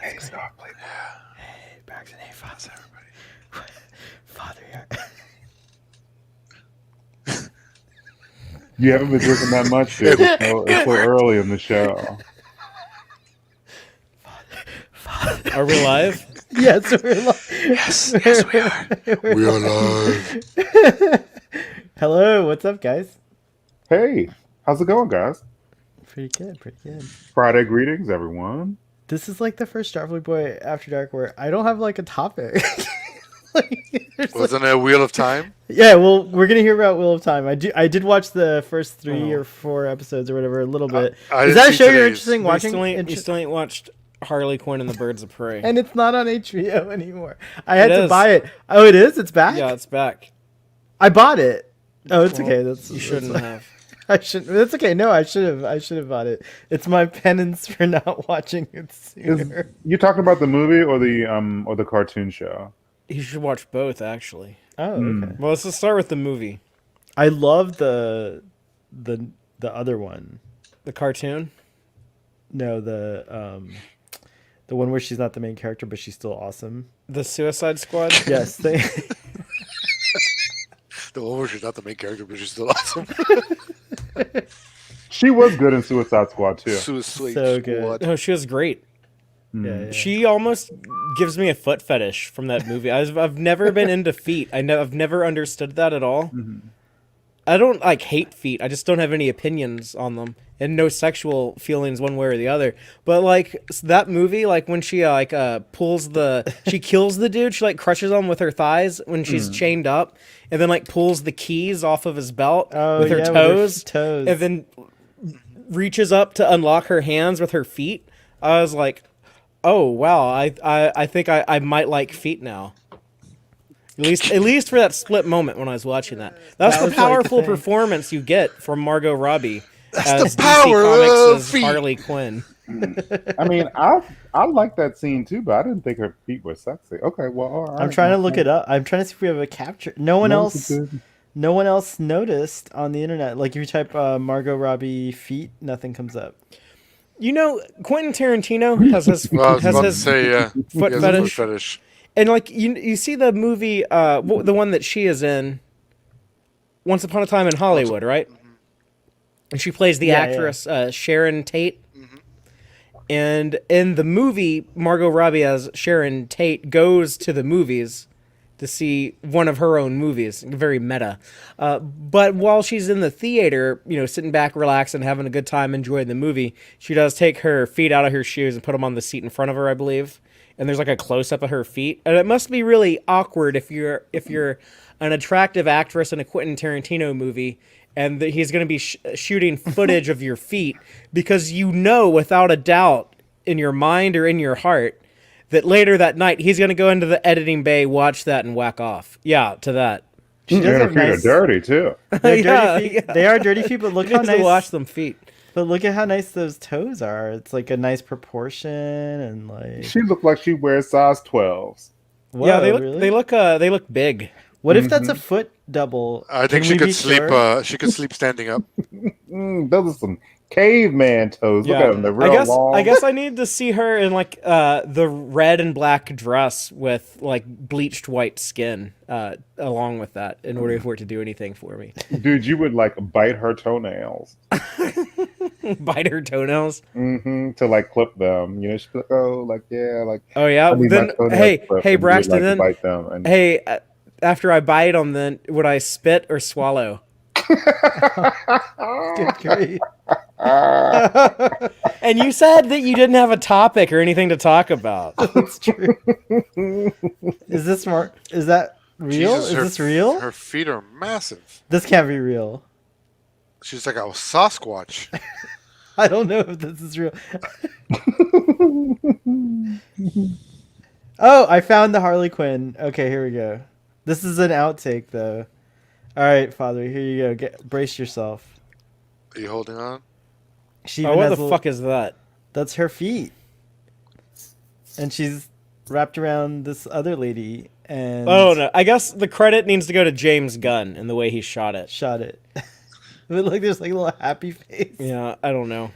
Hey, Starfleet. Hey, Braxton. Hey, Father. Everybody. Father here. You haven't been drinking that much, dude. It's so early in the show. Father. Are we live? Yes, we're live. Yes, we are. We are live. Hello, what's up, guys? Hey, how's it going, guys? Pretty good, pretty good. Friday greetings, everyone. This is like the first Starfleet Boy After Dark where I don't have like a topic. There's, Wasn't it a Wheel of Time? yeah, well, we're gonna hear about Wheel of Time. I did watch the first 3 or 4 episodes or whatever a little bit. I Is didn't that a see show you're today's. interested in watching? You still ain't watched Harley Quinn and the Birds of Prey. And it's not on HBO anymore. I had It to is. buy it. Oh, it is? It's back? Yeah, it's back. I bought it. Oh, it's Well, okay. That's You shouldn't have. I shouldn't. That's okay. No, I should have. I should have bought it. It's my penance for not watching it Is sooner. you talking about the movie or the cartoon show? You should watch both, actually. Oh, okay. Well, let's just start with the movie. I love the other one. The cartoon. No, the one where she's not the main character, but she's still awesome. The Suicide Squad. Yes, they. The one where she's not the main character, but she's still awesome. She was good in Suicide Squad too. Suicide So good. Squad. No, she was great. Yeah. She almost gives me a foot fetish from that movie. I've never been into feet. I've never understood that at all. I don't like hate feet. I just don't have any opinions on them and no sexual feelings one way or the other. But like that movie, like when she she kills the dude. She like crushes him with her thighs when she's chained up, and then like pulls the keys off of his belt with her toes, toes. and then reaches up to unlock her hands with her feet. I was like, oh wow, I think I might like feet now. At least for that split moment when I was watching that. That's That the was, like, the powerful thing. performance you get from Margot Robbie as the power DC of Comics' feet. Harley Quinn. I mean, I like that scene too, but I didn't think her feet were sexy. Okay, well, all right. I'm trying to look it up. I'm trying to see if we have a capture. No one else noticed on the internet. Like if you type Margot Robbie feet, nothing comes up. You know, Quentin Tarantino has his Well, I was has about to his say, yeah. foot He has a fetish. foot fetish. And like you see the movie, the one that she is in, Once Upon a Time in Hollywood, right? And she plays the actress Sharon Tate. And in the movie, Margot Robbie as Sharon Tate goes to the movies to see one of her own movies. Very meta. But while she's in the theater, sitting back, relaxing, having a good time, enjoying the movie, she does take her feet out of her shoes and put them on the seat in front of her, I believe. And there's like a close up of her feet, and it must be really awkward if you're an attractive actress in a Quentin Tarantino movie, and he's going to be shooting footage of your feet because without a doubt in your mind or in your heart that later that night he's going to go into the editing bay, watch that, and whack off. Yeah, to that. She does And her have feet are nice. dirty too. They're Yeah, dirty feet. yeah. They are dirty feet, but look You how need to nice. watch them feet. But look at how nice those toes are. It's like a nice proportion and like. She looked like she wears size 12s. Whoa, Yeah, they look really? they look big. What if that's a foot double? I think Can she we could be sleep. sure? She could sleep standing up. Those are some caveman toes. Look Yeah, at them; they're real long. I guess I need to see her in like the red and black dress with like bleached white skin along with that in order for it to do anything for me. Dude, you would like bite her toenails. Bite her toenails. To like clip them. She'd be like, oh, like yeah, like. Oh yeah. I need my Then toenails hey clipped, hey and you would Braxton. like to Then bite them. And hey, after I bite them, then would I spit or swallow? Good grief. And you said that you didn't have a topic or anything to talk about. That's true. Is this smart? Is that real? Jesus, Is this real? Her feet are massive. This can't be real. She's like a Sasquatch. I don't know if this is real. Oh, I found the Harley Quinn. Okay, here we go. This is an outtake, though. All right, Father, here you go. Brace yourself. Are you holding on? She Oh, even what has the a- fuck is that? That's her feet, and she's wrapped around this other lady. And Oh no! I guess the credit needs to go to James Gunn and the way he shot it. shot it. But look, there's like a little happy face. Yeah, I don't know.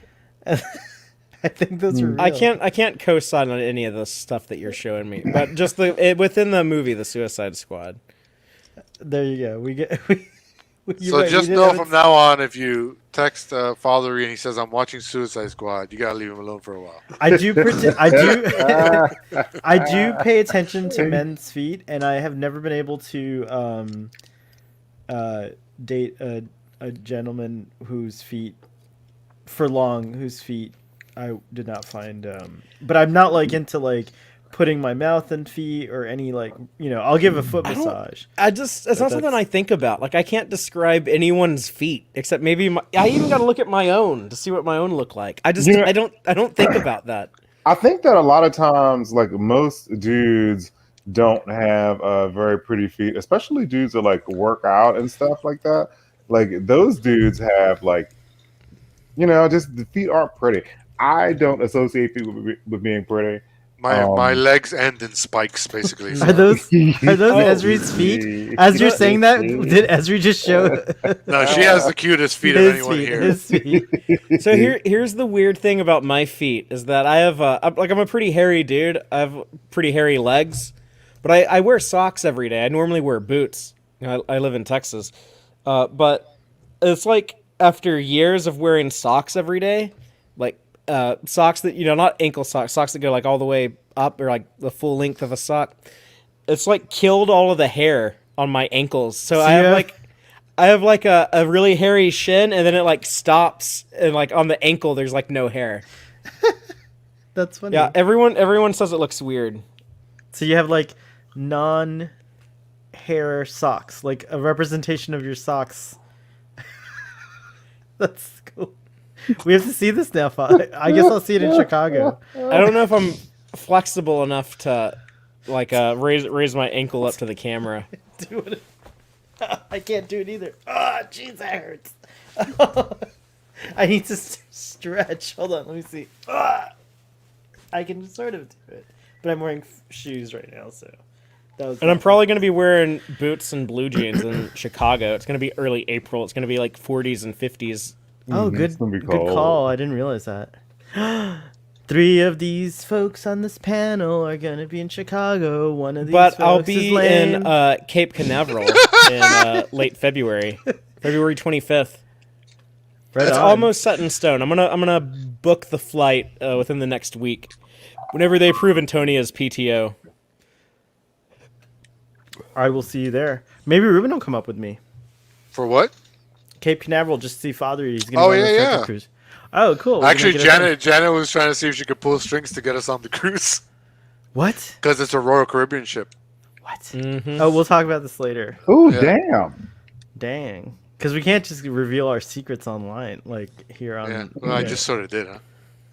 I think those are real. I can't co-sign on any of the stuff that you're showing me, but just within the movie, the Suicide Squad. There you go. So just know from now on, if you text Father and he says, I'm watching Suicide Squad, you got to leave him alone for a while. I do I do pay attention to men's feet, and I have never been able to date a gentleman whose feet I did not find but I'm not like into like putting my mouth in feet or any like, I'll give a foot massage. It's not something I think about. Like I can't describe anyone's feet except maybe I even got to look at my own to see what my own look like. I don't think about that. I think that a lot of times, like most dudes don't have very pretty feet, especially dudes that like work out and stuff like that. Like those dudes have like, just the feet aren't pretty. I don't associate feet with being pretty. My legs end in spikes, basically. Are those Esri's feet? As you're saying that, did Esri just show? No, she has the cutest feet of anyone here. His feet. So here's the weird thing about my feet is that I have I'm a pretty hairy dude. I have pretty hairy legs, but I wear socks every day. I normally wear boots. I live in Texas, but it's like after years of wearing socks every day, like. Socks that not ankle socks that go like all the way up or like the full length of a sock. It's like killed all of the hair on my ankles. So I have like a really hairy shin, and then it like stops, and like on the ankle there's like no hair. That's funny. Yeah, everyone says it looks weird. So you have like non-hair socks, like a representation of your socks. That's cool. We have to see this now. I guess I'll see it in Chicago. I don't know if I'm flexible enough to like raise my ankle up to the camera. Do it. I can't do it either. Oh, jeez, that hurts. I need to stretch. Hold on, let me see. I can sort of do it, but I'm wearing shoes right now, so. And I'm probably going to be wearing boots and blue jeans in Chicago. It's going to be early April. It's going to be like 40s and 50s. Oh, good call. I didn't realize that. 3 of these folks on this panel are going to be in Chicago. One of these folks I'll be is lame. in Cape Canaveral in late February. February 25th. Right It's on. almost set in stone. I'm gonna book the flight within the next week. Whenever they approve Antonia's PTO. I will see you there. Maybe Ruben will come up with me. For what? Cape Canaveral, just to see Father. He's going to go on the Central Cruise. Oh, cool. Actually, Janet was trying to see if she could pull strings to get us on the cruise. What? Because it's a Royal Caribbean ship. What? Mm-hmm. Oh, we'll talk about this later. Oh, damn. Dang. Because we can't just reveal our secrets online, like here on. Yeah, well, I just sort of did, huh?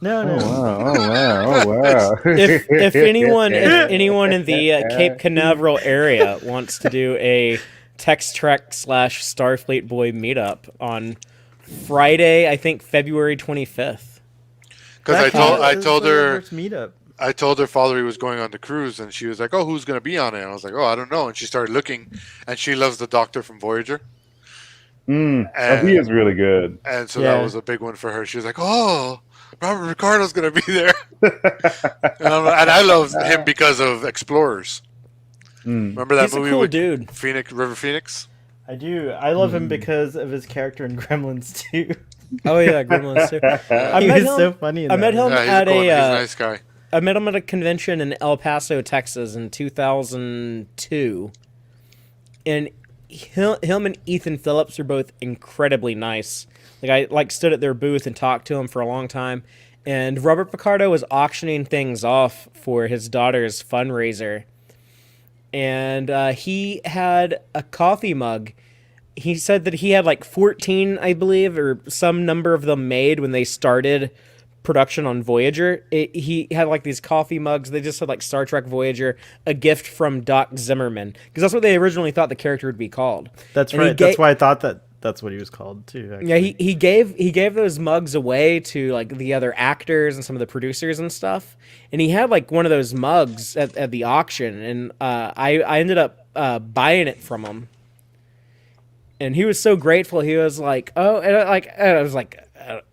No. Oh wow. If anyone in the Cape Canaveral area wants to do a Tex Trek / Starfleet Boy meetup on Friday, I think February 25th. Because I told her meetup. I told her father he was going on the cruise, and she was like, "Oh, who's going to be on it?" And I was like, "Oh, I don't know." And she started looking, and she loves the Doctor from Voyager. He is really good. And so that was a big one for her. She was like, "Oh, Robert Ricardo's going to be there," and I love him because of Explorers. Remember that He's movie a cool with dude. River Phoenix? I do. I love him because of his character in Gremlins too. Oh yeah, Gremlins too. He was so funny. I met him at he's a nice guy. I met him at a convention in El Paso, Texas, in 2002, and him and Ethan Phillips are both incredibly nice. Like I stood at their booth and talked to him for a long time, and Robert Picardo was auctioning things off for his daughter's fundraiser, and he had a coffee mug. He said that he had like 14, I believe, or some number of them made when they started production on Voyager. He had like these coffee mugs. They just said like Star Trek Voyager, a gift from Doc Zimmerman, because that's what they originally thought the character would be called. That's right. That's why I thought that's what he was called too. Actually. Yeah, he gave those mugs away to like the other actors and some of the producers and stuff. And he had like one of those mugs at the auction, and I ended up buying it from him. And he was so grateful. He was like, "Oh," and it was like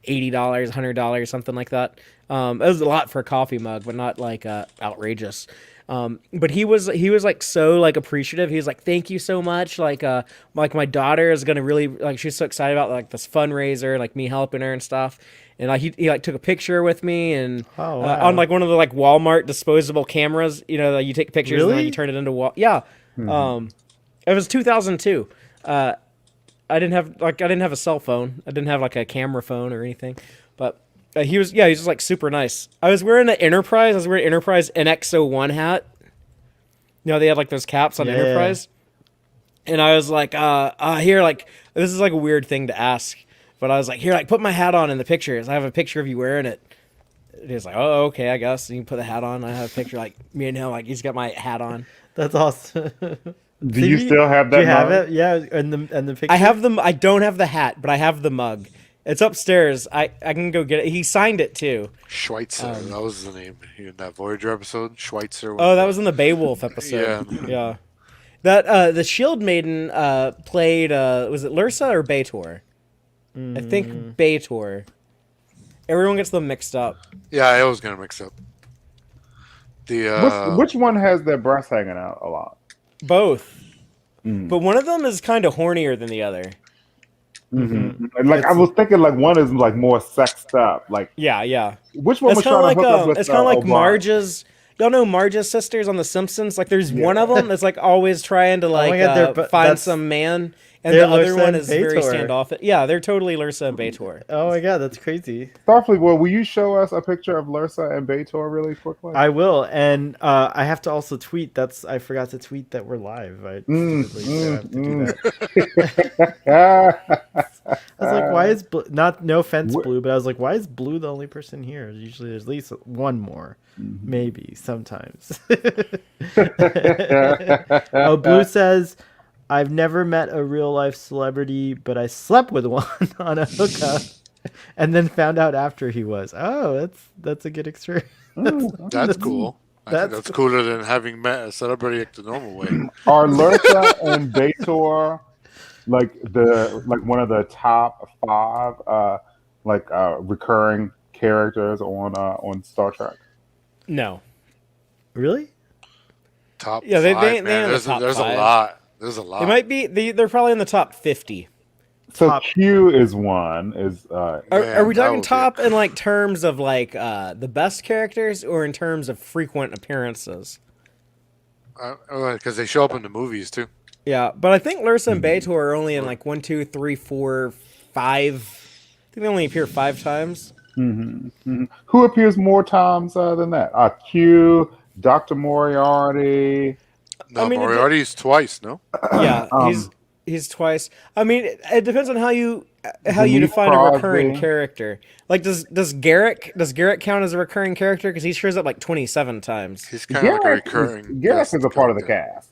$80, $100, something like that. It was a lot for a coffee mug, but not like outrageous. But he was like so like appreciative. He was like, "Thank you so much." Like my daughter is gonna really like. She's so excited about like this fundraiser, like me helping her and stuff. And like he like took a picture with me and Oh, wow. on like one of the like Walmart disposable cameras. You know, you take pictures and then Really? you turn it into Yeah. It was 2002. I didn't have a cell phone. I didn't have like a camera phone or anything. But he was just like super nice. I was wearing an Enterprise. I was wearing an Enterprise NX-01 hat. You know, they had like those caps on Yeah. Enterprise. And I was like, here, like, this is like a weird thing to ask. But I was like, here, like, put my hat on in the pictures. I have a picture of you wearing it. And he was like, oh, okay, I guess. And you put the hat on. I have a picture, like, me and him, like, he's got my hat on. That's awesome. Do you still have that? Do you have mug? it? Yeah, and the picture. I have them. I don't have the hat, but I have the mug. It's upstairs. I can go get it. He signed it, too. Schweitzer, that was the name in that Voyager episode. Schweitzer. Oh, that was in the Beowulf episode. Yeah. That the Shield Maiden played was it Lursa or B'Etor? I think B'Etor. Everyone gets them mixed up. Yeah, I always get mixed up. The Which one has their breasts hanging out a lot? Both. But one of them is kind of hornier than the other. And like I was thinking, like one is like more sexed up. Like Yeah. which one It's was kind of trying like to hook up with? it's kind of like O'Brien? Marge's. Y'all know Marge's sisters on The Simpsons? Like, there's one of them that's like always trying to like God, find that's- some man, and they're the other Lursa one and is very B'Etor. standoffish. Yeah, they're totally Lursa and B'Etor. Oh my god, that's crazy. Starfleet. Well, will you show us a picture of Lursa and B'Etor really quickly? I will, and I have to also tweet. I forgot to tweet that we're live. I stupidly have to do that. I was like, why is no offense, Blue, but I was like, why is Blue the only person here? Usually, there's at least one more, maybe sometimes. Oh, Blue says, I've never met a real life celebrity, but I slept with one on a hookup, and then found out after he was. Oh, that's a good experience. That's cool. I think that's cool. cooler than having met a celebrity like the normal way. Are Lursa and B'Etor like one of the top 5 recurring characters on Star Trek? No. Really? Top Yeah, they 5, ain't man. in the There's top a 5. lot. There's a lot. They might be. They're probably in the top 50. So Top. Q is one. Is Are we that talking would be top in like terms of like the best characters, or in terms of frequent appearances? Because they show up in the movies too. Yeah, but I think Lursa and B'Etor are only in like 1, 2, 3, 4, 5. I think they only appear 5 times. who appears more times than that? Q, Dr. Moriarty. No, I mean, Moriarty's twice. No. Yeah, he's twice. I mean, it depends on how you Denise define a recurring Crosby. character. Like, does Garrick count as a recurring character? Because he shows up like 27 times, He's kind of like a recurring. Garrick is a part of the cast.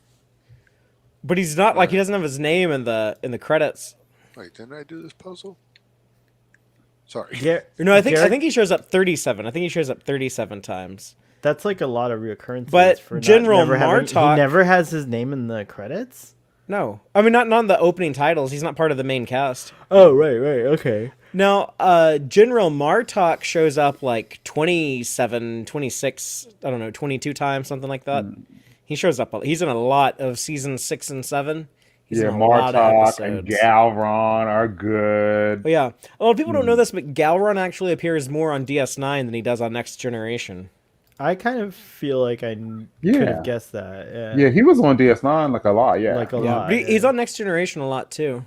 but he's not like he doesn't have his name in the credits. Wait, didn't I do this puzzle? Sorry. No, I think Garrick- he shows up 37. I think he shows up 37 times. That's like a lot of reoccurrences. But for General never having- Martok- he never has his name in the credits. No, I mean not in the opening titles. He's not part of the main cast. Oh right, okay. Now, General Martok shows up like 27, 26, I don't know, 22 times, something like that. He shows up. He's in a lot of seasons 6 and 7. He's in a lot of Martok and episodes. Galron are good. Oh, yeah. A lot of people don't know this, but Galron actually appears more on DS9 than he does on Next Generation. I kind of feel like I could Yeah. have guessed that. Yeah, he was on DS9 like a lot. Yeah, Like a Yeah, lot. but he's on Next Generation a lot too.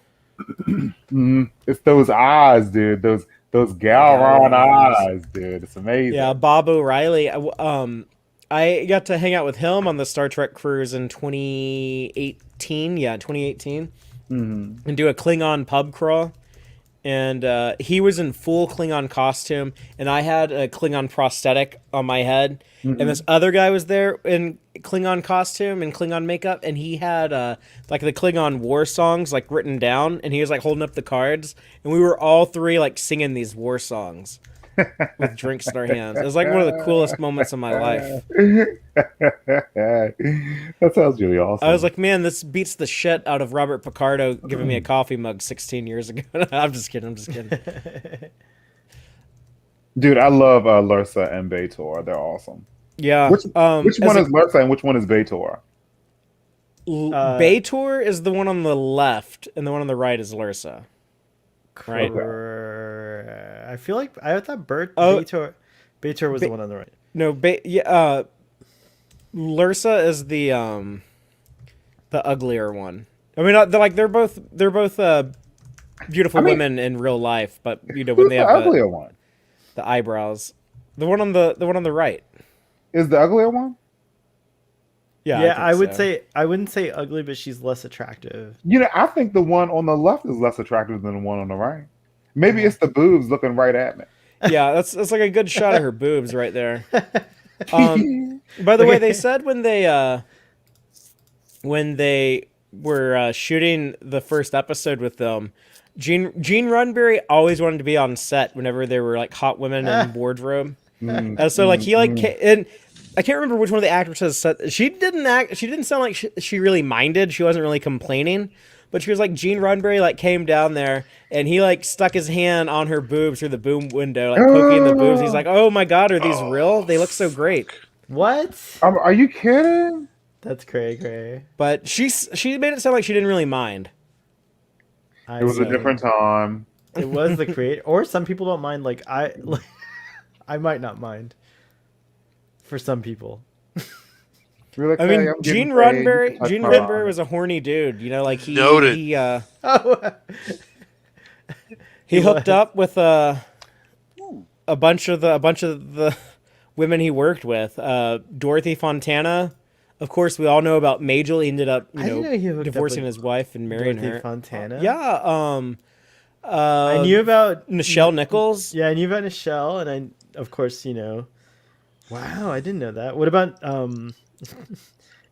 It's those eyes, dude. Those Galron Galron eyes, dude. It's amazing. Yeah, Bob O'Reilly. I got to hang out with him on the Star Trek cruise in 2018. Yeah, 2018, and do a Klingon pub crawl. And he was in full Klingon costume, and I had a Klingon prosthetic on my head. And this other guy was there in Klingon costume and Klingon makeup, and he had like the Klingon war songs like written down, and he was like holding up the cards, and we were all three like singing these war songs with drinks in our hands. It was like one of the coolest moments of my life. That sounds really awesome. I was like, man, this beats the shit out of Robert Picardo giving me a coffee mug 16 years ago. I'm just kidding. Dude, I love Lursa and Baitor. They're awesome. Yeah. Which As one is Lursa and which one is Baitor? Baitor is the one on the left, and the one on the right is Lursa. Right. I feel like I thought Baitor was the one on the right. No, Lursa is the uglier one. I mean, they're both beautiful women in real life, but when Who's they the have uglier one? the eyebrows, the one on the right. Is the uglier one? Yeah, I would say I wouldn't say ugly, but she's less attractive. I think the one on the left is less attractive than the one on the right. Maybe it's the boobs looking right at me. Yeah, that's like a good shot of her boobs right there. By the way, they said when they were shooting the first episode with them, Gene Roddenberry always wanted to be on set whenever there were like hot women in wardrobe. So like he and I can't remember which one of the actresses said she didn't sound like she really minded. She wasn't really complaining, but she was like Gene Roddenberry like came down there and he like stuck his hand on her boobs through the boom window, like poking the boobs. He's like, "Oh my god, are these real? They look so great." What? Are you kidding? That's cray. But she made it sound like she didn't really mind. It was a different time. It was the creator, or some people don't mind. Like I might not mind. For some people. Like, I mean, Gene Roddenberry was a horny dude. Like he Noted. He hooked up with a bunch of the women he worked with. Dorothy Fontana. Of course, we all know about Majel. He ended up, divorcing his wife and marrying Dorothy her. Fontana. Yeah. I knew about Nichelle Nichols. Yeah, I knew about Nichelle, and of course, Wow, I didn't know that. What about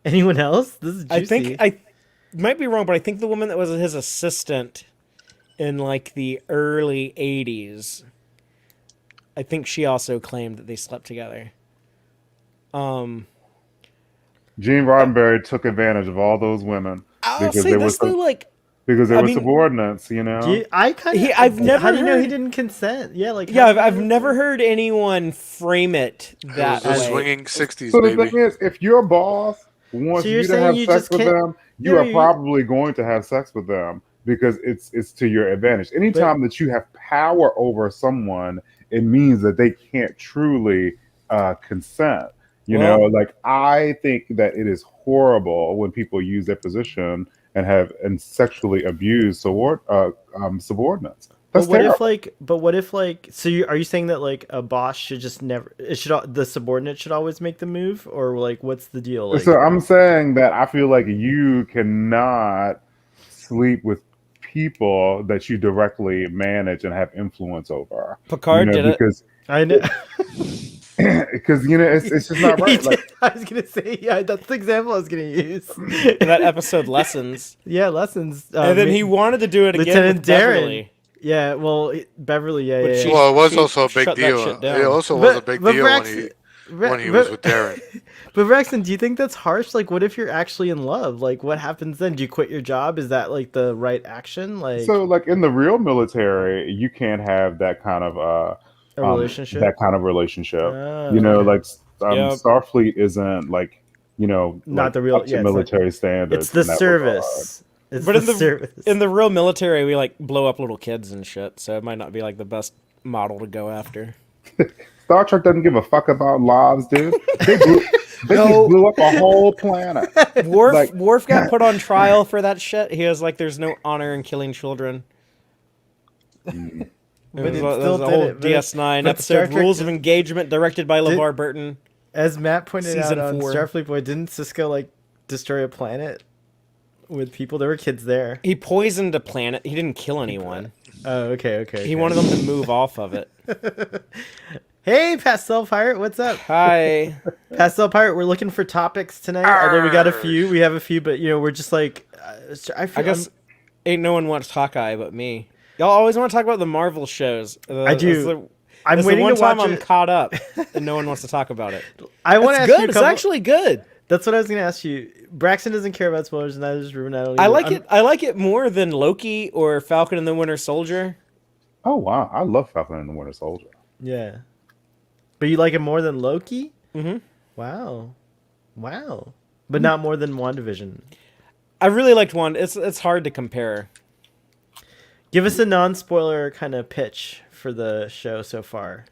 anyone else? This is juicy. I think I might be wrong, but I think the woman that was his assistant in like the early 80s, I think she also claimed that they slept together. Gene Roddenberry took advantage of all those women because they were subordinates, I've never. How do you know heard- he didn't consent? Yeah, I've never heard anyone frame it that It was way. a swinging 60s, So the baby. thing is, if your boss wants So you're you to saying have you sex just with can't- them, you No, are you- probably going to have sex with them because it's to your advantage. Anytime that you have power over someone, it means that they can't truly consent. Like I think that it is horrible when people use their position and sexually abuse subordinates. That's terrible. What if are you saying that like a boss should just never? The subordinate should always make the move, or like what's the deal? Like, So I'm saying that I feel like you cannot sleep with people that you directly manage and have influence over. Picard did because, I know. Because it's just not right. Like, I was gonna say, yeah, that's the example I was gonna use. In that episode, Lessons. Yeah, Lessons. And then he wanted to do it again Lieutenant with Darren. Beverly. Yeah, well, Beverly. Yeah, But yeah. she- yeah. Well, it was She also a big shut that deal. shit down. It also was a big deal Braxton, when he was with Darren. But Braxton, do you think that's harsh? Like, what if you're actually in love? Like, what happens then? Do you quit your job? Is that like the right action? Like, so, like in the real military, you can't have that kind of a relationship. That kind of relationship. Oh, Like Yep. Starfleet isn't like not like the real up to military standards. It's the in that service. It's But the service. in the real military, we like blow up little kids and shit, so it might not be like the best model to go after. regard. Star Trek doesn't give a fuck about lives, dude. They just blew up a whole planet. Worf got put on trial for that shit. He was like, "There's no honor in killing children." But It it was still a did whole it, but DS9 but Star episode, Trek Rules of Engagement, directed by LeVar Burton. As Matt pointed Season out on 4. Starfleet Boy, didn't Cisco like destroy a planet with people? There were kids there. He poisoned a planet. He didn't kill anyone. Oh, okay. He wanted them to move off of it. Hey, Pastel Pirate, what's up? Hi. Pastel Pirate, we're looking for topics tonight. Although we got a few, we have a few, but we're just like, I guess ain't no one watched Hawkeye but me. Y'all always want to talk about the Marvel shows. I do. I'm It's waiting the one to watch time I'm it. caught up, and no one wants to talk about it. I want to It's ask good. you. It's actually good. That's what I was gonna ask you. Braxton doesn't care about spoilers, and neither does Ruben. I like it. I like it more than Loki or Falcon and the Winter Soldier. Oh wow, I love Falcon and the Winter Soldier. Yeah. But you like it more than Loki? Mm-hmm. Wow. Wow. But not more than WandaVision. I really liked one. It's hard to compare. Give us a non-spoiler kind of pitch for the show so far.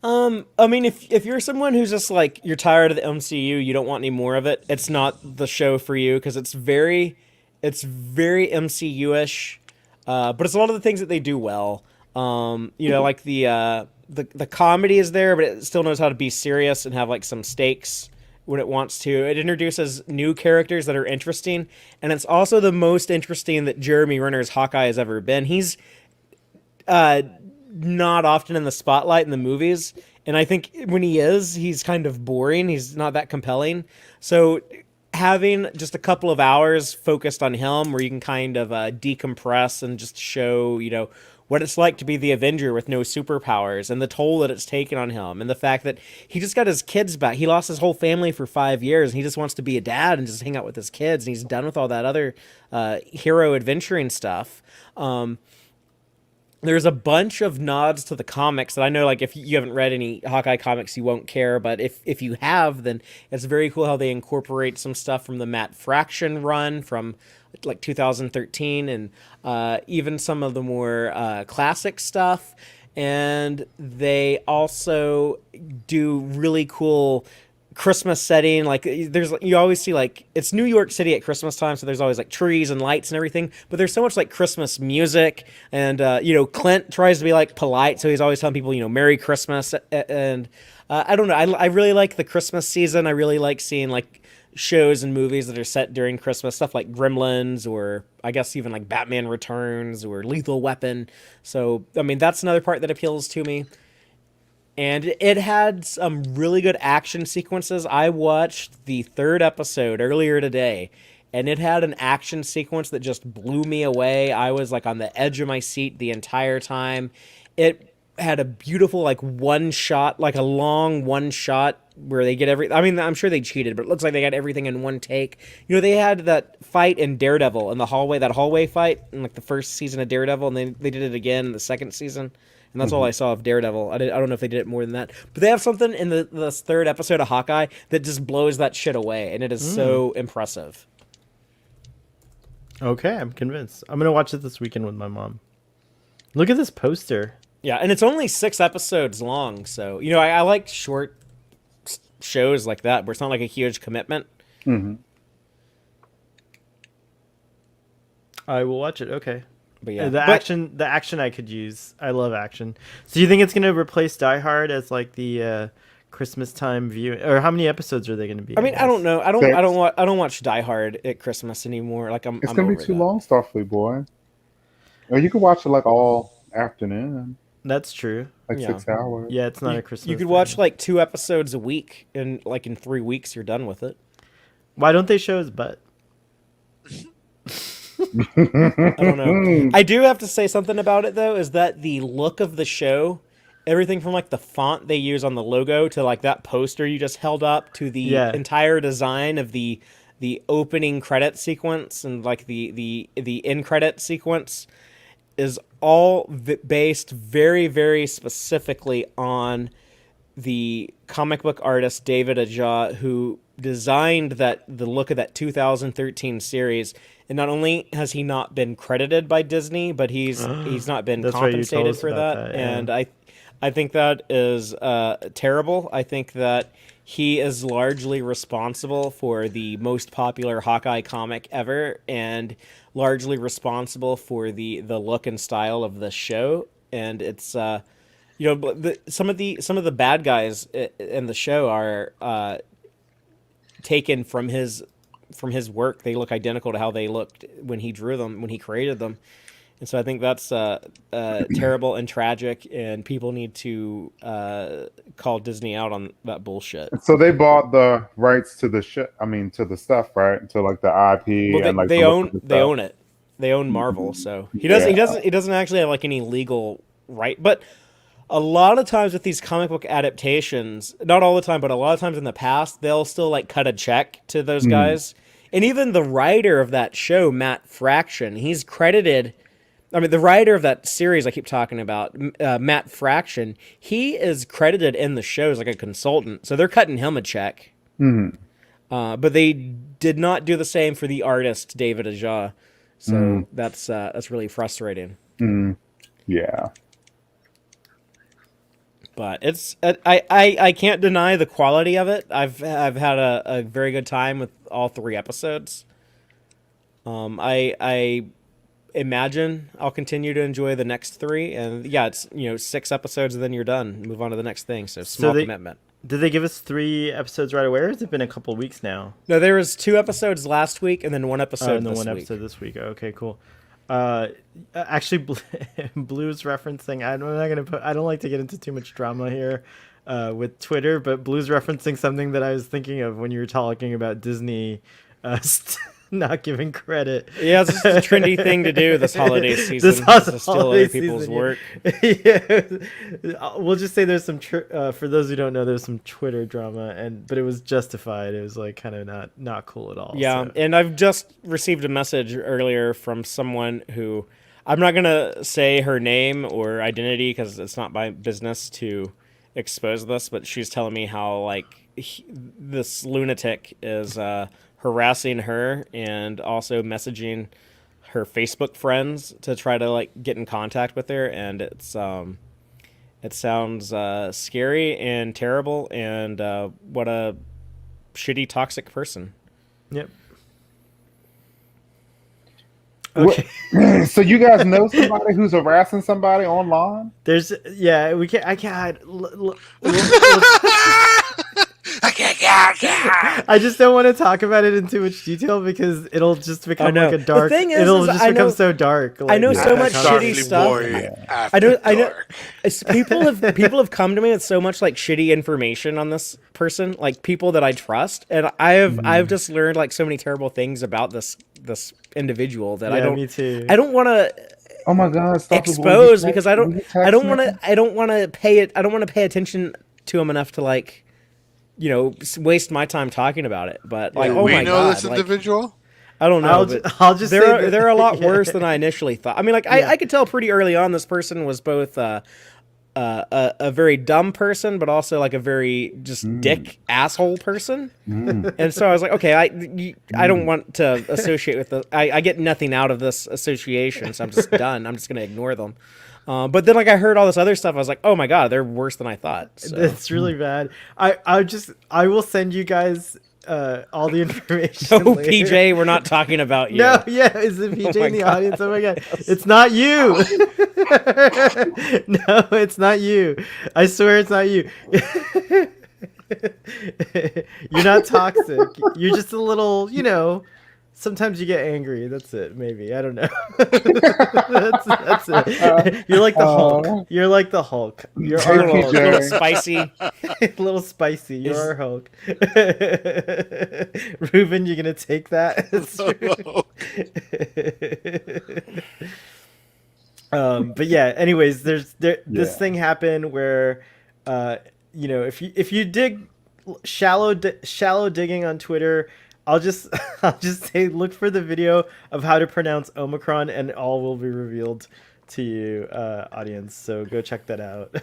I mean, if you're someone who's just like you're tired of the MCU, you don't want any more of it, it's not the show for you because it's very MCU-ish, but it's a lot of the things that they do well. Like the comedy is there, but it still knows how to be serious and have like some stakes when it wants to. It introduces new characters that are interesting, and it's also the most interesting that Jeremy Renner's Hawkeye has ever been. He's not often in the spotlight in the movies, and I think when he is, he's kind of boring. He's not that compelling. So having just a couple of hours focused on him where you can kind of decompress and just show, what it's like to be the Avenger with no superpowers and the toll that it's taken on him and the fact that he just got his kids back. He lost his whole family for 5 years and he just wants to be a dad and just hang out with his kids, and he's done with all that other hero adventuring stuff. There's a bunch of nods to the comics that I know, like, if you haven't read any Hawkeye comics, you won't care. But if you have, then it's very cool how they incorporate some stuff from the Matt Fraction run from, like, 2013 and even some of the more classic stuff. And they also do really cool Christmas setting. Like, you always see, like, it's New York City at Christmas time, so there's always like trees and lights and everything, but there's so much like Christmas music. And Clint tries to be like polite, so he's always telling people Merry Christmas. And I don't know, I really like the Christmas season. I really like seeing like shows and movies that are set during Christmas, stuff like Gremlins, or I guess even like Batman Returns or Lethal Weapon. So I mean, that's another part that appeals to me. And it had some really good action sequences. I watched the 3rd episode earlier today, and it had an action sequence that just blew me away. I was like on the edge of my seat the entire time. It had a beautiful like one shot, like a long one shot where they get I mean, I'm sure they cheated, but it looks like they got everything in one take. They had that fight in Daredevil in the hallway, that hallway fight in like the first season of Daredevil, and they did it again in the 2nd season. And that's all I saw of Daredevil. I don't know if they did it more than that. But they have something in the 3rd episode of Hawkeye that just blows that shit away. And it is so impressive. Okay, I'm convinced. I'm going to watch it this weekend with my mom. Look at this poster. Yeah, and it's only 6 episodes long. So, I like short shows like that where it's not like a huge commitment. Mm-hmm. I will watch it. Okay. But yeah, the action I could use. I love action. So you think it's going to replace Die Hard as like the Christmas time view, or how many episodes are they going to be? I mean, I don't know. I don't watch Die Hard at Christmas anymore. Like it's going to be too long, Starfleet boy. Or you could watch it like all afternoon. That's true. Like 6 hours. Yeah, it's not a Christmas. You could thing. watch like 2 episodes a week, and like in 3 weeks you're done with it. Why don't they show his butt? I don't know. I do have to say something about it though, is that the look of the show, everything from like the font they use on the logo to like that poster you just held up to the entire design of the opening credit sequence and like the end credit sequence is all based very, very specifically on the comic book artist David Aja, who designed the look of that 2013 series. And not only has he not been credited by Disney, but he's not been compensated for that. And I think that is terrible. I think that he is largely responsible for the most popular Hawkeye comic ever, and largely responsible for the look and style of the show. And it's some of the bad guys in the show are taken from his work. They look identical to how they looked when he drew them, when he created them. And so I think that's terrible and tragic, and people need to call Disney out on that bullshit. So they bought the rights to the shit. I mean, to the stuff, right? To like the IP. Well, and like they own it. They own Marvel, so he doesn't actually have like any legal right. But a lot of times with these comic book adaptations, not all the time, but a lot of times in the past, they'll still like cut a check to those guys. And even the writer of that show, Matt Fraction, he's credited I mean, the writer of that series I keep talking about, Matt Fraction, he is credited in the show as like a consultant, so they're cutting him a check. Mhm. But they did not do the same for the artist David Aja, so that's really frustrating. Yeah. But it's I can't deny the quality of it. I've had a very good time with all 3 episodes. I imagine I'll continue to enjoy the next 3, and yeah, it's 6 episodes and then you're done. Move on to the next thing. So small commitment. Did they give us 3 episodes right away, or has it been a couple weeks now? No, there was 2 episodes last week and then 1 episode and then this one week. episode this week. Okay, cool. Actually, Blue's referencing. I'm not gonna put. I don't like to get into too much drama here with Twitter, but Blue's referencing something that I was thinking of when you were talking about Disney not giving credit. Yeah, it's just a trendy thing to do this holiday season. To steal other people's work. Yeah. We'll just say there's some for those who don't know, there's some Twitter drama, but it was justified. It was like kind of not cool at all. Yeah, so. and I've just received a message earlier from someone who I'm not gonna say her name or identity because it's not my business to expose this, but she's telling me how like this lunatic is harassing her and also messaging her Facebook friends to try to like get in contact with her, and it sounds scary and terrible, and what a shitty toxic person. Yep. Okay. So you guys know somebody who's harassing somebody online? We can't. I can't. I just don't want to talk about it in too much detail because it'll just become like a dark. The thing is, it'll just become so dark. I know so much shitty Starfleet stuff. boy I know. dark. People have come to me with so much like shitty information on this person, like people that I trust, and I've just learned like so many terrible things about this individual that I don't. Me too. I don't want to. Oh my God! Stop expose because I don't want to pay attention to him enough to like, waste my time talking about it. But like, oh we my know God, this like, individual. I don't know. I'll just say they're a lot worse than I initially thought. I mean, like I could tell pretty early on this person was both a very dumb person, but also like a very just dick asshole person. And so I was like, okay, I don't want to associate with I get nothing out of this association, so I'm just done. I'm just gonna ignore them. But then like I heard all this other stuff, I was like, oh my God, they're worse than I thought. So. It's really bad. I will send you guys all the information. No, later. PJ, we're not talking about you. No, yeah, is it PJ in the God. audience? Oh my God, it's not you. No, it's not you. I swear it's not you. You're not toxic. You're just a little, sometimes you get angry. That's it. Maybe. I don't know. that's it. You're like the Hulk. You're like the Hulk. You're A our little, Hulk. little spicy. A little spicy. You're our Hulk. Ruben, you're gonna take that. But yeah. Anyways, this thing happened where, if you dig shallow digging on Twitter. I'll just say look for the video of how to pronounce Omicron, and all will be revealed to you, audience. So go check that out.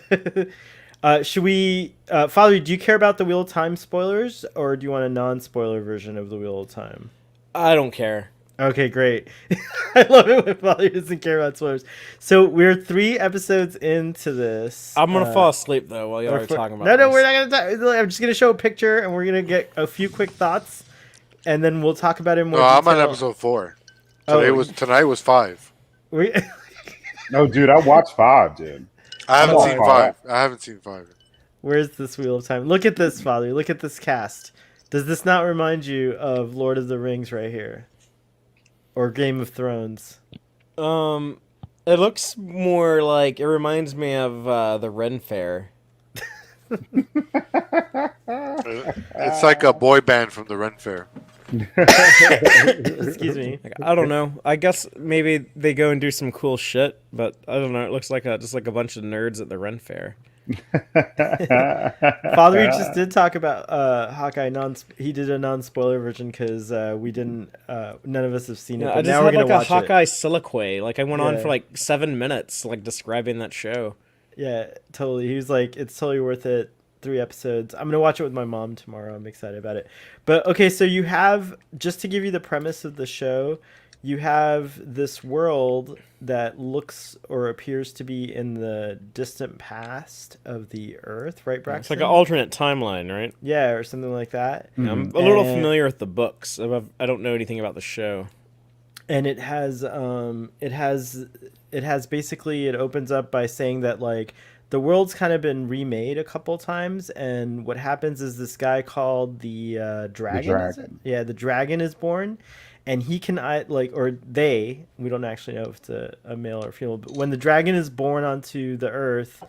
Should we, Father? Do you care about the Wheel of Time spoilers, or do you want a non-spoiler version of the Wheel of Time? I don't care. Okay, great. I love it when Father doesn't care about spoilers. So we're 3 episodes into this. I'm gonna fall asleep though while y'all are talking about. No, this. we're not gonna talk. I'm just gonna show a picture, and we're gonna get a few quick thoughts. And then we'll talk about it in more detail. I'm on episode 4. Tonight was 5. No, dude, I watched 5, dude. I haven't seen 5. I haven't seen 5. Where's this Wheel of Time? Look at this, Father. Look at this cast. Does this not remind you of Lord of the Rings right here? Or Game of Thrones? It looks more like it reminds me of the Ren Fair. It's like a boy band from the Ren Fair. Excuse me. I don't know. I guess maybe they go and do some cool shit, but I don't know. It looks like just like a bunch of nerds at the Ren Fair. Father Reed just did talk about Hawkeye. He did a non-spoiler version because we didn't. None of us have seen it, Yeah, but I just now we're had gonna like a watch Hawkeye it. soliloquy. Like I went on for Yeah. like 7 minutes, like describing that show. Yeah, totally. He was like, "It's totally worth it." 3 episodes. I'm gonna watch it with my mom tomorrow. I'm excited about it. But okay, so you have, just to give you the premise of the show, you have this world that looks or appears to be in the distant past of the Earth, right, It's like Braxton? an alternate timeline, right? Yeah, or something like that. I'm Mhm. a little And familiar with the books. I don't know anything about the show. and it has basically, it opens up by saying that like the world's kind of been remade a couple times, and what happens is this guy called the The dragon, is it? dragon. Yeah, the dragon is born, and he can like, or they, we don't actually know if it's a male or female, but when the dragon is born onto the earth,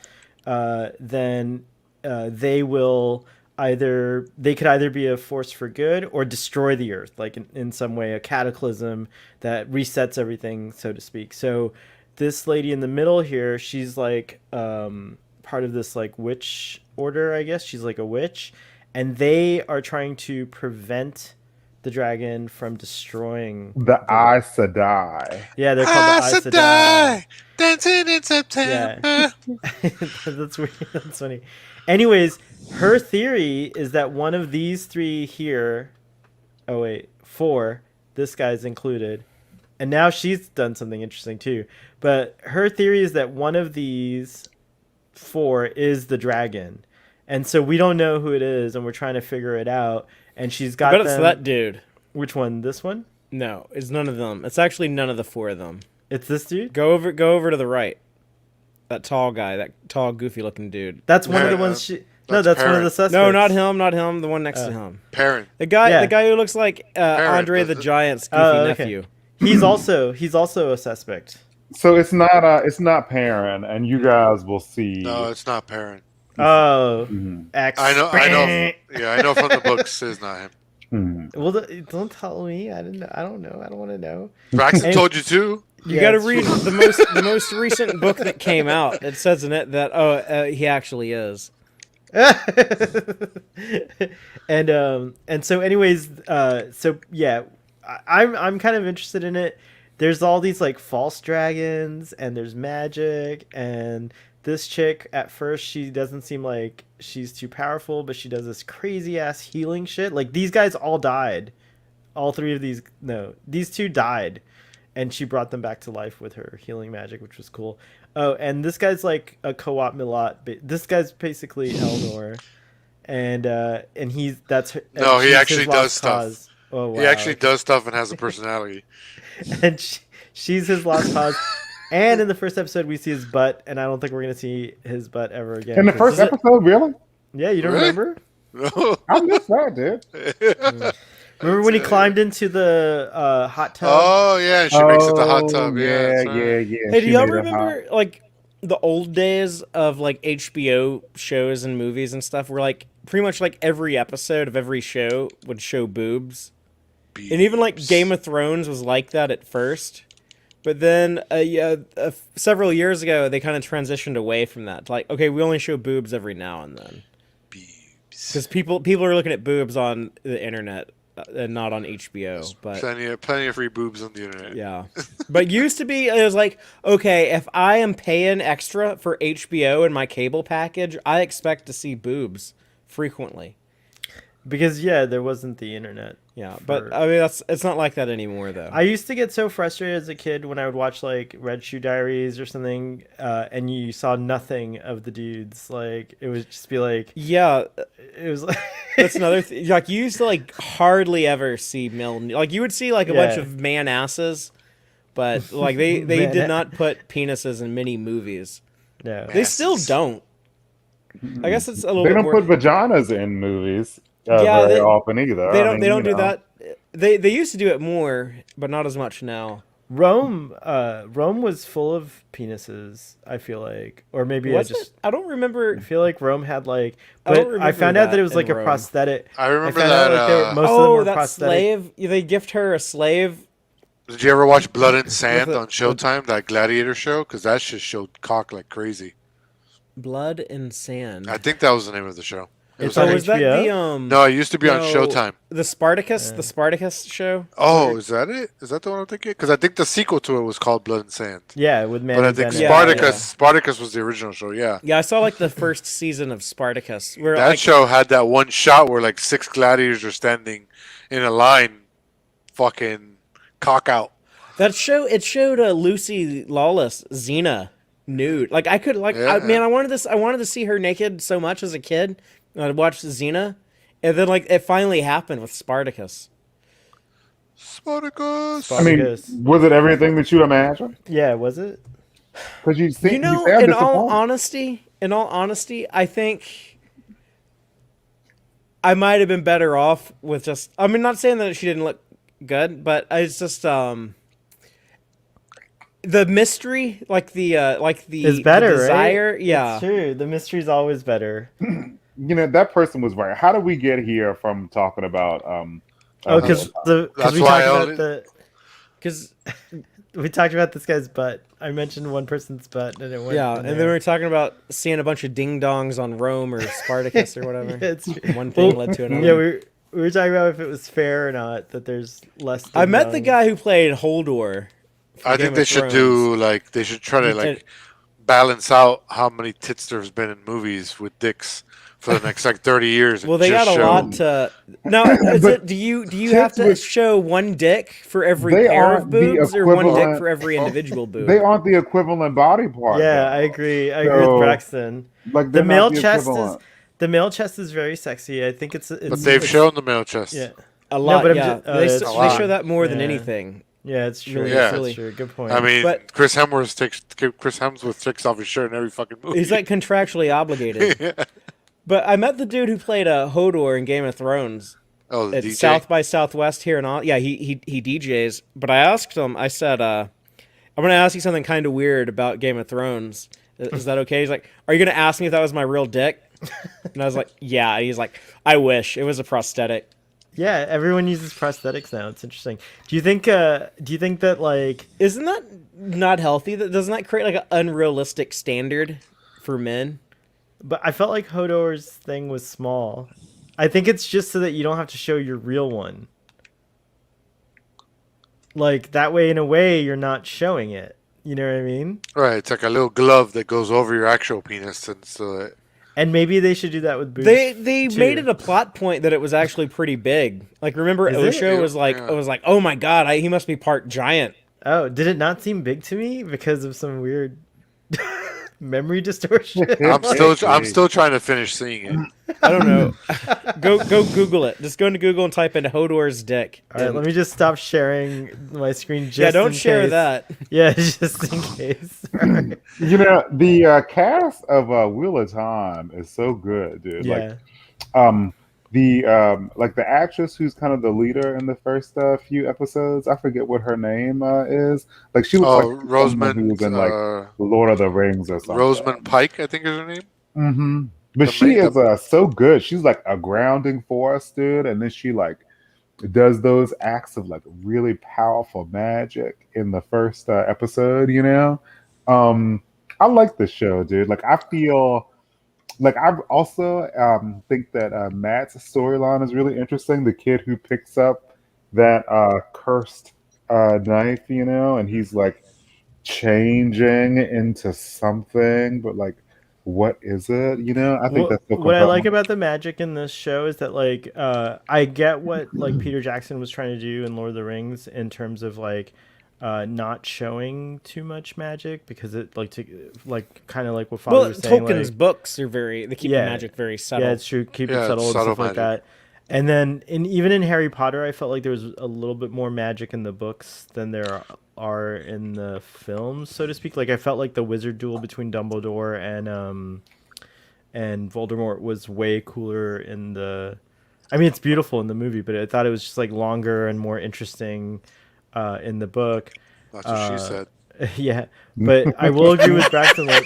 then they will either, they could either be a force for good or destroy the earth, like in some way, a cataclysm that resets everything, so to speak. So this lady in the middle here, she's like part of this like witch order, I guess. She's like a witch, and they are trying to prevent the dragon from destroying The the world. Aes Sedai. Yeah, they're called the I Aes said Sedai. die, dancing in Yeah. September. That's weird. That's funny. Anyways, her theory is that one of these three here, oh wait, four, this guy's included, and now she's done something interesting too. But her theory is that one of these four is the dragon, and so we don't know who it is, and we're trying to figure it out. And she's I got bet it's them. that dude. Which one? This one? No, it's none of them. It's actually none of the four of them. It's this dude. Go over to the right. That tall guy, that tall, goofy-looking dude. That's one of the Yeah, ones she. No, that's that's one of the Perrin. suspects. No, not him, not him. The one next to him. Perrin. The Yeah. guy who looks like Andre the the- Giant's goofy Oh, okay. nephew. He's also a suspect. So it's not Perrin, and you guys will see. No, it's not Perrin. Oh, Mhm. X. I know. Yeah, I know from the books it's not him. Mhm. Well, don't tell me. I didn't. I don't know. I don't want to know. Braxton And- told you too. You Yeah, got to it's read true. the most recent book that came out. It says in it that he actually is. And so anyways, so yeah, I'm kind of interested in it. There's all these like false dragons, and there's magic, and this chick at first, she doesn't seem like she's too powerful, but she does this crazy ass healing shit. Like these guys all died. All three of these, no, these two died, and she brought them back to life with her healing magic, which was cool. Oh, and this guy's like a co-op Milat. This guy's basically Elnor, and he's No, he she's actually his does lost stuff. cause. Oh wow! He actually does stuff and has a personality. And she's his lost cause. And in the first episode, we see his butt, and I don't think we're gonna see his butt ever again. In the 'cause first this is- episode, really? yeah, you don't Really? remember? No. I missed that, dude. Remember when he climbed into the hot tub? Oh yeah, she makes it the hot tub. Yeah, yeah, that's right. yeah. Hey, She do y'all made it remember like the old days of like HBO shows and movies and stuff, where like pretty much like every episode of every show would show boobs, and even like Game of Thrones was like that at first, but then several years ago they kind of transitioned away from that. To like, okay, we only show boobs every now and then, because people are looking at boobs on the internet and not on HBO. But Plenty of free boobs on the internet. yeah. But used to be, it was like, okay, if I am paying extra for HBO in my cable package, I expect to see boobs frequently. Because yeah, there wasn't the internet. Yeah, for- but I mean, it's not like that anymore, though. I used to get so frustrated as a kid when I would watch like Red Shoe Diaries or something, and you saw nothing of the dudes. Like it would just be like, Yeah, it was like that's another thing. Like, you used to, like, hardly ever see male... Like, you would see, like, a bunch Yeah. of man asses, but, like, they Man did not put penises in many movies. no. They still Asses. don't. I guess it's a little They bit don't more... put vaginas in movies Yeah, very they- often either. They I don't. mean, They don't you do know. that. They used to do it more, but not as much now. Rome was full of penises. I feel like, or maybe Was I just. it? I don't remember. I feel like Rome had like, I don't but I remember found out that that it was like in a Rome. prosthetic. I remember found out, that. like, they were- most of them Oh, were that prosthetic. slave! They gift her a slave. Did you ever watch Blood and Sand With a- on Showtime? That gladiator show? Because that shit showed cock like crazy. Blood and Sand. I think that was the name of the show. It It's was on Oh, like, is that HBO? the no, it used to be on no, Showtime. The Spartacus show? Oh, is that it? Is that the one I'm thinking? Because I think the sequel to it was called Blood and Sand. Yeah, with But Manny I think Bennett. Yeah, Spartacus was the original show. Yeah, Yeah, I saw like the first season of Spartacus. Where that like show had that one shot where like 6 gladiators are standing in a line, fucking cock out. that show it showed Lucy Lawless, Xena, nude. Like I could like Yeah. man, I wanted to see her naked so much as a kid. I'd watch Xena, and then like it finally happened with Spartacus. Spartacus. I mean, Spartacus. was it everything that you imagined? Yeah, was it? Because you You know, sound in all disappointed. honesty, I think I might have been better off with just. I mean, not saying that she didn't look good, but it's just the mystery, like the It's better, the desire, right? yeah. It's true. The mystery's always better. You know, that person was right. How did we get here from talking about Oh, because That's we why talked I about only- the Because we talked about this guy's butt. I mentioned one person's butt, and it went. yeah, from and then there. we were talking about seeing a bunch of ding dongs on Rome or Spartacus or whatever. Yeah, it's true. One thing Well, led to another. Yeah, we were talking about if it was fair or not that there's less. I met the ding-dongs. guy who played Holdor. from I Game think they of should Thrones. do like they should try to like balance out how many tits there's been in movies with dicks for the next like 30 years. and Well, they just got a show- lot to. Now, is But it? Do you tits have to with- show one dick for every They pair aren't of the boobs, or one dick equivalent- for every individual boob? They aren't the equivalent body part. Yeah, though. I agree. I agree So, with Braxton. Like The they're not male the chest equivalent. the male chest is very sexy. I think it's But they've shown the male chest. Yeah, A lot, but I'm yeah. ju- they, it's s- a they lot. show that more than Yeah. anything. yeah, it's true. Really, Yeah. That's true. Good point. I mean, But- Chris Hemsworth takes off his shirt in every fucking movie. He's like contractually obligated. But I met the dude who played Hodor in Game of Thrones oh, the at DJ. South by Southwest here in Austin. Yeah, he DJs. But I asked him. I said, "I'm going to ask you something kind of weird about Game of Thrones. Is that okay?" He's like, "Are you going to ask me if that was my real dick?" And I was like, "Yeah." And he's like, "I wish it was a prosthetic." Yeah, everyone uses prosthetics now. It's interesting. Do you think that like Isn't that not healthy? Doesn't that create like an unrealistic standard for men? but I felt like Hodor's thing was small. I think it's just so that you don't have to show your real one. Like that way in a way you're not showing it. You know what I mean? Right, it's like a little glove that goes over your actual penis, and so that, And maybe they should do that with boobs. They too. made it a plot point that it was actually pretty big. Like remember Is it? Osho was like, Yeah. it was like, oh my god, he must be part giant. Oh, did it not seem big to me because of some weird memory distortion? I'm still trying to finish seeing it. I don't know. go Google it. Just go into Google and type in Hodor's dick. All right, let me just stop sharing my screen. Just Yeah, don't in share case. that. Yeah, just in case. All right. You know, the cast of Wheel of Time is so good, dude. Yeah. Like the actress who's kind of the leader in the first few episodes. I forget what her name is. Like she looks Oh, like someone Rosamund, who's in like Lord of the Rings or something. Rosamund Pike, I think is her name. Mm-hmm. But The she makeup. is so good. She's like a grounding force, dude. And then she like does those acts of like really powerful magic in the first episode. You know, I like the show, dude. Like I feel like I also think that Matt's storyline is really interesting. The kid who picks up that cursed knife, you know, and he's like changing into something, but like, what is it? You know, I think that's so what I like compelling. about the magic in this show is that like I get what like Peter Jackson was trying to do in Lord of the Rings in terms of like not showing too much magic because it like kind of like what Father Well, was saying. Tolkien's like, books are they keep Yeah. the magic very subtle. yeah, it's true. Keep Yeah, it it's subtle and subtle stuff like magic. that. And then even in Harry Potter, I felt like there was a little bit more magic in the books than there are in the films, so to speak. Like I felt like the wizard duel between Dumbledore and Voldemort was way cooler in the. I mean, it's beautiful in the movie, but I thought it was just like longer and more interesting in the book. That's what she said. Yeah, but I will agree with Braxton. Like,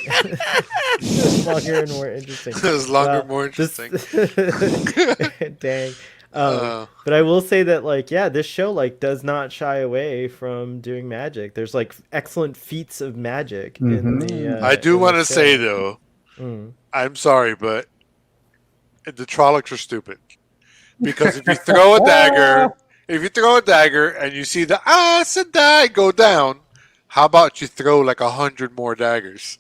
longer and more interesting. It's longer, Well, more this- interesting. Dang. Uh, But I will say that, like, yeah, this show like does not shy away from doing magic. There's like excellent feats of magic in the. I do in want to the say show. though, I'm sorry, but the Trollocs are stupid. Because if you throw a dagger, and you see the Sedai go down, how about you throw like 100 more daggers?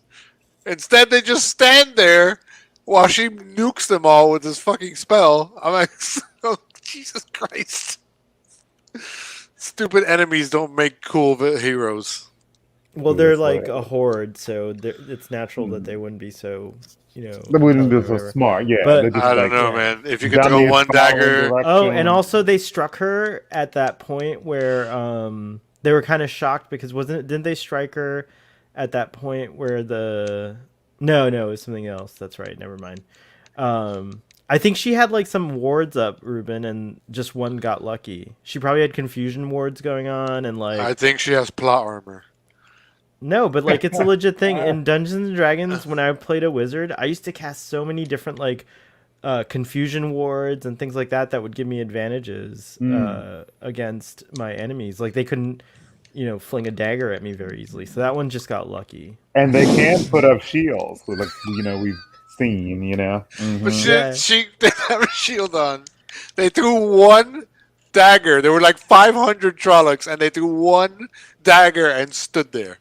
Instead, they just stand there while she nukes them all with this fucking spell. I'm like, oh, Jesus Christ. Stupid enemies don't make cool heroes. Well, they're That's like right. a horde, so it's natural that they wouldn't be so, They wouldn't intelligent be or so whatever. smart. Yeah, they're But just I don't like know, yeah. man. If you could throw dummies one following dagger, Oh, and directions. also they struck her at that point where they were kind of shocked because didn't they strike her at that point where the no, it was something else. That's right. Never mind. I think she had like some wards up, Ruben, and just one got lucky. She probably had confusion wards going on and I like think she has plot armor. no, but like it's a legit thing in Dungeons and Dragons. When I played a wizard, I used to cast so many different like confusion wards and things like that would give me advantages against my enemies. Like they couldn't, fling a dagger at me very easily. So that one just got lucky. And they can put up shields, like we've seen. But Yeah. she didn't have a shield on. They threw one dagger. There were like 500 Trollocs, and they threw one dagger and stood there.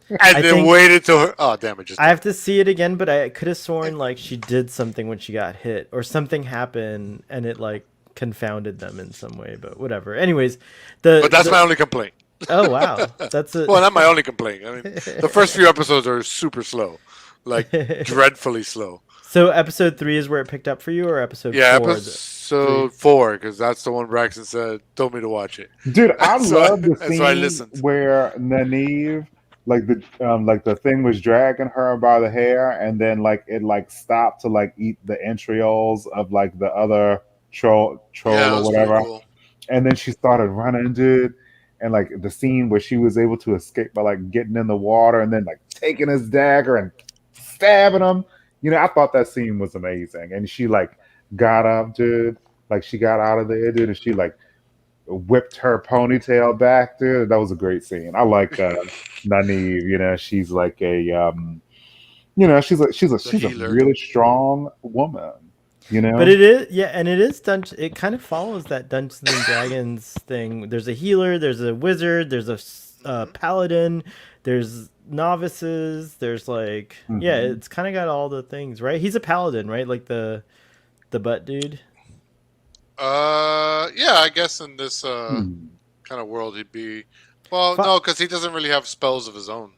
And I then think waited till her. Oh, damn it. Just I have to see it again, but I could have sworn like she did something when she got hit or something happened and it like confounded them in some way, but whatever. Anyways, But that's my only complaint. oh wow. That's a Well, not my only complaint. I mean, the first few episodes are super slow, like dreadfully slow. So episode 3 is where it picked up for you or episode Yeah, 4? episode 4, because that's the one Braxton said told me to watch it. Dude, I love the And so I scene listened. where Nynaeve, like the thing was dragging her by the hair, and then like it like stopped to like eat the entrails of like the other Yeah, troll that or was pretty whatever, cool. and then she started running, dude. And like the scene where she was able to escape by like getting in the water and then like taking his dagger and stabbing him. I thought that scene was amazing. And she like got up, dude. Like she got out of there, dude, and she like whipped her ponytail back, dude. That was a great scene. I like Nynaeve. She's like The she's a healer. really strong woman. But it is, yeah, and it is dungeon. It kind of follows that Dungeons and Dragons thing. There's a healer, there's a wizard, there's a paladin, there's novices, there's like, yeah, Mhm. it's kind of got all the things, right? He's a paladin, right? Like the butt dude. Yeah, I guess in this Hmm. kind of world he'd be. Well, Fa- no, because he doesn't really have spells of his own.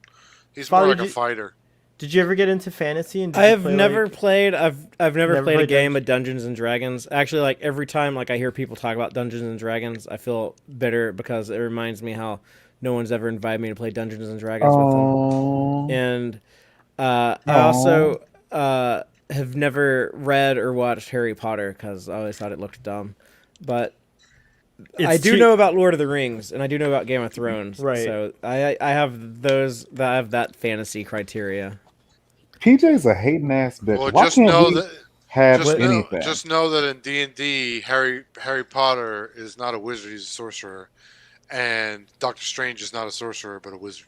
He's Father, more like a fighter. did you ever get into fantasy? And did I you have play, never like, played. I've never Never played a played game of Dungeons and Dragons. Actually, like every time like I hear people talk about Dungeons and Dragons, I feel bitter because it reminds me how no one's ever invited me to play Dungeons and Dragons with them. Oh, And I oh. also have never read or watched Harry Potter because I always thought it looked dumb. But I It's do too- know about Lord of the Rings and I do know about Game of Thrones. Right. So I have those. I have that fantasy criteria. PJ's a hating ass bitch. Well, Why just can't know we that. have anything? Just know that in D&D, Harry Potter is not a wizard; he's a sorcerer, and Doctor Strange is not a sorcerer but a wizard.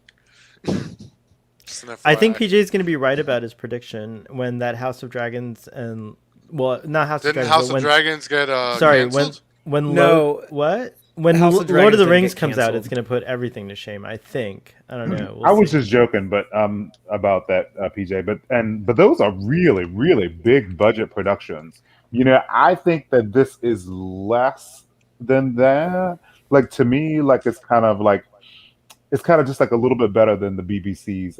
Just an I think FYI. PJ is going to be right about his prediction when that House of Dragons and well, not House of Didn't Dragons, House but of when Dragons get sorry canceled? when No. what when House of Lord Dragons of the didn't Rings get comes out, canceled. it's going to put everything to shame. I think. I don't know. We'll I was see. just joking, but about that PJ. But those are really really big budget productions. I think that this is less than that. Like to me, like it's kind of just like a little bit better than the BBC's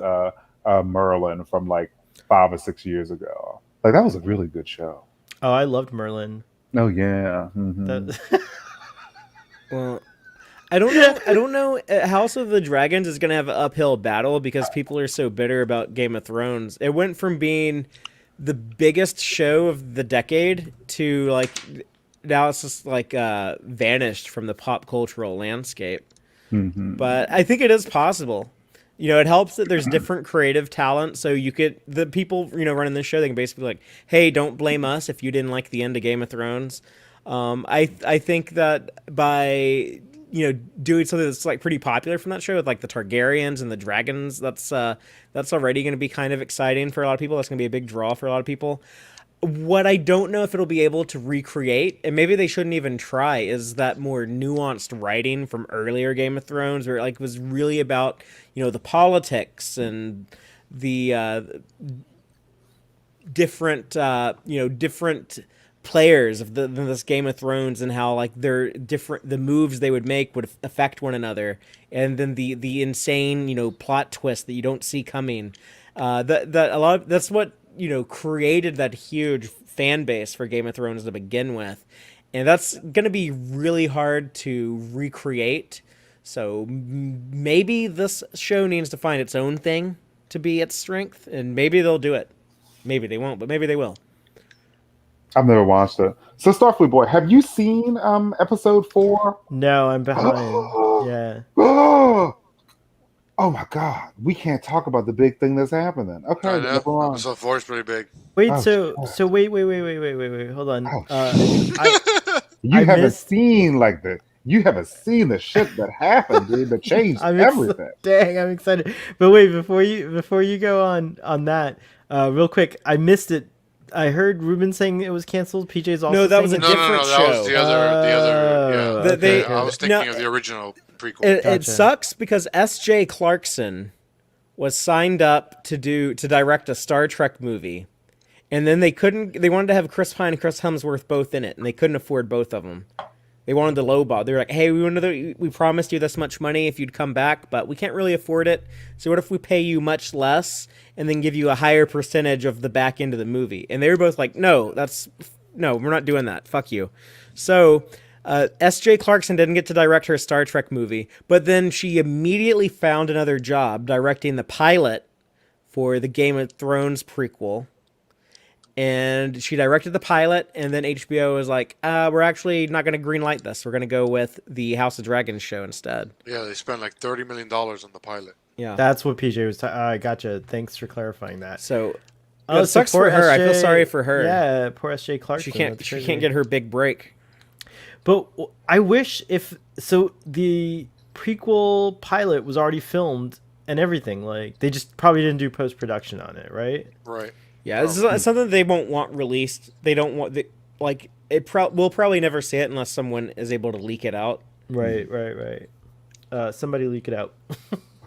Merlin from like 5 or 6 years ago. Like that was a really good show. Oh, I loved Merlin. Oh yeah. Mhm. That, Well, I don't know. I don't know. House of the Dragons is going to have an uphill battle because people are so bitter about Game of Thrones. It went from being the biggest show of the decade to like now it's just like vanished from the pop cultural landscape. Mhm. But I think it is possible. It helps that there's different creative talent. So the people, running this show, they can basically be like, hey, don't blame us if you didn't like the end of Game of Thrones. I think that by, doing something that's like pretty popular from that show with like the Targaryens and the dragons. That's already going to be kind of exciting for a lot of people. That's going to be a big draw for a lot of people. What I don't know if it'll be able to recreate, and maybe they shouldn't even try, is that more nuanced writing from earlier Game of Thrones, where it like was really about the politics and the different players of this Game of Thrones, and how like the moves they would make would affect one another, and then the insane plot twist that you don't see coming. That's what created that huge fan base for Game of Thrones to begin with, and that's gonna be really hard to recreate. So maybe this show needs to find its own thing to be its strength, and maybe they'll do it. Maybe they won't, but maybe they will. I've never watched it. So Starfleet Boy, have you seen episode 4? No, I'm behind. Yeah. Oh my God, we can't talk about the big thing that's happening. Okay, I know. never mind. Episode 4 is pretty big. Wait, Oh, so wait, hold on. Oh, you I haven't missed- seen like the you haven't seen the shit that happened, dude. That changed everything. Dang, I'm excited. But wait, before you go on that, real quick, I missed it. I heard Ruben saying it was canceled. PJ's also No, that was saying a it- different That was show. the other. Yeah. Okay. I was thinking of the original prequel. It Gotcha. sucks because S.J. Clarkson was signed up to direct a Star Trek movie, and then they wanted to have Chris Pine and Chris Hemsworth both in it, and they couldn't afford both of them. They wanted to lowball. They were like, "Hey, we promised you this much money if you'd come back, but we can't really afford it. So what if we pay you much less and then give you a higher percentage of the back end of the movie?" And they were both like, "No, we're not doing that. Fuck you." So S.J. Clarkson didn't get to direct her Star Trek movie, but then she immediately found another job directing the pilot for the Game of Thrones prequel. And she directed the pilot, and then HBO was like, we're actually not going to greenlight this. We're going to go with the House of Dragons show instead. Yeah, they spent like $30 million on the pilot. Yeah. That's what PJ was. I gotcha. Thanks for clarifying that. So Oh, it sucks for her. I feel sorry for her. Yeah, poor SJ Clarkson. She That's can't crazy. get her big break. But I wish the prequel pilot was already filmed and everything. Like they just probably didn't do post production on it, right? Right. Yeah, this is something they won't want released. They don't want we'll probably never see it unless someone is able to leak it out. Right. Somebody leak it out.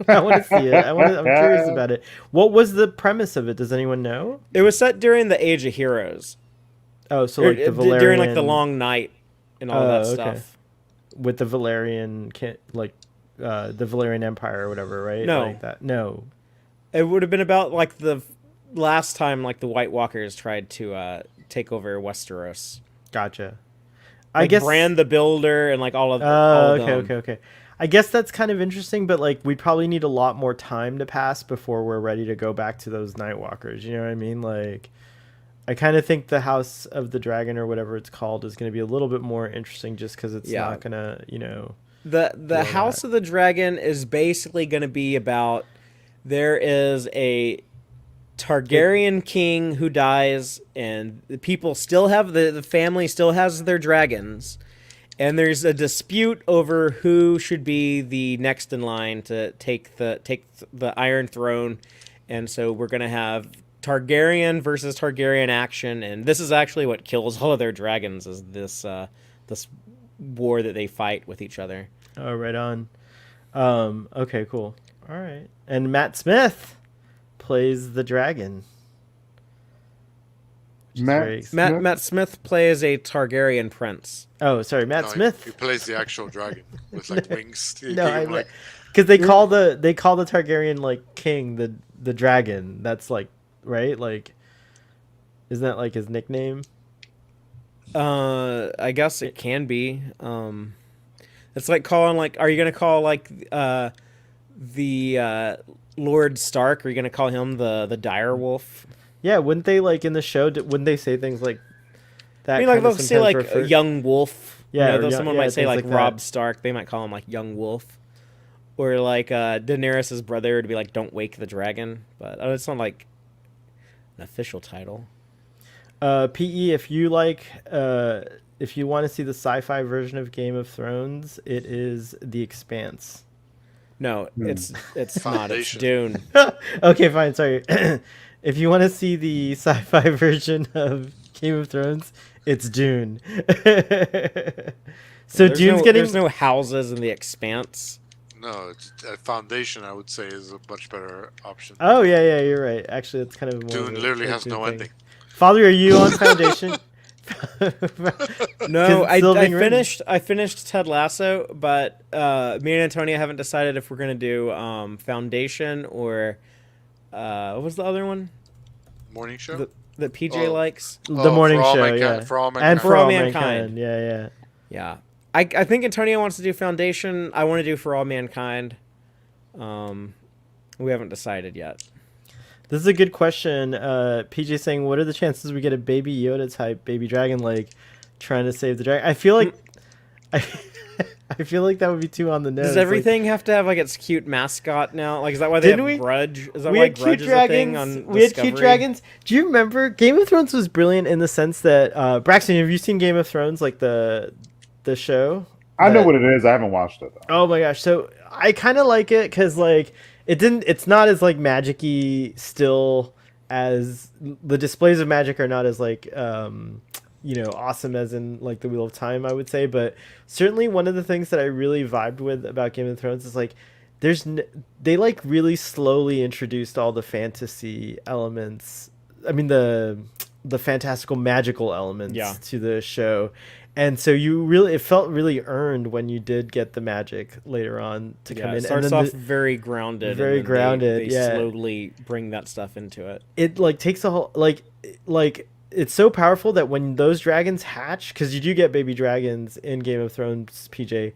I want to see it. I'm curious about it. What was the premise of it? Does anyone know? It was set during the Age of Heroes. Oh, so like the Valerian... during like the Long Night and all that stuff. With the Valerian, the Valerian Empire or whatever, right? No. Like that. No. It would have been about like the last time like the White Walkers tried to take over Westeros. Gotcha. Like I guess Bran the Builder and like all of okay. I guess that's kind of interesting, but like we'd probably need a lot more time to pass before we're ready to go back to those Night Walkers. You know what I mean? Like, I kind of think the House of the Dragon or whatever it's called is going to be a little bit more interesting, just because it's not gonna, The House of the Dragon is basically going to be about there is a Targaryen king who dies, and the people still have the family still has their dragons. And there's a dispute over who should be the next in line to take the Iron Throne, and so we're gonna have Targaryen versus Targaryen action, and this is actually what kills all of their dragons is this war that they fight with each other. Oh, right on. Okay, cool. All right, and Matt Smith plays the dragon. Matt Smith plays a Targaryen prince. Oh, sorry, Matt Smith. He plays the actual dragon with like wings. Because they call the Targaryen like king the dragon. That's like right. Like, isn't that like his nickname? I guess it can be. It's like calling like. Are you gonna call like the Lord Stark? Are you gonna call him the dire wolf? Yeah, wouldn't they like in the show? Wouldn't they say things like that? I mean, like they'll say like a young wolf. Yeah, someone might say like Robb that. Stark. They might call him like young wolf, or like Daenerys' brother would be like don't wake the dragon. But it's not like an official title. PE, if you like if you want to see the sci-fi version of Game of Thrones, it is The Expanse. No, it's not. It's Foundation. Dune. Okay, fine. Sorry. If you want to see the sci-fi version of Game of Thrones, it's Dune. So Dune's getting. There's no houses in the Expanse. No, it's Foundation. I would say is a much better option. Oh yeah, you're right. Actually, it's kind of more Dune of literally a has Dune no thing. ending. Father, are you on Foundation? No, it's still being written. I finished Ted Lasso, but me and Antonia haven't decided if we're gonna do Foundation or what was the other one Morning show. that PJ Oh. likes? The morning For All show, Mankind- yeah, For All and Mankind. for all Mankind. mankind, yeah. Yeah, I think Antonia wants to do Foundation. I want to do For All Mankind. We haven't decided yet. This is a good question. PJ saying, "What are the chances we get a baby Yoda type baby dragon like trying to save the dragon?" I feel like, I feel like that would be too on the nose. Does everything have to have like its cute mascot now? Like, is that why they Didn't have we? Grudge? Is that We why had cute Grudge is a thing dragons. on We had cute Discovery? dragons. Do you remember Game of Thrones was brilliant in the sense that Braxton, have you seen Game of Thrones, like the show? I know That- what it is. I haven't watched it though. Oh my gosh! So I kind of like it because like it didn't. It's not as like magic-y still as the displays of magic are not as like awesome as in like the Wheel of Time, I would say. But certainly one of the things that I really vibed with about Game of Thrones is like they like really slowly introduced all the fantasy elements. I mean the fantastical magical elements Yeah. to the show. And so it felt really earned when you did get the magic later on to come in. It starts and then off very grounded. very and then grounded, They yeah. slowly bring that stuff into it. it like takes a whole like it's so powerful that when those dragons hatch, because you do get baby dragons in Game of Thrones, PJ.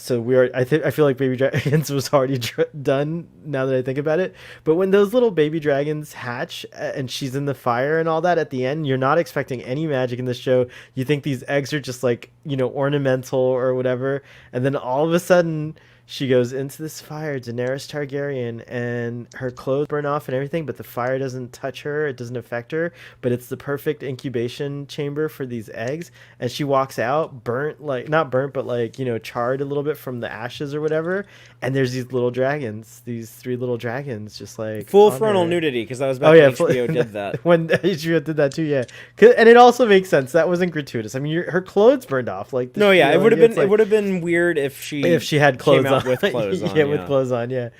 So I feel like baby dragons was already done now that I think about it. But when those little baby dragons hatch and she's in the fire and all that at the end, you're not expecting any magic in the show. You think these eggs are just like ornamental or whatever, and then all of a sudden she goes into this fire, Daenerys Targaryen, and her clothes burn off and everything, but the fire doesn't touch her, it doesn't affect her, but it's the perfect incubation chamber for these eggs, and she walks out burnt, like not burnt, but like charred a little bit from the ashes or whatever, and there's these little dragons, these 3 little dragons, just like Full on frontal her. nudity, because that was back when HBO did that. When HBO did that too, yeah. And it also makes sense. That wasn't gratuitous. I mean, her clothes burned off. Like No, yeah, it would have been it's like- it would have been weird if she had clothes came out on. with clothes on. Yeah, with clothes on. Yeah.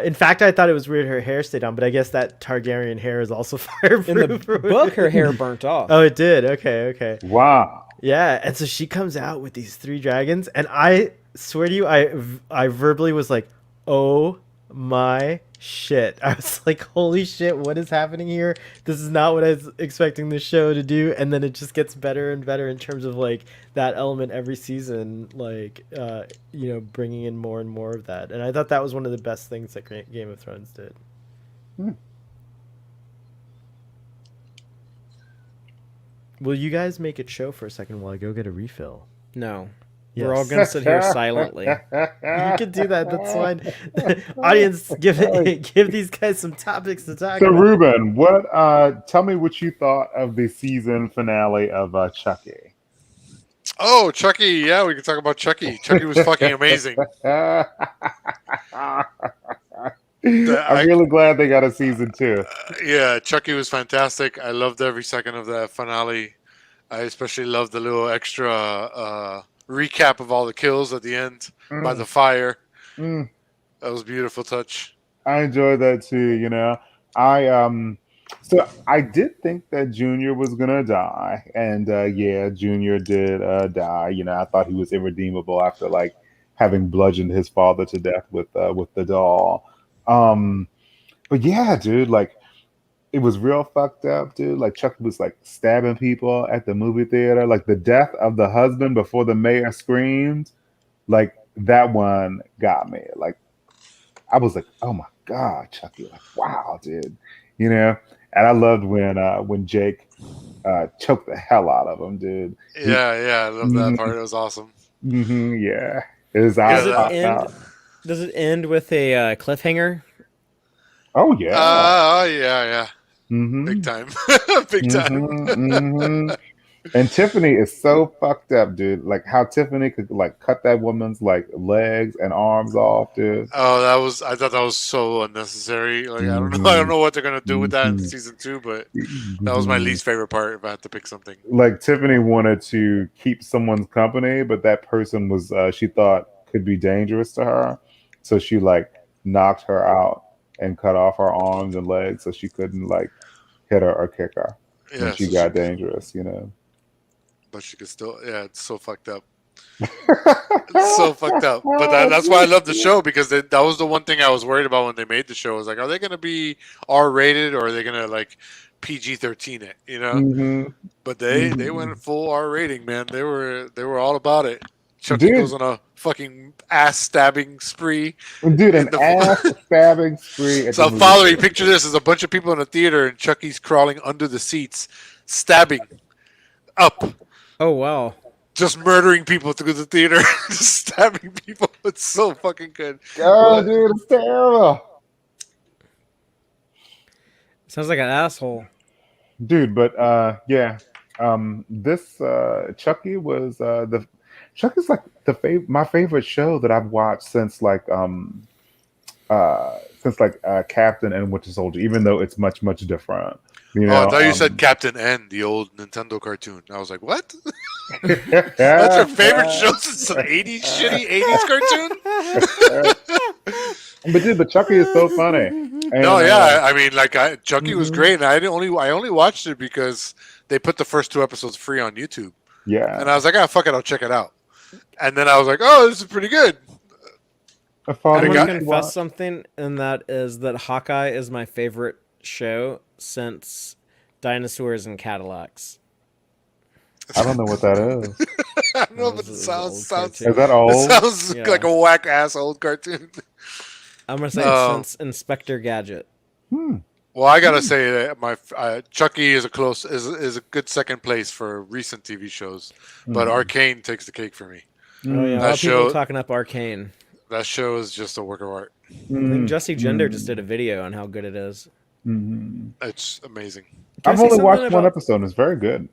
In fact, I thought it was weird her hair stayed on, but I guess that Targaryen hair is also fireproof. In the book, her hair burnt off. Oh, it did. Okay. Wow. Yeah, and so she comes out with these 3 dragons, and I swear to you, I verbally was like, "Oh my shit!" I was like, "Holy shit, what is happening here? This is not what I was expecting the show to do." And then it just gets better and better in terms of like that element every season, like bringing in more and more of that. And I thought that was one of the best things that Game of Thrones did. Will you guys make it show for a second while I go get a refill? No. Yes. We're all going to sit here silently. You can do that. That's fine. Audience, give these guys some topics to talk So about. Ruben, tell me what you thought of the season finale of Chucky. Oh, Chucky. Yeah, we can talk about Chucky. Chucky was fucking amazing. I'm really glad they got a season 2. Yeah, Chucky was fantastic. I loved every second of that finale. I especially loved the little extra recap of all the kills at the end by the fire. Mm. That was a beautiful touch. I enjoyed that too. So I did think that Junior was gonna die, and Junior did die. I thought he was irredeemable after like having bludgeoned his father to death with the doll. But yeah, dude, like it was real fucked up, dude. Like Chuck was like stabbing people at the movie theater. Like the death of the husband before the mayor screamed, like that one got me. Like I was like, oh my god, Chucky! Like wow, dude. And I loved when Jake choked the hell out of him, dude. Yeah, I love that part. It was awesome. Yeah, his Yeah, eyes that- popped out. Does it end with a cliffhanger? Oh yeah. Yeah. Mhm. Big time. Big time. And Tiffany is so fucked up, dude. Like how Tiffany could like cut that woman's like legs and arms off, dude. Oh, that was I thought that was so unnecessary. Like I don't know I don't Hmm. know what they're gonna do with that in Hmm. season 2, but that was my Hmm. least favorite part if I had to pick something. Like Tiffany wanted to keep someone's company, but that person was she thought could be dangerous to her, so she like knocked her out and cut off her arms and legs so she couldn't like hit her or kick her when Yeah, she so she got dangerous, you know. but she could still yeah, it's so fucked up. It's so fucked up. But that's why I love the show because that was the one thing I was worried about when they made the show. I was like, are they gonna be R rated or are they gonna like PG-13 it? You know? Hmm. But they Hmm. went full R rating, man. They were all about it. Chucky goes Dude, on a fucking ass stabbing spree dude, in an the. ass stabbing spree at the So movie follow me. theater. Picture this: there's a bunch of people in a theater, and Chucky's crawling under the seats, stabbing up, Oh wow. just murdering people through the theater, just stabbing people. It's so fucking good. Oh, Well, dude, it's terrible. Sounds like an asshole. Dude, but yeah. This Chucky was the Chucky's like my favorite show that I've watched since like Captain and Winter Soldier, even though it's much different. You oh, I know, thought you said Captain N, the old Nintendo cartoon. I was like, what? That's your favorite show since an '80s shitty '80s cartoon? but dude, but Chucky is so funny. No, And yeah. I mean, like, Chucky was mhm, great, and I only watched it because they put the first 2 episodes free on YouTube, and yeah. I was like, ah, fuck it, I'll check it out. And then I was like, oh, this is pretty good. And I'm it gonna got confess something, and that is that Hawkeye is my favorite show since Dinosaurs and Cadillacs. I don't know what that is. I don't That know, but was, it it was an sounds old sounds Is that cartoon. it old? sounds like Yeah, a whack ass old cartoon. I'm gonna say Um, since Inspector Gadget. Hmm. well, I gotta Hmm. say that my Chucky is a good second place for recent TV shows, but Hmm. Arcane takes the cake for me. Oh yeah, a Hmm. lot That of people show talking up Arcane. that show is just a work of art. I think Hmm. Jesse Gender just did Hmm. a video on how good it is. Hmm. It's amazing. Can I I've say only something watched one about? episode. And it's very good.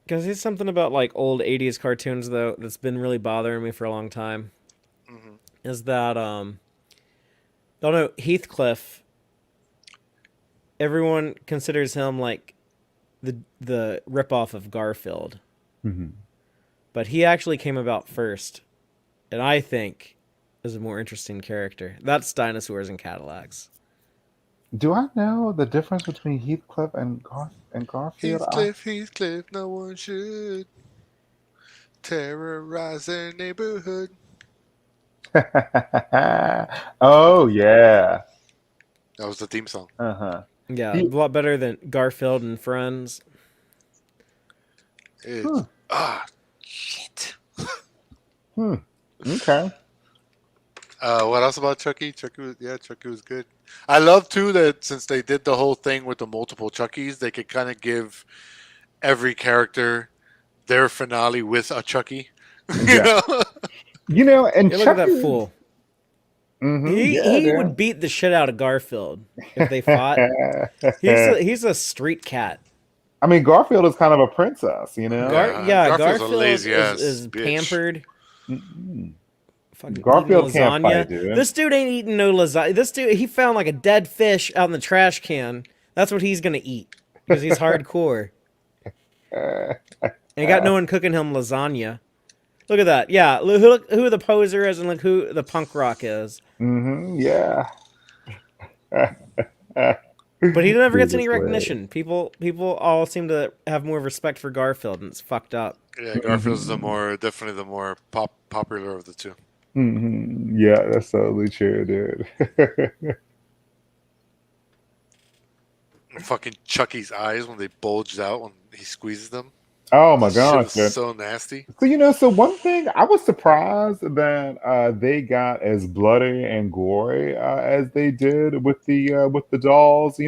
Can I say something about like old '80s cartoons though? That's been really bothering me for a long time. Hmm. Is that don't know Heathcliff? Everyone considers him like the ripoff of Garfield, Hmm. but he actually came about first, and I think is a more interesting character. That's Dinosaurs and Cadillacs. Do I know the difference between Heathcliff and Garfield? Heathcliff, no one should terrorize their neighborhood. Oh yeah. That was the theme song. Uh-huh. Yeah, a He, lot better than Garfield and Friends. It's huh, shit. hmm. Okay. What else about Chucky? Chucky was good. I love too that since they did the whole thing with the multiple Chuckies, they could kind of give every character their finale with a Chucky. you Yeah. know? You know, and Hey, look at that Chucky. fool. Hmm. He Yeah, he would beat the shit out of Garfield if they fought. dude. He's a street cat. I mean, Garfield is kind of a princess, you know. Garfield's a Garfield lazy ass is bitch. pampered, Mm-mm. fucking eating Garfield can't fight, lasagna. dude. This dude ain't eating no lasagna. This dude he found like a dead fish out in the trash can. That's what he's gonna eat because he's hardcore. And got no one cooking him lasagna. Look at that. Yeah, look who the poser is and look who the punk rock is. Yeah. But he never gets Jesus any Christ. recognition. People all seem to have more respect for Garfield, and it's fucked up. Yeah, Garfield's definitely the more popular of the two. Yeah, that's totally true, dude. Fucking Chucky's eyes when they bulged out when he squeezes them. Oh my That shit gosh, is dude. so nasty. So so one thing I was surprised that they got as bloody and gory as they did with the dolls.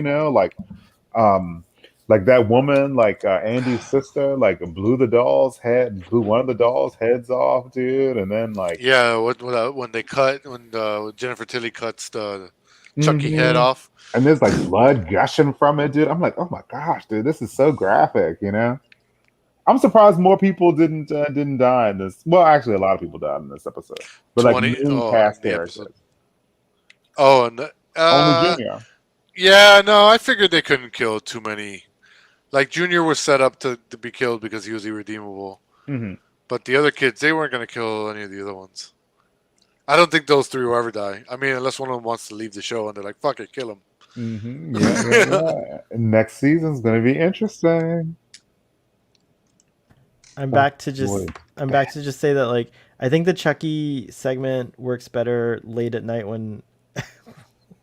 Um, like that woman, like Andy's sister, like blew one of the dolls' heads off, dude, and then like, Yeah, when Jennifer Tilly cuts the Chucky head hmm off. and there's like blood gushing from it, dude. I'm like, oh my gosh, dude, this is so graphic, I'm surprised more people didn't die in this. Well, actually, a lot of people died in this episode, but like 20 main in cast the episode. characters, Oh, and only Junior. yeah, no, I figured they couldn't kill too many. Like Junior was set up to be killed because he was irredeemable, Hmm. but the other kids they weren't going to kill any of the other ones. I don't think those three will ever die. I mean, unless one of them wants to leave the show and they're like, "Fuck it, kill him." Hmm. Yeah. Next season's gonna be interesting. I'm Oh, back to boy. just say that like I think the Chucky segment works better late at night when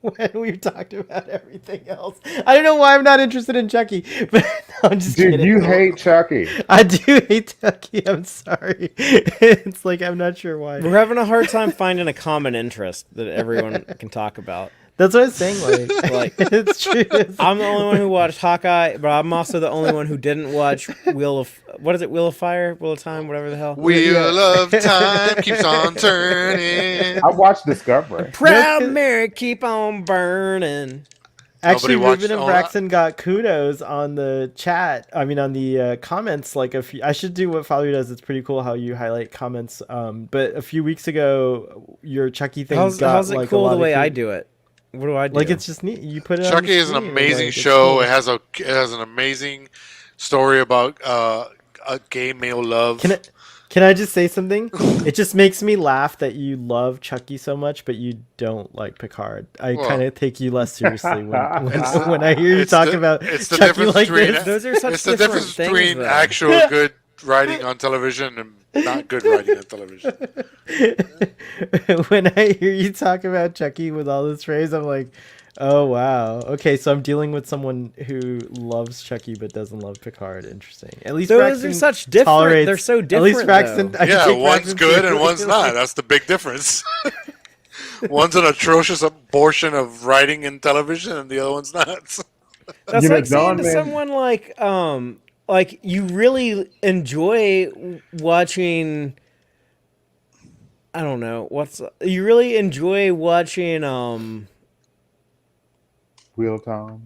when we've talked about everything else. I don't know why I'm not interested in Chucky, but no, I'm just Dude, kidding. you hate Chucky. I do hate Chucky. I'm sorry. It's like I'm not sure why. We're having a hard time finding a common interest that everyone can talk about. That's what I was saying. Like, It's true. I'm the only one who watched Hawkeye, but I'm also the only one who didn't watch Wheel of Fire, Wheel of Time, whatever the hell. Wheel of time keeps on turning. I watched Discovery. Proud Mary, keep on burning. Actually, Nobody watched Ruben and all Braxton got kudos on the chat. I mean, on the comments. Like, I should do what Father does. It's pretty cool how you highlight comments. But a few weeks ago, your Chucky thing How's it like, cool a lot the way of I do it? What do I do? Like, it's just neat. You put it. on Chucky the is an screen, and, amazing like, it's show. cool. It has an amazing story about a gay male love. Can I just say something? It just makes me laugh that you love Chucky so much, but you don't like Picard. I Well, kind of take you less seriously when I hear you it's talk the- about it's the Chucky difference like between- this. Those are such It's the different difference things, between though. actual good writing on television and not good writing on television. When I hear you talk about Chucky with all this praise, I'm like, oh wow. Okay, so I'm dealing with someone who loves Chucky but doesn't love Picard. Interesting. At least Those Braxton are such different. tolerates- They're so different. At least Braxton. though. I can Yeah, take one's Braxton good and seriously. one's not. That's the big difference. One's an atrocious abortion of writing in television, and the other one's not. That's You know, like saying Don, to man- someone like you really enjoy watching. I don't know you really enjoy watching. Wheel of Time.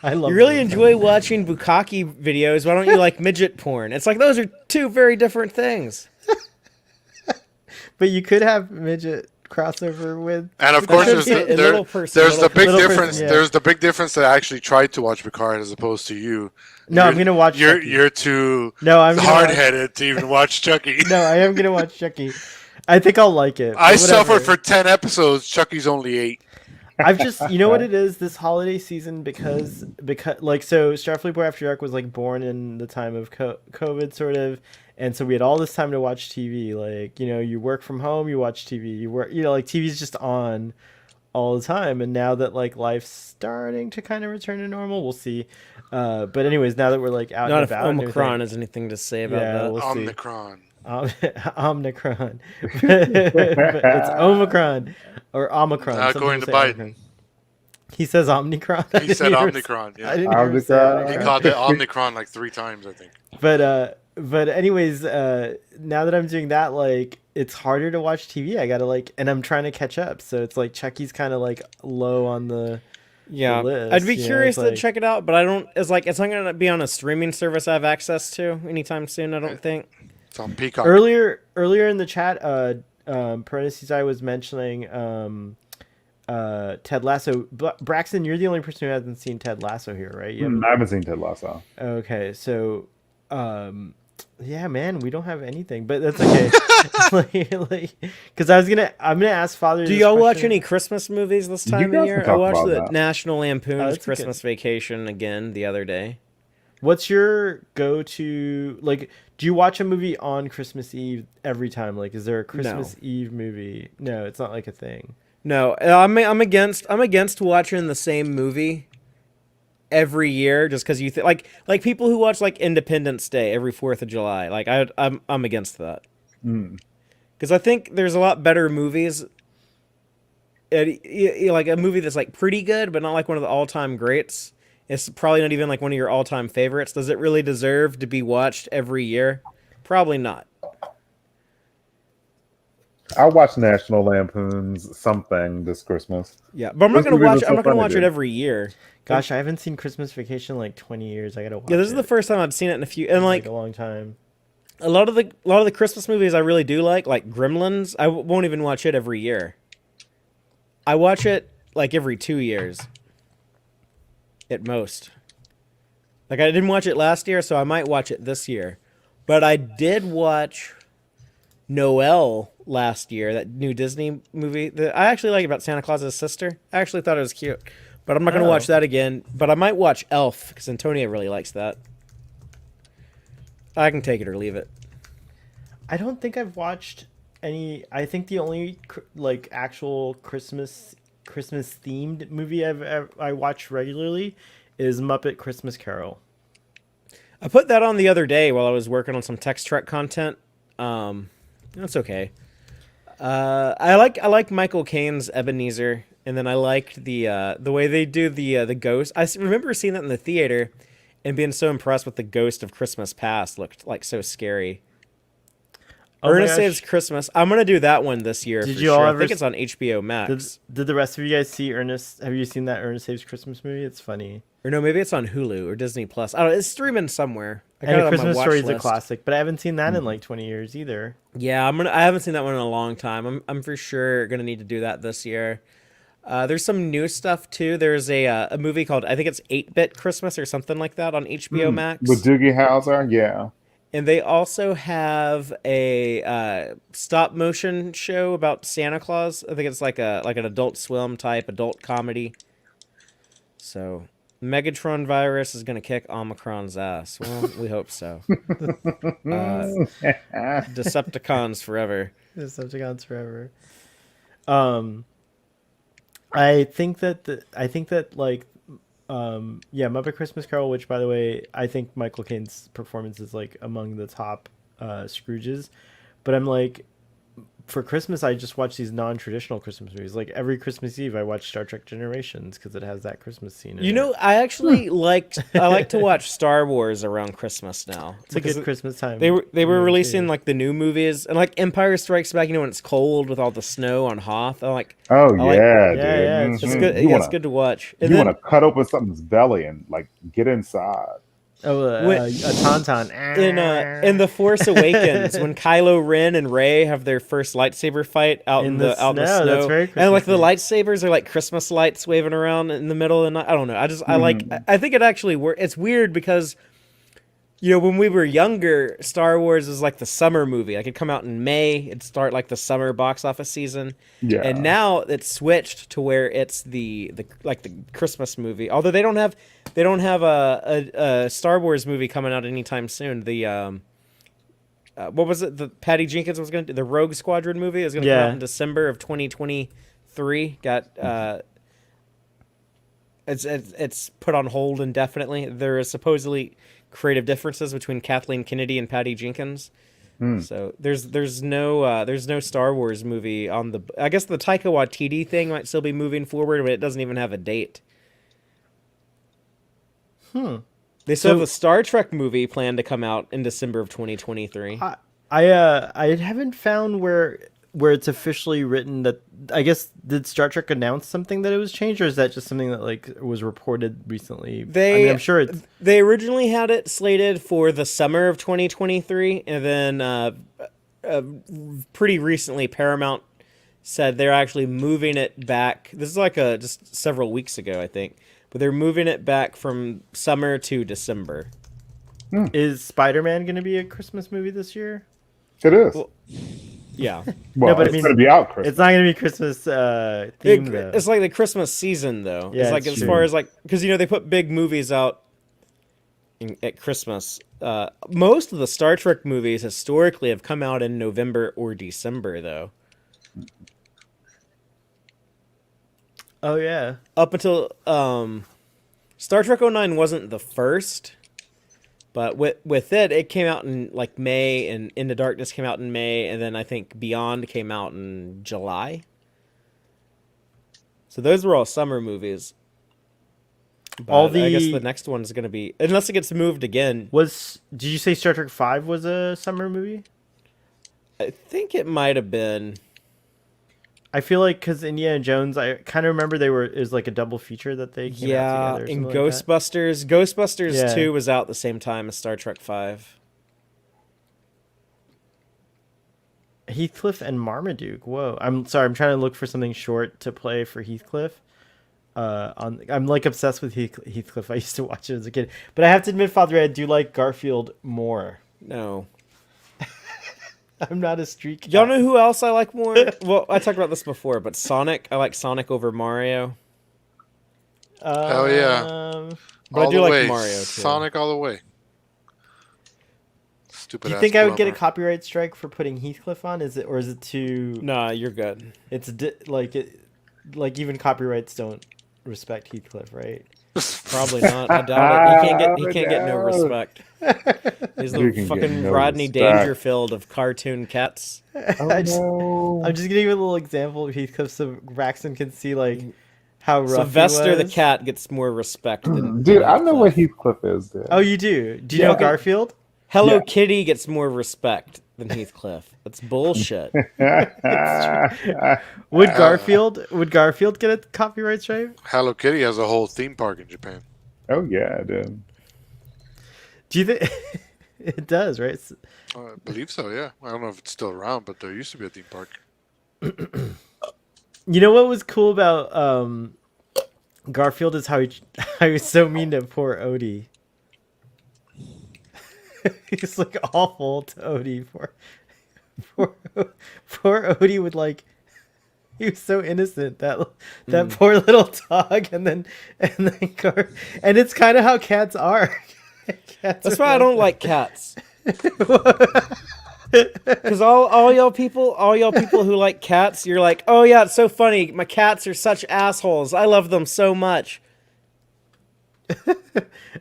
I love. You really those. enjoy watching bukkake videos. Why don't you like midget porn? It's like those are two very different things. But you could have midget crossover with. And of course, There's there's a little person, there's the big little person, difference. yeah. There's the big difference that I actually tried to watch Picard as opposed to you. No, I'm gonna watch. You're Chucky. you're too No, I'm gonna hard watch- headed to even watch Chucky. No, I am gonna watch Chucky. I think I'll like it. I but whatever. suffered for 10 episodes. Chucky's only 8. I've just, you know what it is this holiday season because like so Starfleet Boy After Dark was like born in the time of COVID sort of, and so we had all this time to watch TV. Like, you know, you work from home, you watch TV, you work, you know, like TV's just on all the time. And now that like life's starting to kind of return to normal, we'll see. But anyways, now that we're like out Not and if about, and Omicron everything- has anything to say about Yeah, that. we'll see. Omicron. Omicron. It's Omicron or Omicron. Not Some going people to say Biden. Omicron. He says Omnicron. I He didn't said hear- Omicron. I Yeah. didn't hear him say Omicron. He Omicron. called it Omicron like 3 times, I think. But anyways, now that I'm doing that, like it's harder to watch TV. I gotta like, and I'm trying to catch up. So it's like Chucky's kind of like low on the. Yeah, list, I'd be you know, curious it's to like- check it out, but I don't. It's not going to be on a streaming service I have access to anytime soon. I don't think. It's on Peacock. Earlier in the chat, parentheses I was mentioning Ted Lasso. Braxton, you're the only person who hasn't seen Ted Lasso here, right? You haven't- I haven't seen Ted Lasso. Okay, so yeah, man, we don't have anything, but that's okay. Because I'm gonna ask Father. Do this y'all watch question. any Christmas movies this You time guys of can year? I talk watched about the that. National Lampoon's that's a Christmas Vacation again the other day. What's your go-to? Like, do you watch a movie on Christmas Eve every time? Like, is there a Christmas Eve movie? No, it's not like a thing. No, I'm against watching the same movie every year just because you think like people who watch like Independence Day every 4th of July. Like I'm against that because I think there's a lot better movies. Like a movie that's like pretty good, but not like one of the all-time greats. It's probably not even like one of your all-time favorites. Does it really deserve to be watched every year? Probably not. I watched National Lampoon's something this Christmas. Yeah, but I'm not Those gonna movies watch. are I'm so not gonna funny, watch it dude. every year. Gosh, I haven't seen Christmas Vacation in like 20 years. I gotta watch Yeah, this is the it. first time I've seen it in a few. And Like like a long time. a lot of the Christmas movies I really do like Gremlins. I won't even watch it every year. I watch it like every 2 years, at most. Like I didn't watch it last year, so I might watch it this year. But I did watch Noelle last year, that new Disney movie that I actually like about Santa Claus's sister. I actually thought it was cute. But I'm not going to watch Oh. that again. But I might watch Elf because Antonia really likes that. I can take it or leave it. I don't think I've watched any. I think the only like actual Christmas themed movie I watch regularly is Muppet Christmas Carol. I put that on the other day while I was working on some Text Trek content. That's okay. I like Michael Caine's Ebenezer, and then I liked the way they do the ghost. Remember seeing that in the theater and being so impressed with the Ghost of Christmas Past. Looked like so scary. Oh my Ernest gosh. Saves Christmas. I'm gonna do that one this year. Did for you all sure. I ever think it's on HBO Max. Did the rest of you guys see Ernest? Have you seen that Ernest Saves Christmas movie? It's funny. Or no, maybe it's on Hulu or Disney Plus. I don't know. It's streaming somewhere. I got And it A on my Christmas watch Story is a list. classic, but I haven't seen that in like 20 years either. Yeah, I haven't seen that one in a long time. I'm for sure gonna need to do that this year. There's some new stuff too. There's a movie called, I think it's 8-Bit Christmas or something like that on HBO Max. With Doogie Howser, yeah. And they also have a stop motion show about Santa Claus. I think it's like an Adult Swim type adult comedy. So Megatron virus is gonna kick Omicron's ass. Well, we hope so. Decepticons forever. Decepticons forever. I think that Muppet Christmas Carol, which by the way, I think Michael Caine's performance is like among the top Scrooges, but I'm like, for Christmas I just watch these non-traditional Christmas movies. Like every Christmas Eve I watch Star Trek Generations because it has that Christmas scene in You it. know, I actually I like to watch Star Wars around Christmas now. It's a good Christmas time. They were movie, releasing too. like the new movies and like Empire Strikes Back. You know, when it's cold with all the snow on Hoth. I like. Oh I like- yeah, dude. Yeah, it's It's Mhm. good. You Yeah, wanna, it's good to watch. And you then want to cut open something's belly and like get inside. a tauntaun. in the Force Awakens, when Kylo Ren and Rey have their first lightsaber fight out in the snow, snow, that's very and like the Christmassy. lightsabers are like Christmas lights waving around in the middle of the night. I don't know. I think it actually works. It's weird because, you know, when we were younger, Star Wars was like the summer movie. Like it'd come out in May, it'd start like the summer box office season. Yeah. And now it's switched to where it's the Christmas movie. Although they don't have a Star Wars movie coming out anytime soon. The what was it? The Patty Jenkins was going to do the Rogue Squadron movie is going to come Yeah. out in December of 2023. It's put on hold indefinitely. There is supposedly creative differences between Kathleen Kennedy and Patty Jenkins. So there's no Star Wars movie on the. I guess the Taika Waititi thing might still be moving forward, but it doesn't even have a date. They still have a Star Trek movie planned to come out in December of 2023. I haven't found where it's officially written that. I guess did Star Trek announce something that it was changed, or is that just something that like was reported recently? I'm sure it's They originally had it slated for the summer of 2023, and then pretty recently Paramount said they're actually moving it back. This is like just several weeks ago, I think, but they're moving it back from summer to December. Is Spider-Man going to be a Christmas movie this year? It is. Well, Yeah. Well, but I it's mean, going to be out Christmas. It's not going to be Christmas themed though. It's like the Christmas season, though. Yeah, it's like it's as true. far as like because you know they put big movies out at Christmas. Most of the Star Trek movies historically have come out in November or December, though. Oh yeah. Up until Star Trek 09 wasn't the first, but with it came out in like May, and Into Darkness came out in May, and then I think Beyond came out in July. So those were all summer movies. But I guess the next one's going to be, unless it gets moved again. Did you say Star Trek 5 was a summer movie? I think it might have been. I feel like because Indiana Jones, I kind of remember it was like a double feature that they came out Yeah, together. Or in something like that. Ghostbusters Yeah. 2 was out the same time as Star Trek 5. Heathcliff and Marmaduke. Whoa. I'm sorry. I'm trying to look for something short to play for Heathcliff. I'm like obsessed with Heathcliff. I used to watch it as a kid, but I have to admit, Father, I do like Garfield more. No. I'm not a street cat. Y'all know who else I like more? Well, I talked about this before, but Sonic. I like Sonic over Mario. Hell yeah. But All I do the like way. Mario too. Sonic all the the way. Stupid. Do you ass think I would get a plumber. copyright strike for putting Heathcliff on? Is it too? Nah, you're good. Like even copyrights don't respect Heathcliff, right? Probably not. I doubt it. He can't get no No. respect. He's You the can get fucking no Rodney respect. Dangerfield of cartoon cats. Oh, I just- no. I'm just giving you a little example of Heathcliff so Braxton can see like how rough Sylvester he the was. cat gets more respect than Dude, I know what Heathcliff. Heathcliff is, dude. Oh, you do? Do you Yeah. know Garfield? Hello Yeah. Kitty gets more respect than Heathcliff. That's bullshit. Would Garfield get a copyright strike? Hello Kitty has a whole theme park in Japan. Oh, yeah, dude. Do you think it does? Right? I believe so, yeah. I don't know if it's still around, but there used to be a theme park. You know what was cool about Garfield is how he was so mean to poor Odie. He's like awful to Odie. Poor Odie would like. He was so innocent that poor little dog, and it's kind of how cats are. Cats That's are why I don't like cats. Because all y'all people who like cats, you're like, oh yeah, it's so funny. My cats are such assholes. I love them so much.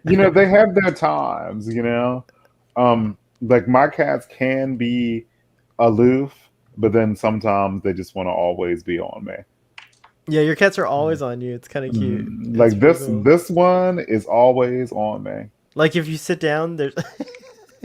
You know, they have their times, you know? Like, my cats can be aloof, but then sometimes they just want to always be on me. Yeah, your cats are always on you. It's kind of cute. Like, It's pretty cool. this one is always on me. Like if you sit down, there's.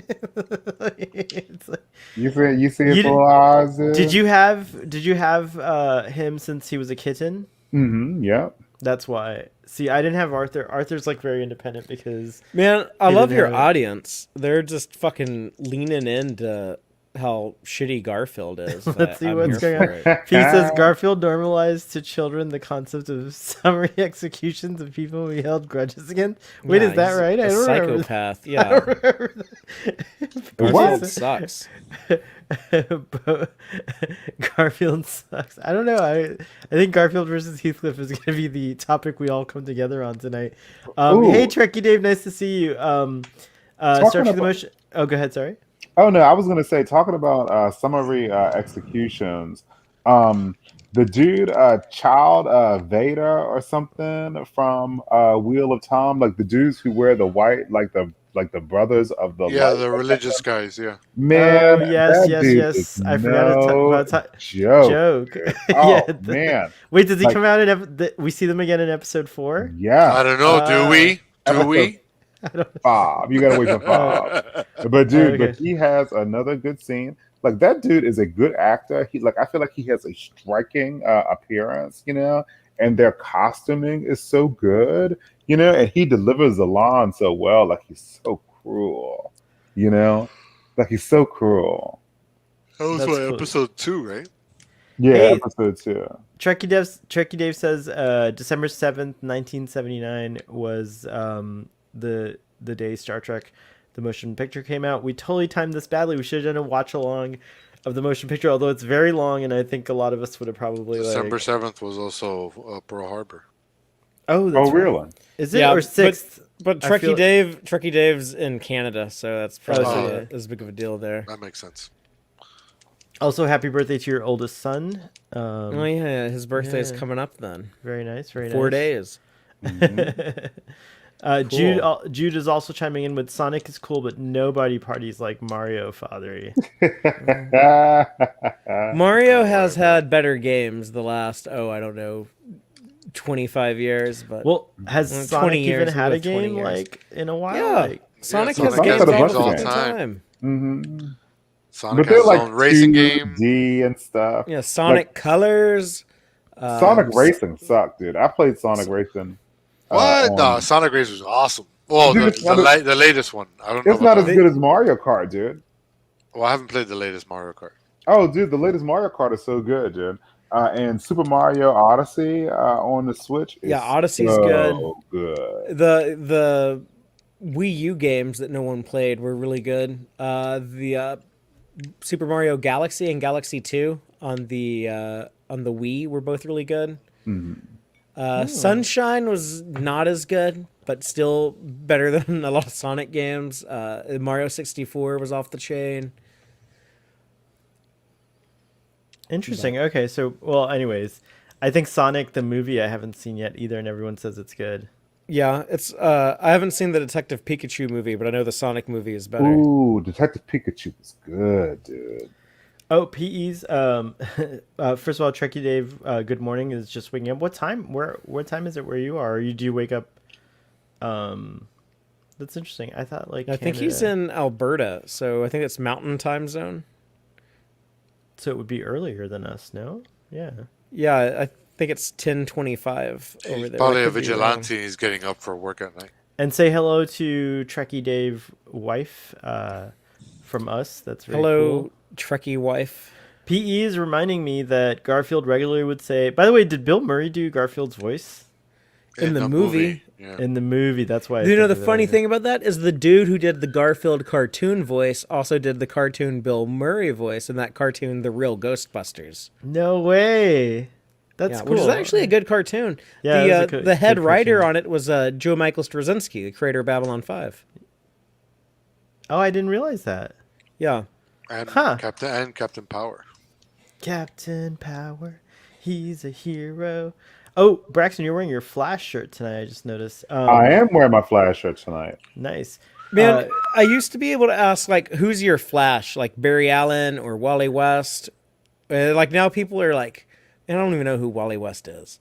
It's like, You see You his did- little eyes there? did you have him since he was a kitten? Mm-hmm, yeah. That's why. See, I didn't have Arthur. Arthur's like very independent because Man, I They love didn't your have it. audience. They're just fucking leaning into how shitty Garfield is. Let's see I'm what's here going for on. it. He says Garfield normalized to children the concept of summary executions of people we held grudges against. Wait, Yeah, is that he's right? a I don't remember. psychopath. I Yeah, don't remember that. Garfield What? sucks. Garfield sucks. I don't know. I think Garfield versus Heathcliff is going to be the topic we all come together on tonight. Ooh. Hey, Trekkie Dave, nice to see you. Star Trek the about- Motion. Oh, go ahead. Sorry. Oh no, I was gonna say, talking about summary executions. The dude, Child Vader or something from Wheel of Time, like the dudes who wear the white, like the brothers of the Yeah, light. the religious guys, yeah. Man, Oh, yes, that yes, dude yes. is I forgot to talk no about joke. joke. Oh Yeah, man, Wait, does he Like- come out in? We see them again in episode 4. yeah. I don't know, do we? Do we? Bob, you gotta wait for Bob. But dude, Okay. but he has another good scene. Like, that dude is a good actor. I feel like he has a striking appearance, you know, and their costuming is so good, you know, and he delivers the line so well. Like, he's so cruel, you know, like he's so cruel. That was That's what, cool. episode 2, right? Yeah, Hey. episode 2. Trekkie Dave says December 7th, 1979 was the day Star Trek the motion picture came out. We totally timed this badly. We should have done a watch along of the motion picture, although it's very long, and I think a lot of us would have probably December like. 7th was also Pearl Harbor. Oh, that's Oh, right. really? Is it Yeah, or 6th? But I feel- Trekkie Dave's in Canada, so that's probably so yeah. as big of a deal there. That makes sense. Also, happy birthday to your oldest son. Oh yeah, his birthday's yeah. coming up then. Very nice. Very 4 nice. days. Jude is also chiming in with Sonic is cool, but nobody parties like Mario Fathery. Mario has had better games the last, I don't know, 25 years, but Well, has 20 Sonic years, even had a with 20 game years. like in a while? yeah, Like, Sonic Yeah, has Sonic games has a all bunch the of fucking games. time. hmm Sonic But has they're his like own racing game. 2D and stuff. Yeah, Sonic Colors. Sonic s- Racing sucked, dude. I played Sonic Racing What? No, on. Sonic Race was awesome. Well, Dude, the latest one. I don't know it's about not as the. They, good as Mario Kart, dude. Well, I haven't played the latest Mario Kart. Oh, dude, the latest Mario Kart is so good, dude. And Super Mario Odyssey on the Switch yeah, is Odyssey's good. so good. The Wii U games that no one played were really good. The Super Mario Galaxy and Galaxy 2 on the Wii were both really good. Mhm. Sunshine was not as good, but still better than a lot of Sonic games. Mario 64 was off the chain. Interesting. Okay, so well, anyways, I think Sonic the movie I haven't seen yet either, and everyone says it's good. Yeah, it's I haven't seen the Detective Pikachu movie, but I know the Sonic movie is better. Ooh, Detective Pikachu was good, dude. Oh, PE's. First of all, Trekkie Dave. Good morning. Is just waking up. What time? What time is it where you are? Or do you wake up? That's interesting. I thought like I think he's Canada- in Alberta, so I think it's Mountain Time Zone. So it would be earlier than us. No. Yeah. Yeah, I think it's 10:25 over He's there. probably I a could be wrong. vigilante. He's getting up for work at night. And say hello to Trekkie Dave wife. From us. That's very Hello, cool. Trekkie wife. PE is reminding me that Garfield regularly would say. By the way, did Bill Murray do Garfield's voice In the movie. Yeah. in the movie? That's why. I You know, think the of it funny earlier. thing about that is the dude who did the Garfield cartoon voice also did the cartoon Bill Murray voice in that cartoon, The Real Ghostbusters. No way. That's Yeah, cool. which is actually a good cartoon. Yeah, it was a The head good writer cartoon. on it was Joe Michael Straczynski, the creator of Babylon 5. Oh, I didn't realize that. Yeah. And Huh. Captain Power. Captain Power, he's a hero. Oh, Braxton, you're wearing your Flash shirt tonight. I just noticed. I am wearing my Flash shirt tonight. Nice. Man, I used to be able to ask, like, who's your Flash? Like Barry Allen or Wally West? Like, now people are like, man, I don't even know who Wally West is.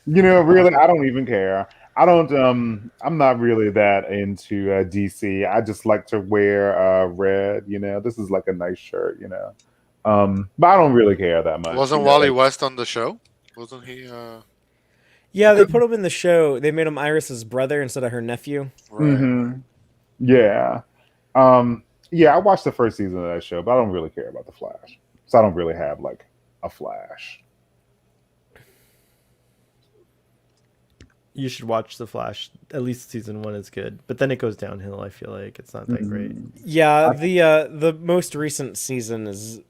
You know, really, I don't even care. I don't. I'm not really that into DC. I just like to wear red. You know, this is like a nice shirt. You know, but I don't really care that much. Wasn't you know, Wally like- West on the show? Wasn't he? Yeah, they put him in the show. They made him Iris's brother instead of her nephew. Right. Mhm. Yeah. Yeah, I watched the first season of that show, but I don't really care about the Flash. So I don't really have like a Flash. You should watch The Flash. At least season 1 is good, but then it goes downhill. I feel like it's not that great. Yeah, the most recent season is.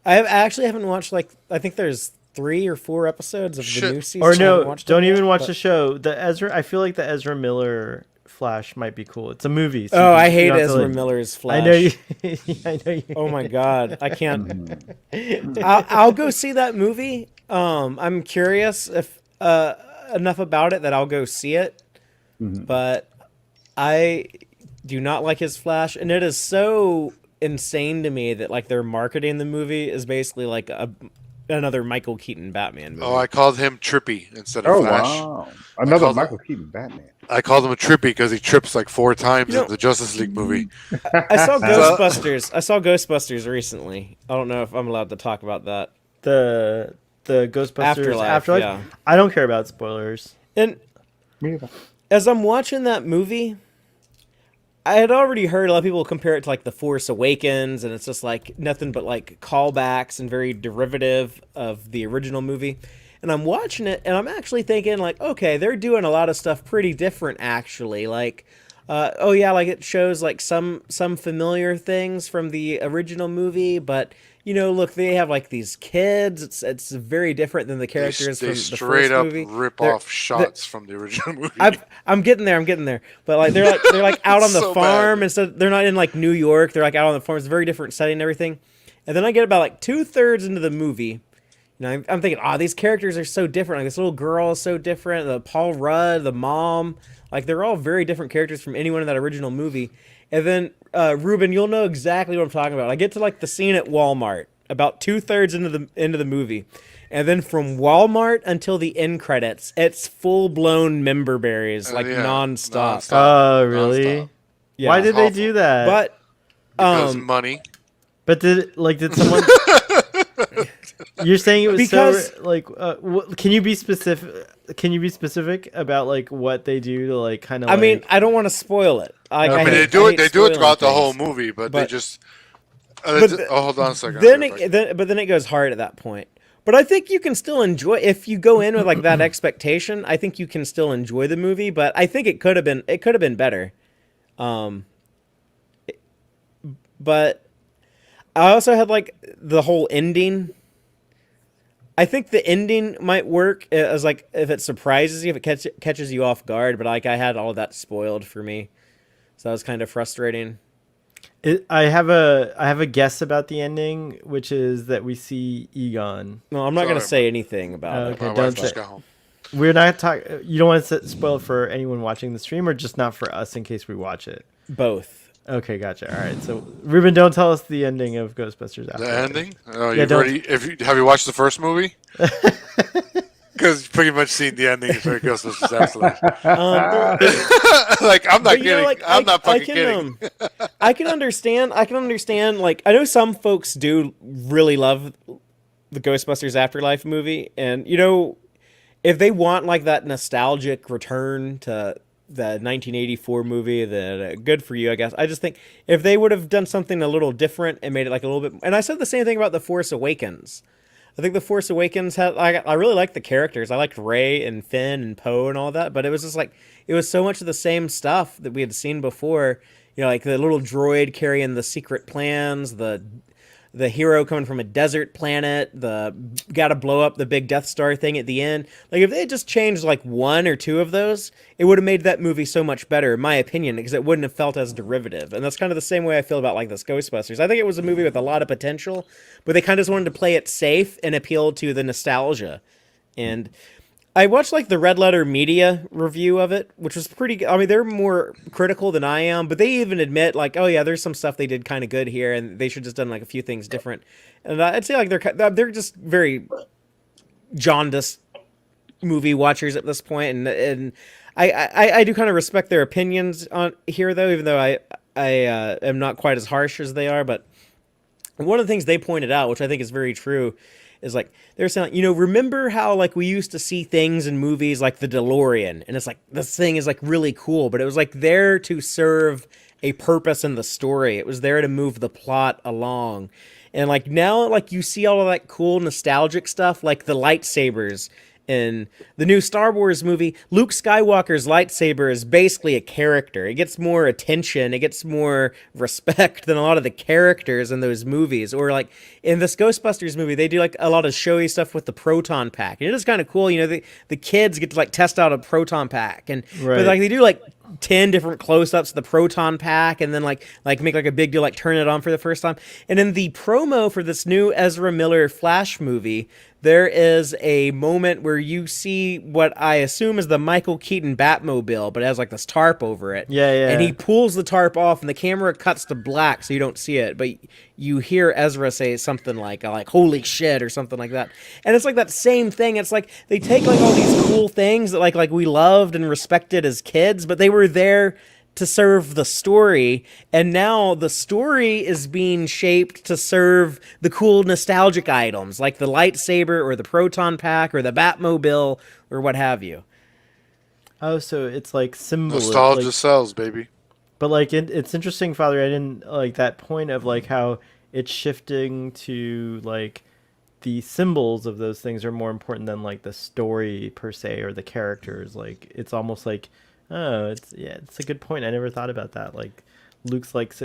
I actually haven't watched, like, I think there's 3 or 4 episodes of the Shit. new season. Or I haven't no, watched don't them yet, even watch but- the show. The Ezra. I feel like the Ezra Miller Flash might be cool. It's a movie. So Oh, you I you hate don't have to, Ezra like- Miller's Flash. I know you. I know you. Oh my god, I can't. Mhm. I'll go see that movie. I'm curious if enough about it that I'll go see it, Mhm. but I do not like his Flash, and it is so insane to me that like their marketing the movie is basically like another Michael Keaton Batman movie. Oh, I called him Trippy instead of Oh Flash. wow, another called Michael Keaton Batman. I called him a Trippy because he trips like 4 times You know- in the Justice League movie. I saw Ghostbusters. I saw Ghostbusters recently. I don't know if I'm allowed to talk about that. The Ghostbusters Afterlife, yeah. I don't care about spoilers. And Me either. as I'm watching that movie, I had already heard a lot of people compare it to like The Force Awakens, and it's just like nothing but like callbacks and very derivative of the original movie. And I'm watching it, and I'm actually thinking like, okay, they're doing a lot of stuff pretty different actually. Like, oh yeah, like it shows like some familiar things from the original movie, but you know, look, they have like these kids. It's very different than the characters They from the straight first up movie. rip They're- off shots from the original movie. I'm getting there. But like they're like out on the So farm bad. instead. They're not in like New York. They're like out on the farm. It's a very different setting and everything. And then I get about like 2/3 into the movie. You know, I'm thinking, these characters are so different. Like this little girl is so different. The Paul Rudd, the mom, like they're all very different characters from anyone in that original movie. And then Ruben, you'll know exactly what I'm talking about. I get to like the scene at Walmart about 2/3 into the movie. And then from Walmart until the end credits, it's full blown member berries, like Yeah, nonstop. nonstop. Oh, really? Nonstop. Yeah. Why did they Awful. do that? But Because um, money. But did someone? You're saying it was Because- so like? Can you be specific? Can you be specific about like what they do to like kind of? I mean, I don't want to spoil it. Like, Okay. I mean, hate- they do I it. hate They do it spoiling throughout the whole things. movie, but they But- just. But hold on a second. But then it goes hard at that point. But I think you can still enjoy if you go in with like that expectation. I think you can still enjoy the movie, but I think it could have been better. But I also had like the whole ending. I think the ending might work as like if it surprises you, if it catches you off guard. But like I had all of that spoiled for me, so that was kind of frustrating. I have a guess about the ending, which is that we see Egon. No, I'm not going to Sorry, say anything about Okay, it. My don't wife just say- got home. We're not talking. You don't want to spoil it for anyone watching the stream, or just not for us in case we watch it. Both. Okay, gotcha. All right, so Ruben, don't tell us the ending of Ghostbusters. The Afterlife. ending? Oh, Yeah, you've don't- already. Have you watched the first movie? Because you've pretty much seen the ending of Ghostbusters Afterlife. Like I'm not But, you kidding. know, like, I'm not I fucking can, kidding. I can understand. I can understand. Like, I know some folks do really love the Ghostbusters Afterlife movie, and you know, if they want like that nostalgic return to the 1984 movie, then good for you, I guess. I just think if they would have done something a little different and made it like a little bit, and I said the same thing about The Force Awakens. I think The Force Awakens had I really liked the characters. I liked Rey and Finn and Poe and all that, but it was just like it was so much of the same stuff that we had seen before. You know, like the little droid carrying the secret plans, the hero coming from a desert planet, the gotta blow up the big Death Star thing at the end. Like if they had just changed like one or two of those, it would have made that movie so much better, in my opinion, because it wouldn't have felt as derivative. And that's kind of the same way I feel about like this Ghostbusters. I think it was a movie with a lot of potential, but they kind of just wanted to play it safe and appeal to the nostalgia. And I watched like the Red Letter Media review of it, which was pretty. I mean, they're more critical than I am, but they even admit like, oh yeah, there's some stuff they did kind of good here, and they should just done like a few things different. And I'd say like they're just very jaundiced movie watchers at this point, and I do kind of respect their opinions on here though, even though I am not quite as harsh as they are. But one of the things they pointed out, which I think is very true, is like they're saying, you know, remember how like we used to see things in movies like the DeLorean, and it's like this thing is like really cool, but it was like there to serve a purpose in the story. It was there to move the plot along. And like now, like you see all of that cool nostalgic stuff, like the lightsabers in the new Star Wars movie. Luke Skywalker's lightsaber is basically a character. It gets more attention, it gets more respect than a lot of the characters in those movies. Or like in this Ghostbusters movie, they do like a lot of showy stuff with the proton pack, and it is kind of cool. You know, the kids get to like test out a proton pack, and Right. but like they do like 10 different close-ups of the proton pack, and then like make like a big deal, like turn it on for the first time. And in the promo for this new Ezra Miller Flash movie, there is a moment where you see what I assume is the Michael Keaton Batmobile, but it has like this tarp over it. Yeah. And he pulls the tarp off, and the camera cuts to black, so you don't see it. But you hear Ezra say something like "Holy shit" or something like that. And it's like that same thing. It's like they take like all these cool things that like we loved and respected as kids, but they were there to serve the story, and now the story is being shaped to serve the cool nostalgic items like the lightsaber or the proton pack or the Batmobile or what have you. Oh, so it's like symbolism. Nostalgia sells, baby. But like it's interesting, Father. I didn't like that point of like how it's shifting to like the symbols of those things are more important than like the story per se or the characters. Like it's almost like, oh, it's a good point. I never thought about that. Like Luke's like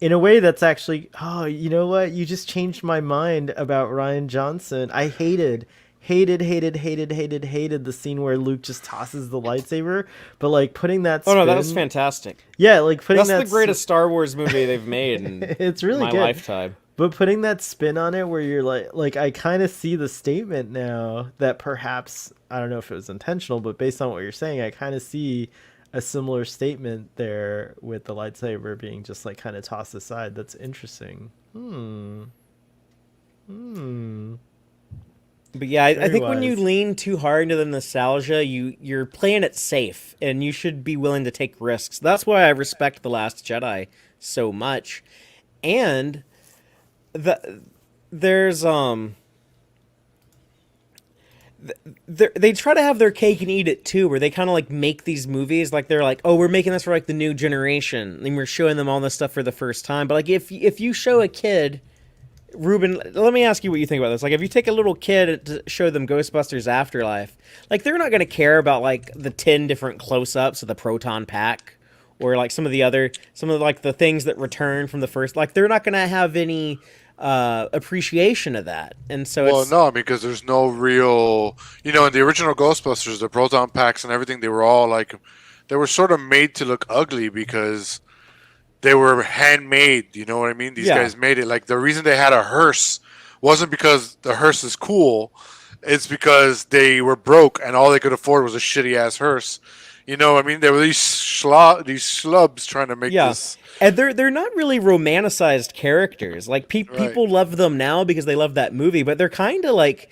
in a way that's actually, oh, you know what? You just changed my mind about Ryan Johnson. I hated the scene where Luke just tosses the lightsaber, but like putting that Oh no, that spin- was fantastic. Yeah, like putting That's the greatest Star Wars movie they've made in It's really my good. lifetime. But putting that spin on it where you're like I kind of see the statement now that perhaps, I don't know if it was intentional, but based on what you're saying, I kind of see a similar statement there with the lightsaber being just like kind of tossed aside. That's interesting. But yeah, I Very think when you wise. lean too hard into the nostalgia, you're playing it safe, and you should be willing to take risks. That's why I respect The Last Jedi so much. And there's they try to have their cake and eat it too, where they kind of like make these movies like they're like, oh, we're making this for like the new generation, and we're showing them all this stuff for the first time. But like if you show a kid, Ruben, let me ask you what you think about this. Like, if you take a little kid to show them Ghostbusters Afterlife, like they're not going to care about like the 10 different close-ups of the proton pack, or like some of like the things that return from the first. Like they're not going to have any appreciation of that, and so Well, it's no, because there's no real, in the original Ghostbusters, the proton packs and everything, they were all like, they were sort of made to look ugly because they were handmade. You know what I mean? These Yeah. guys made it. Like the reason they had a hearse wasn't because the hearse is cool. It's because they were broke and all they could afford was a shitty ass hearse. You know what I mean? There were these slubs trying to make yeah. this. And they're not really romanticized characters. Like Right. people love them now because they love that movie, but they're kind of like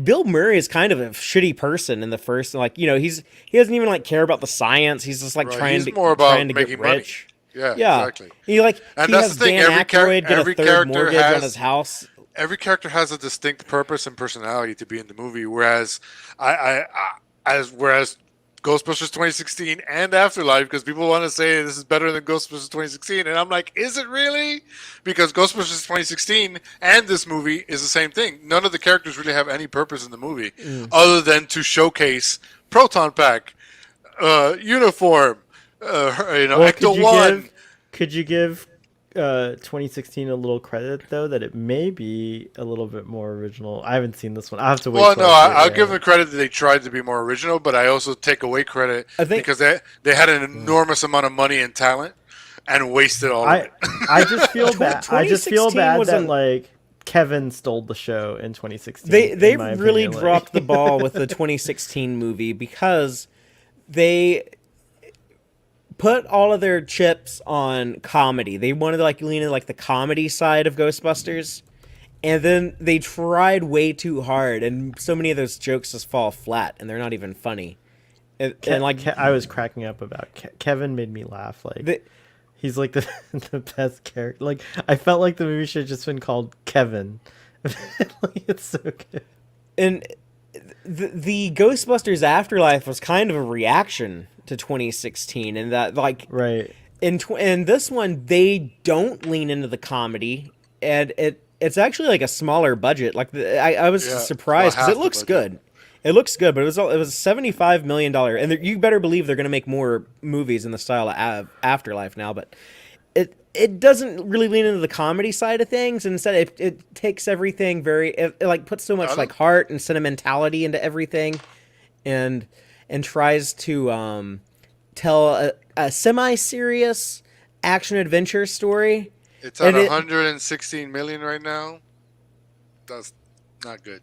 Bill Murray is kind of a shitty person in the first. Like he doesn't even like care about the science. He's just like Right. trying He's to more about trying to get making money. rich. Yeah, Yeah, exactly. he And he that's has the thing. Dan Aykroyd get a Every third character mortgage on has his house. every character has a distinct purpose and personality to be in the movie. Whereas whereas Ghostbusters 2016 and Afterlife, because people want to say this is better than Ghostbusters 2016, and I'm like, is it really? Because Ghostbusters 2016 and this movie is the same thing. None of the characters really have any purpose in the movie other than to showcase proton pack, uniform, Well, Ecto One. could you give 2016 a little credit though that it may be a little bit more original? I haven't seen this one. I have to wait. Well, till no, I see it, I'll yeah. give them credit that they tried to be more original, but I also take away credit I think- because they had an enormous amount of money and talent and wasted all of I it. I just feel bad. I just feel 2016 bad was that an- like Kevin stole the show in 2016. They in my really opinion, like- dropped the ball with the 2016 movie because they put all of their chips on comedy. They wanted to like lean in like the comedy side of Ghostbusters, and then they tried way too hard, and so many of those jokes just fall flat, and they're not even funny. And like I was cracking up about Kevin made me laugh. Like the, he's like the the best character. Like I felt like the movie should have just been called Kevin. Like, it's so good. and the Ghostbusters Afterlife was kind of a reaction to 2016, and that like Right. in this one they don't lean into the comedy, and it's actually like a smaller budget. Like I was Yeah, surprised about because half it the looks budget. good. It looks good, but it was $75 million, and you better believe they're going to make more movies in the style of Afterlife now. But it doesn't really lean into the comedy side of things. Instead, it takes everything it like puts so much like heart and sentimentality into everything, and tries to tell a semi-serious action adventure story. It's at And 116 million right now. That's not good.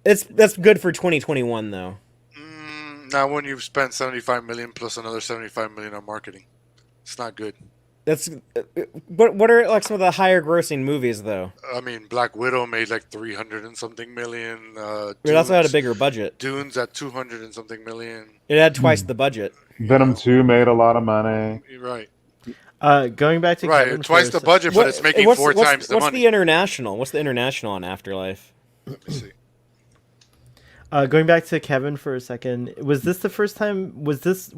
That's good for 2021 though. Now, when you've spent 75 million plus another 75 million on marketing, it's not good. That's what are like some of the higher grossing movies though? I mean, Black Widow made like 300 and something million. It also had a bigger budget. Dune's at 200 and something million. It had twice the budget. Venom 2 made a lot of money. You're right. Going back to Kevin Right, twice for a the sec- budget, but it's making four times the what's money. the international? What's the international on Afterlife? Let me see. Going back to Kevin for a second, was this the first time? Was Chris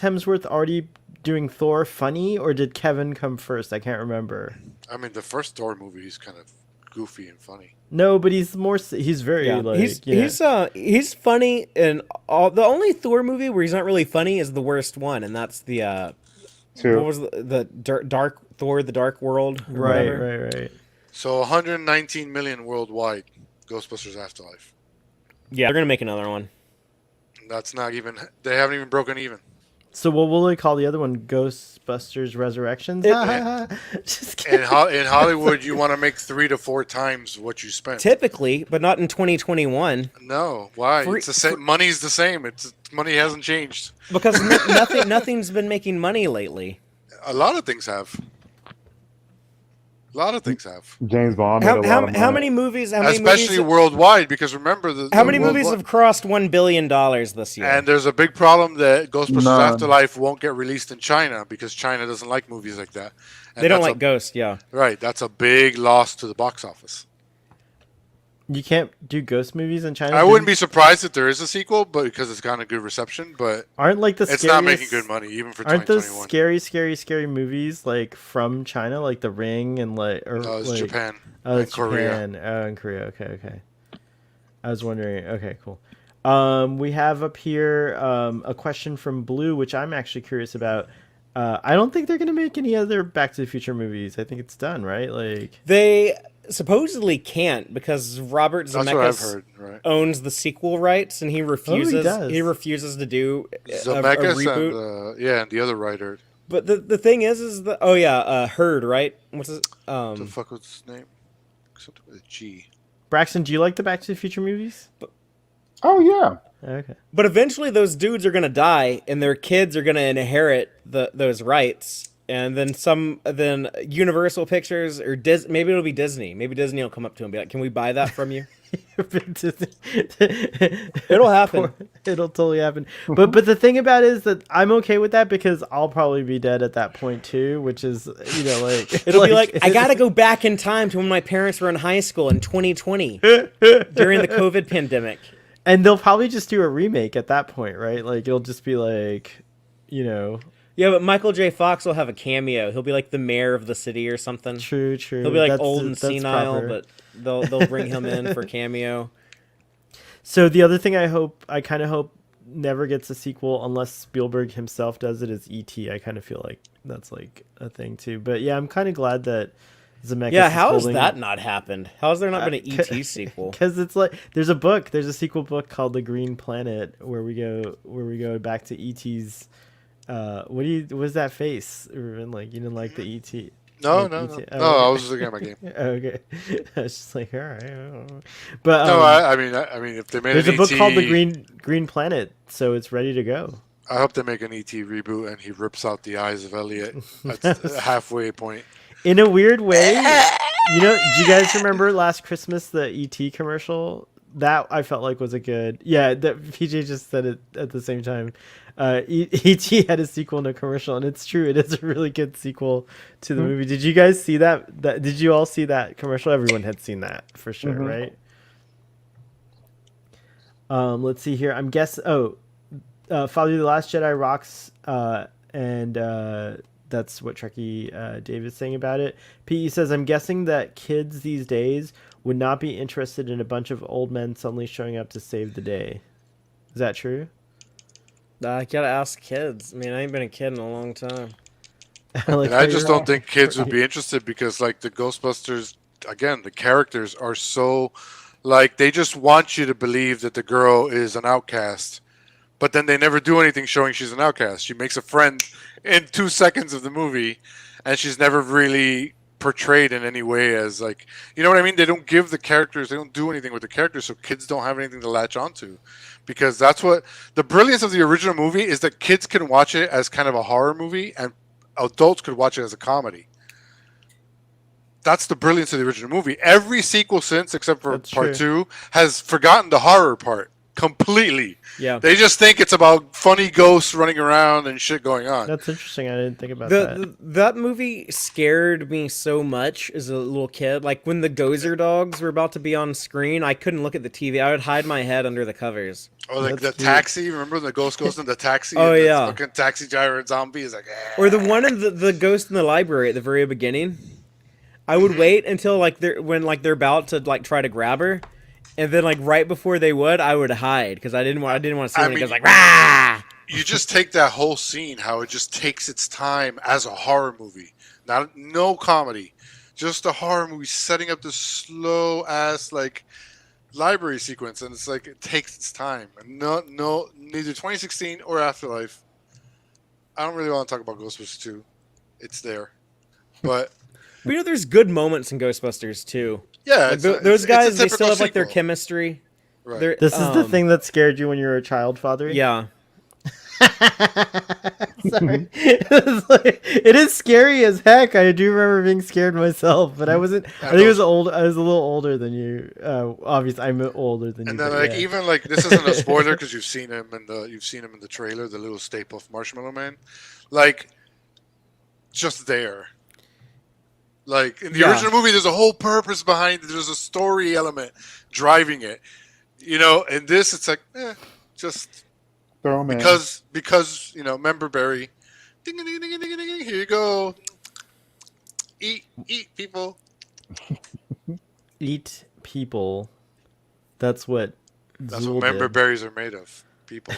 Hemsworth already doing Thor funny, or did Kevin come first? I can't remember. I mean, the first Thor movie is kind of goofy and funny. No, but he's very like he's funny, and all the only Thor movie where he's not really funny is the worst one, and that's the Two. what was the Dark Thor, the Dark World, or whatever. right. So 119 million worldwide, Ghostbusters Afterlife. Yeah, they're gonna make another one. That's not even, they haven't even broken even. So what will they call the other one? Ghostbusters Resurrections? Just kidding. In Hollywood, you want to make 3 to 4 times what you spent. Typically, but not in 2021 No, why? Free- It's the same. Money's the same. Money hasn't changed. because nothing's been making money lately. A lot of things have. A lot of things have. James Bond made a lot of money. How many movies? How many Especially movies? worldwide, because remember How many movies have crossed $1 billion this year? And there's a big problem that Ghostbusters None. Afterlife won't get released in China because China doesn't like movies like that. And they don't that's like Ghost, yeah. Right, that's a big loss to the box office. You can't do ghost movies in China. I wouldn't be surprised if there is a sequel, but because it's gotten a good reception, but Aren't like the it's scariest, not making good money even for Aren't those 2021. scary movies like from China, like The Ring and like or No, it's like, Japan. Oh, it's Korea. Japan. Oh, in Korea. Okay. I was wondering. Okay, cool. We have up here a question from Blue, which I'm actually curious about. I don't think they're gonna make any other Back to the Future movies. I think it's done, right? Like They supposedly can't because Robert That's what I've Zemeckis heard, right? owns the sequel rights, and he refuses. does. He refuses to do a Zemeckis reboot. and the other writer. But the thing is that Heard, right? What's his What the fuck was his name? Something with a G. Braxton, do you like the Back to the Future movies? Oh yeah. Okay. But eventually, those dudes are gonna die, and their kids are gonna inherit those rights, and then Universal Pictures or maybe it'll be Disney. Maybe Disney will come up to him and be like, "Can we buy that from you?" It'll happen. It'll totally happen. But the thing about it is that I'm okay with that because I'll probably be dead at that point too, which is like It'll be like I gotta go back in time to when my parents were in high school in 2020 during the COVID pandemic. And they'll probably just do a remake at that point, right? Like it'll just be like, Yeah, but Michael J. Fox will have a cameo. He'll be like the mayor of the city or something. True. He'll be like That's- old and that's senile, proper. but they'll bring him in for cameo. So the other thing I kind of hope never gets a sequel unless Spielberg himself does it is E.T. I kind of feel like that's like a thing too. But yeah, I'm kind of glad that Zemeckis. Yeah, how has that not happened? How has there not been an E.T. sequel? Because it's like there's a sequel book called The Green Planet where we go back to E.T.'s. What's that face? Like you didn't like the E.T. No, like no, E.T. no. Oh, No, I okay. was just looking at my game. Okay, I was just like, all right, but No, I mean, if they made there's an a book ET, called The Green Planet, so it's ready to go. I hope they make an ET reboot and he rips out the eyes of Elliot at the halfway point. In a weird way, do you guys remember last Christmas the ET commercial? That I felt like was a good. Yeah, that PJ just said it at the same time. ET had a sequel in a commercial, and it's true. It is a really good sequel to the movie. Did you guys see that? Did you all see that commercial? Everyone had seen that for sure, right? Let's see here. I'm guessing. Father the Last Jedi rocks, and that's what Trekkie Dave is saying about it. PE says, I'm guessing that kids these days would not be interested in a bunch of old men suddenly showing up to save the day. Is that true? I gotta ask kids. I mean, I ain't been a kid in a long time. And I just don't think kids would be interested because, like, the Ghostbusters, again, the characters are so, like, they just want you to believe that the girl is an outcast. But then they never do anything showing she's an outcast. She makes a friend in 2 seconds of the movie, and she's never really portrayed in any way as, like, you know what I mean? They don't give the characters, they don't do anything with the characters, so kids don't have anything to latch onto. Because that's what the brilliance of the original movie is, that kids can watch it as kind of a horror movie and adults could watch it as a comedy. That's the brilliance of the original movie. Every sequel since, except for part 2, has forgotten the horror part completely. Yeah. They just think it's about funny ghosts running around and shit going on. That's interesting. I didn't think about that. That movie scared me so much as a little kid. Like when the Gozer dogs were about to be on screen, I couldn't look at the TV. I would hide my head under the covers. Or like That's the cute. taxi. Remember the ghost goes in the taxi? Oh, and the yeah. fucking taxi driver zombie is like. Or the one in the ghost in the library at the very beginning. I would wait until when they're about to like try to grab her, and then like right before they would, I would hide because I didn't want to see anything. It was like rah. You just take that whole scene, how it just takes its time as a horror movie, no comedy, just a horror movie setting up this slow ass like library sequence, and it's like it takes its time. And no, neither 2016 or Afterlife. I don't really want to talk about Ghostbusters 2. It's there, but There's good moments in Ghostbusters too. yeah, Like, those guys, they still have like their chemistry. Right. This is the thing that scared you when you were a child, Father? Yeah. Sorry. It is scary as heck. I do remember being scared myself, but I wasn't. I think I was old. I was a little older than you. Obviously, I'm older than you. And then but like yeah. even like this isn't a spoiler because you've seen him in the trailer, the little Stay Puft Marshmallow Man, like just there. Like in the Yeah. original movie, there's a whole purpose behind it. There's a story element driving it. You know, in this, it's like just Throw 'em in. because member Barry. Ding, ding, ding, ding, ding, ding, here you go. Eat people. Eat people. That's what. That's Zool what member did. berries are made of. People.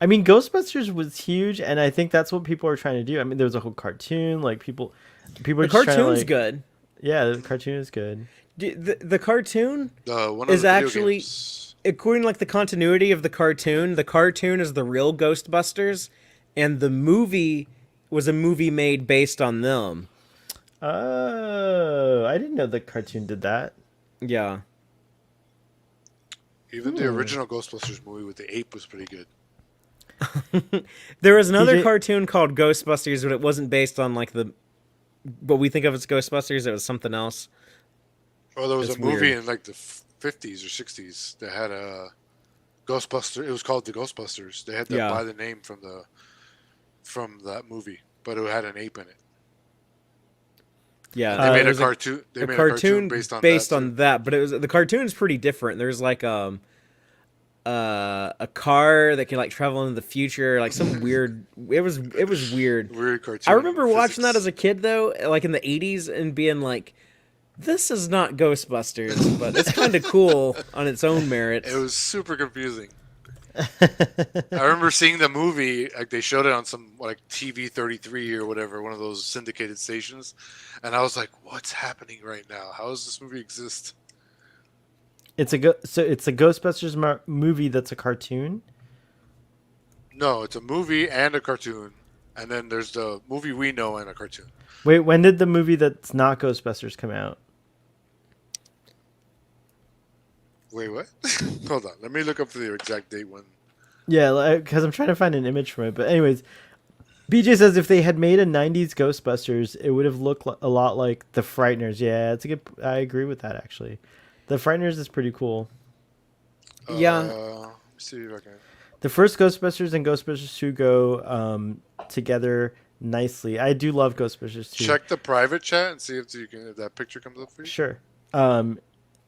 I mean, Ghostbusters was huge, and I think that's what people are trying to do. I mean, there was a whole cartoon. Like people are The just trying to, cartoon's like- good. Yeah, the cartoon is good. The cartoon One of is the video actually, games. according to like the continuity of the cartoon is the real Ghostbusters, and the movie was a movie made based on them. Oh, I didn't know the cartoon did that. Yeah. Even the original Ghostbusters movie with the ape was pretty good. There was another TJ cartoon called Ghostbusters, but it wasn't based on like what we think of as Ghostbusters. It was something else. Well, there was It's a movie weird. in like the 50s or 60s that had a Ghostbuster. It was called the Ghostbusters. They had to Yeah. buy the name from that movie, but it had an ape in it. Yeah, And they there made a was cartoon. They a made cartoon a cartoon based on that. but it was the cartoon's pretty different. There's like a car that can like travel into the future, like some weird. It was weird. too. Weird cartoon. I remember watching that physics. as a kid though, like in the '80s, and being like, "This is not Ghostbusters, but it's kind of cool on its own merits." It was super confusing. I remember seeing the movie, like they showed it on some like TV 33 or whatever, one of those syndicated stations, and I was like, "What's happening right now? How does this movie exist?" It's a Ghostbusters movie that's a cartoon. No, it's a movie and a cartoon, and then there's the movie we know and a cartoon. Wait, when did the movie that's not Ghostbusters come out? Wait, what? Hold on, let me look up the exact date when. Yeah, because I'm trying to find an image from it. But anyways, BJ says if they had made a '90s Ghostbusters, it would have looked a lot like the Frighteners. Yeah, it's a good. I agree with that actually. The Frighteners is pretty cool. Yeah. Let me see if I can. The first Ghostbusters and Ghostbusters 2 go together nicely. I do love Ghostbusters 2. Check the private chat and see if that picture comes up for you. Sure.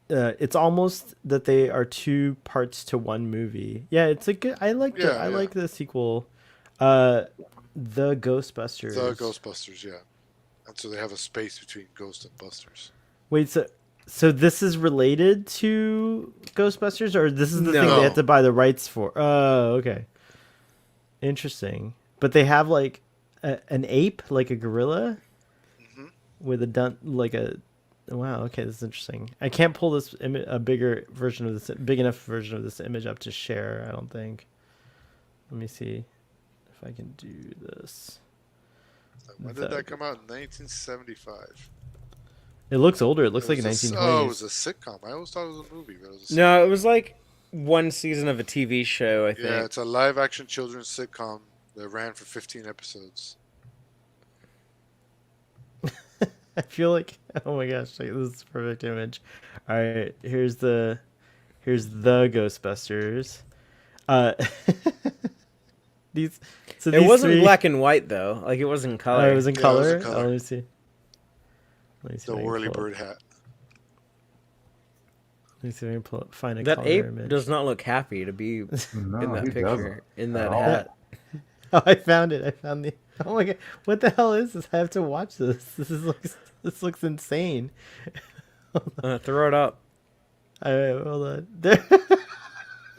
It's almost that they are two parts to one movie. Yeah, it's a good. I like Yeah, I yeah. like the sequel. The Ghostbusters. The Ghostbusters, yeah. And so they have a space between Ghost and Busters. Wait, so this is related to Ghostbusters, or this is the thing No. they have to buy the rights for? Oh, okay. Interesting. But they have like an ape, like a gorilla, with a Wow. Okay, this is interesting. I can't pull this a big enough version of this image up to share. I don't think. Let me see if I can do this. When did that come out? In 1975. It looks older. It looks like It was 1920s. Oh, it was a sitcom. I always thought it was a movie, but it was a No, it was like one season of a TV show, I think. Yeah, it's a live-action children's sitcom that ran for 15 episodes. I feel like, oh my gosh, like, this is a perfect image. All right, here's the Ghostbusters. These It wasn't three, black and white though. Like it was in color. Oh, it was in Yeah, it color. was in color. Oh, let me see. Let me see. The if I can whirly pull bird up- hat. Let me see if I can find a That color ape image. does not look happy to be No, in that he picture, doesn't. in that At all. hat. Oh, I found it. I found the. Oh my god, what the hell is this? I have to watch this. This looks insane. Throw it up. All right, hold on. There.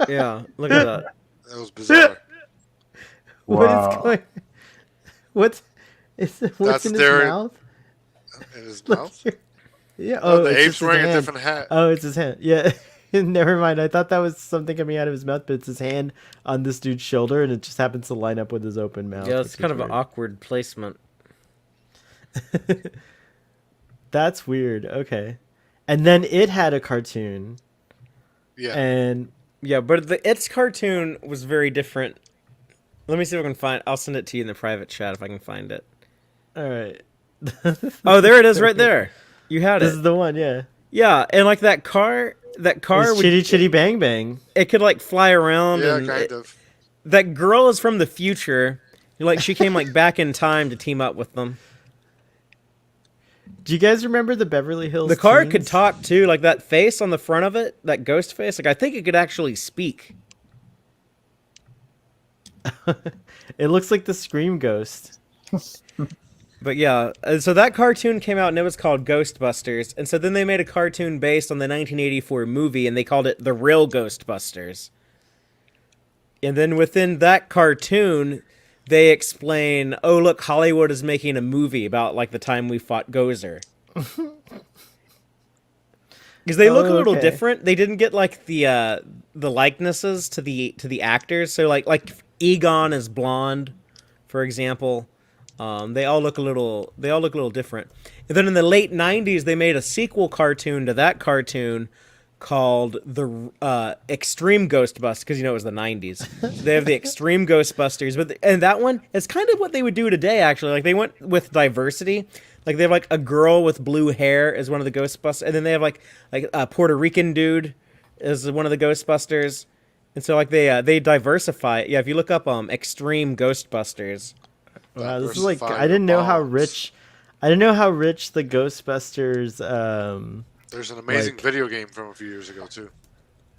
Yeah, look at that. That was bizarre. What is Wow. going? What's That's in his their- mouth? In his Look mouth? here. Yeah. Oh, the it's ape's just his wearing a hand. different hat. Oh, it's his hand. Yeah. Never mind. I thought that was something coming out of his mouth, but it's his hand on this dude's shoulder, and it just happens to line up with his open mouth. Yeah, which it's is kind of an weird. awkward placement. That's weird. Okay. And then it had a cartoon, Yeah. and Yeah, but its cartoon was very different. Let me see if I can find. I'll send it to you in the private chat if I can find it. All right. Oh, there it is, right there. You had This it. is the one, yeah. Yeah, and like that car It's would Chitty Chitty Bang Bang. it could like fly around, Yeah, and kind of. that girl is from the future. Like she came like back in time to team up with them. Do you guys remember the Beverly Hills? The car Teens? could talk too, like that face on the front of it, that ghost face. Like I think it could actually speak. It looks like the Scream Ghost. But yeah, so that cartoon came out and it was called Ghostbusters. And so then they made a cartoon based on the 1984 movie and they called it The Real Ghostbusters. And then within that cartoon, they explain, oh, look, Hollywood is making a movie about like the time we fought Gozer. Because they look a little okay. different. They didn't get like the likenesses to the actors. So like Egon is blonde, for example. They all look a little different. And then in the late '90s, they made a sequel cartoon to that cartoon called the Extreme Ghostbusters, because it was the '90s. So they have the Extreme Ghostbusters, and that one is kind of what they would do today. Actually, like they went with diversity. Like they have like a girl with blue hair as one of the Ghostbusters, and then they have like a Puerto Rican dude as one of the Ghostbusters, and so like they diversify it. Yeah, if you look up Extreme Ghostbusters. Wow, this is like Diversify I didn't know how your bombs. rich. I didn't know how rich the Ghostbusters. There's an amazing Like- video game from a few years ago too.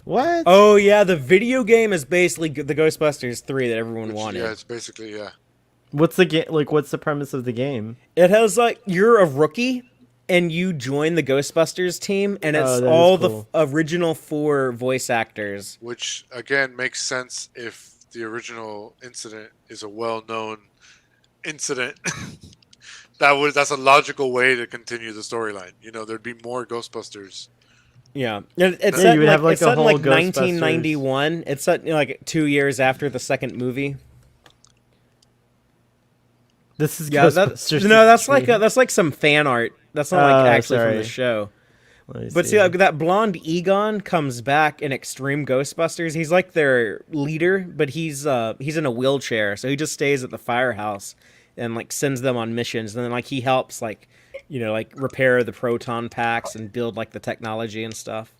What? Oh yeah, the video game is basically the Ghostbusters 3 that everyone Which, wanted. yeah, it's basically What's the game? Like, what's the premise of the game? It has like you're a rookie and you join the Ghostbusters team, and it's Oh, that is all cool. the original 4 voice actors. which again makes sense if the original incident is a well-known incident. That's a logical way to continue the storyline. There'd be more Ghostbusters. Yeah, it's Yeah, set you in would have, like, like, it's a set in whole like Ghostbusters. 1991. It's set like 2 years after the second movie. This is Yeah, Ghostbusters. that's like some fan art. That's not like Oh, actually from the sorry. show. Let me But see, like, that blonde Egon comes back in Extreme Ghostbusters. He's like their leader, but he's in a wheelchair, so he just stays at the firehouse and like sends them on missions. And then like he helps like repair the proton packs and build like the technology and stuff.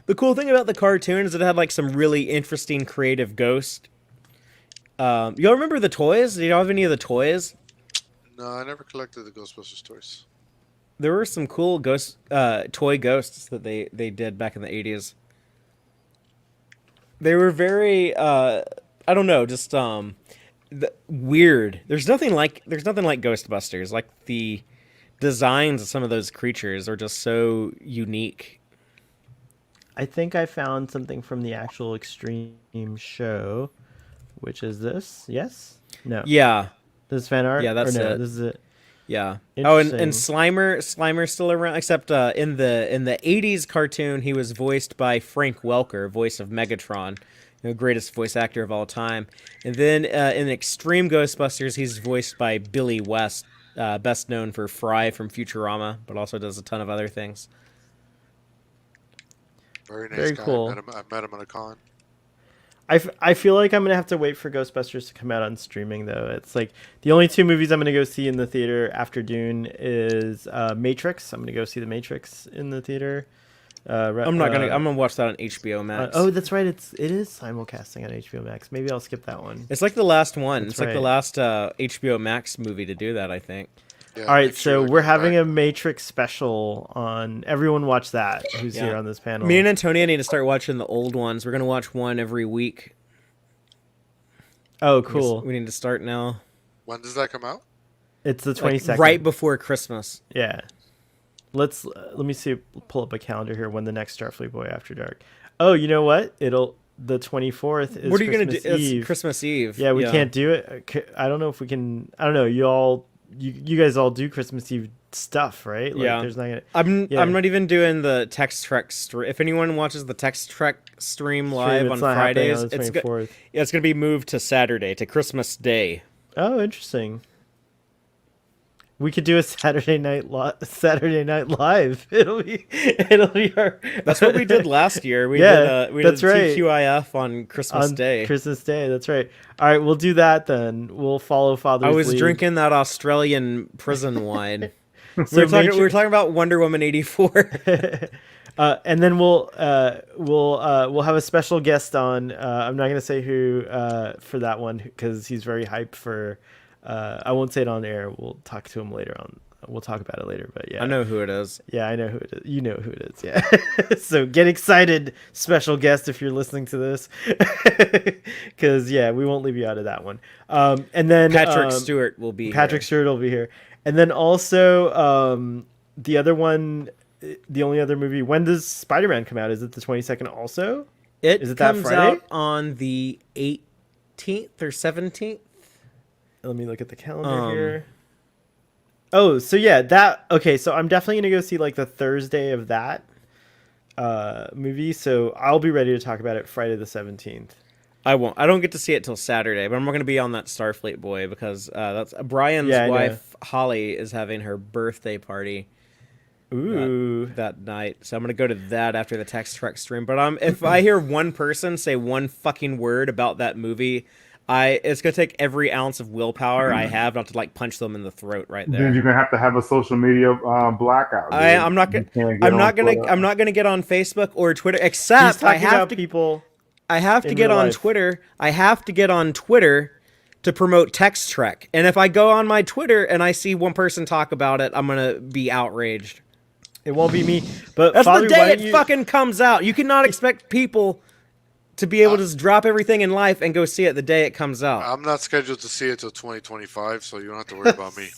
The cool thing about the cartoon is it had like some really interesting creative ghosts. Y'all remember the toys? Did y'all have any of the toys? No, I never collected the Ghostbusters toys. There were some cool toy ghosts that they did back in the 80s. They were very I don't know, just weird. There's nothing like Ghostbusters. Like the designs of some of those creatures are just so unique. I think I found something from the actual Extreme show, which is this. Yes? No. Yeah. This is fan art? Yeah, that's or no, it. This is it. Yeah. Oh, and Interesting. Slimer's still around, except in the 80s cartoon he was voiced by Frank Welker, voice of Megatron, greatest voice actor of all time. And then in Extreme Ghostbusters he's voiced by Billy West, best known for Fry from Futurama, but also does a ton of other things. Very nice Very guy. cool. I met him at a con. I feel like I'm gonna have to wait for Ghostbusters to come out on streaming though. It's like the only 2 movies I'm gonna go see in the theater after Dune is Matrix. I'm gonna go see the Matrix in the theater. I'm gonna watch that on HBO Max. Oh, that's right. It is simulcasting on HBO Max. Maybe I'll skip that one. It's like the last one. That's It's like the right. last HBO Max movie to do that, I think. Yeah, All right, make sure so they we're come having back. a Matrix special on. Everyone watch that. Who's Yeah. here on this panel? Me and Antonia need to start watching the old ones. We're gonna watch one every week. Oh, cool. We need to start now. When does that come out? It's the Like, 22nd. right before Christmas. Yeah. Let me see. Pull up a calendar here. When the next Starfleet Boy After Dark. Oh, you know what? The 24th is. What are you gonna do? Christmas Eve. It's Christmas Eve. Yeah, we can't do it. I don't know if we can. I don't know. You guys all do Christmas Eve stuff, right? Like, Yeah. There's not gonna. I'm Yeah. I'm not even doing the Text Trek stream. If anyone watches the Text Trek stream live It's on not happening Fridays, on the it's 24th. it's gonna be moved to Saturday, to Christmas Day. Oh, interesting. We could do a Saturday Night Live. It'll be our. That's what we did last year. We did that's right. TQIF on Christmas Day. Christmas Day, that's right. All right, we'll do that then. We'll follow Father's I was lead. drinking that Australian prison wine. So we were talking about Wonder Woman 84. And then we'll have a special guest on. I'm not gonna say who for that one because he's very hyped for. I won't say it on air. We'll talk to him later on. We'll talk about it later. But yeah, I know who it is. Yeah, I know who it is. You know who it is. Yeah. So get excited, special guest, if you're listening to this, because we won't leave you out of that one. And then Patrick Stewart will be. Stewart will be here, and then also the other one. The only other movie. When does Spider-Man come out? Is it the 22nd also? Is it that comes Friday? out on the 18th or 17th. Let me look at the calendar here. Oh, so okay, so I'm definitely gonna go see like the Thursday of that movie. So I'll be ready to talk about it Friday the 17th. I won't. I don't get to see it till Saturday, but I'm going to be on that Starfleet boy because that's Brian's wife Holly is having her birthday party. Ooh, that night. So I'm gonna go to that after the Text Trek stream. But if I hear one person say one fucking word about that movie, it's gonna take every ounce of willpower I have not to like punch them in the throat right there. Then you're gonna have a social media blackout. Dude. I'm not gonna get on Facebook or Twitter. Except I have to get on Twitter. I have to get on Twitter to promote Text Trek. And if I go on my Twitter and I see one person talk about it, I'm gonna be outraged. It won't be me, but that's Father, the day it fucking comes out. You cannot expect people to be able to just drop everything in life and go see it the day it comes out. I'm not scheduled to see it till 2025, so you don't have to worry about me.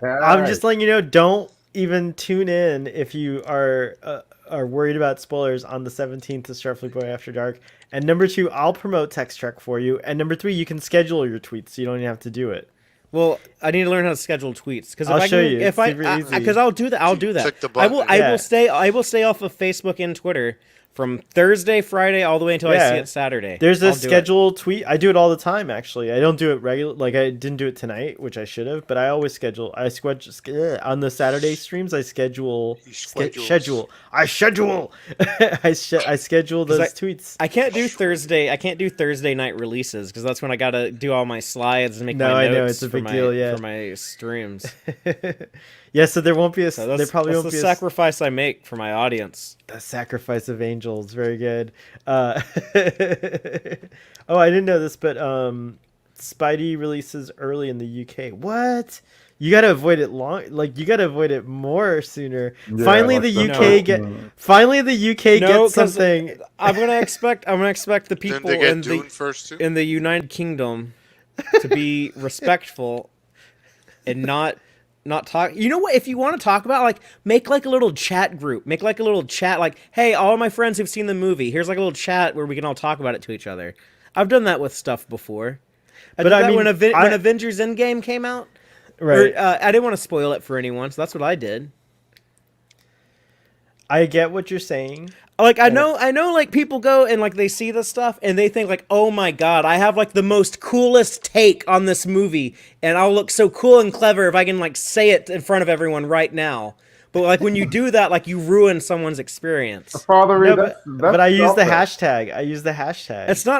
I'm just letting you know. Don't even tune in if you are worried about spoilers on the 17th to Starfleet Boy After Dark. And number 2, I'll promote Text Trek for you. And number 3, you can schedule your tweets, so you don't even have to do it. Well, I need to learn how to schedule tweets because I'll show you. Because I'll do that. I'll do that. Click the button. I will stay off of Facebook and Twitter from Thursday, Friday, all the way until I see it Saturday. There's a scheduled tweet. I do it all the time, actually. I don't do it regular. Like, I didn't do it tonight, which I should have, but I always schedule. On the Saturday streams, I schedule. I schedule. I schedule those tweets. I can't do Thursday. I can't do Thursday night releases because that's when I got to do all my slides and make my notes. I know, it's a big deal, for my streams. Yeah, so there won't be a. There probably won't be the sacrifice I make for my audience. The sacrifice of angels, very good. Oh, I didn't know this, but Spidey releases early in the UK. What? You gotta avoid it you gotta avoid it more sooner. Yeah, finally, the UK gets something. I'm gonna expect the people in the United Kingdom to be respectful and not talk. You know what? If you want to talk about, like, make like a little chat group. Make like a little chat. Like, hey, all my friends who've seen the movie, here's like a little chat where we can all talk about it to each other. I've done that with stuff before. But I mean, when Avengers Endgame came out, right? I didn't want to spoil it for anyone, so that's what I did. I get what you're saying. Like, I know, like, people go and, like, they see this stuff, and they think, like, oh my god, I have, like, the most coolest take on this movie, and I'll look so cool and clever if I can, like, say it in front of everyone right now. But, like, when you do that, like, you ruin someone's experience. But I use the hashtag.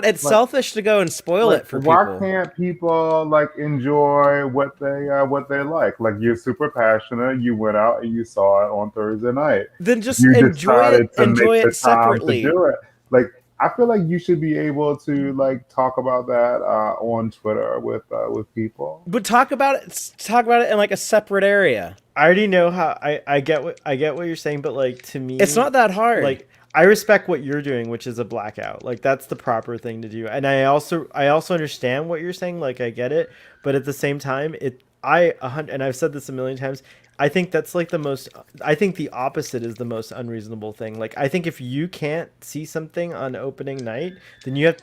It's selfish to go and spoil it for people. Why can't people, like, enjoy what they like? Like, you're super passionate. You went out and you saw it on Thursday night. Then just enjoy it separately. To do it. Like, I feel like you should be able to, like, talk about that on Twitter with people. But talk about it in, like, a separate area. I already know how I get what you're saying, but, like, to me, it's not that hard. Like, I respect what you're doing, which is a blackout. Like, that's the proper thing to do. And I also understand what you're saying. Like, I get it, but at the same time, and I've said this a million times, I think that's like I think the opposite is the most unreasonable thing. Like, I think if you can't see something on opening night, then you have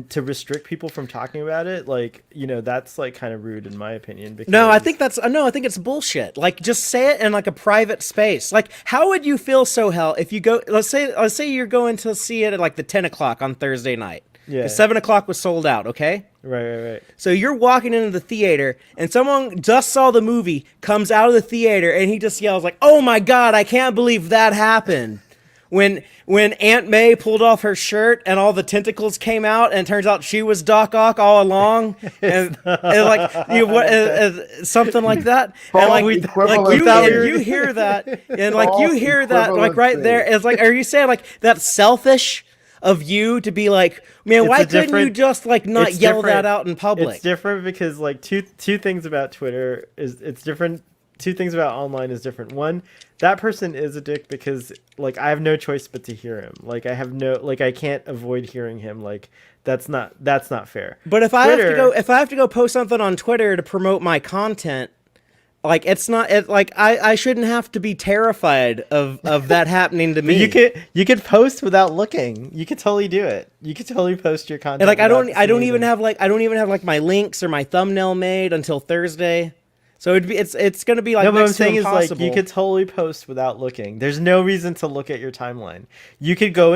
to restrict people from talking about it. Like, you know, that's like kind of rude in my opinion. Because... I think it's bullshit. Like, just say it in like a private space. Like, how would you feel if you go, let's say you're going to see it at like the 10 o'clock on Thursday night. Yeah. 7 o'clock was sold out. Okay. Right. So you're walking into the theater, and someone just saw the movie, comes out of the theater, and he just yells like, "Oh my god, I can't believe that happened!" When Aunt May pulled off her shirt and all the tentacles came out, and it turns out she was Doc Ock all along, and like something like that, and like you hear that, and like you hear that like right there, it's like, are you saying like that's selfish of you to be like, man, why couldn't you just like not yell that out in public? It's different because like two things about Twitter is it's different. Two things about online is different. One, that person is a dick because like I have no choice but to hear him. Like I can't avoid hearing him. Like that's not fair. But if I have to go post something on Twitter to promote my content, like I shouldn't have to be terrified of that happening to me. You could post without looking. You could totally do it. You could totally post your content. And like I don't even have like my links or my thumbnail made until Thursday. So it's gonna be like no, but next I'm saying to is impossible. like you could totally post without looking. There's no reason to look at your timeline. You could go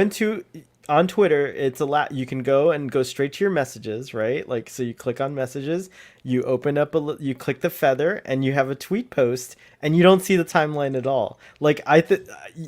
on Twitter. It's you can go straight to your messages, right? Like so, you click on messages, you open up you click the feather, and you have a tweet post, and you don't see the timeline at all. Like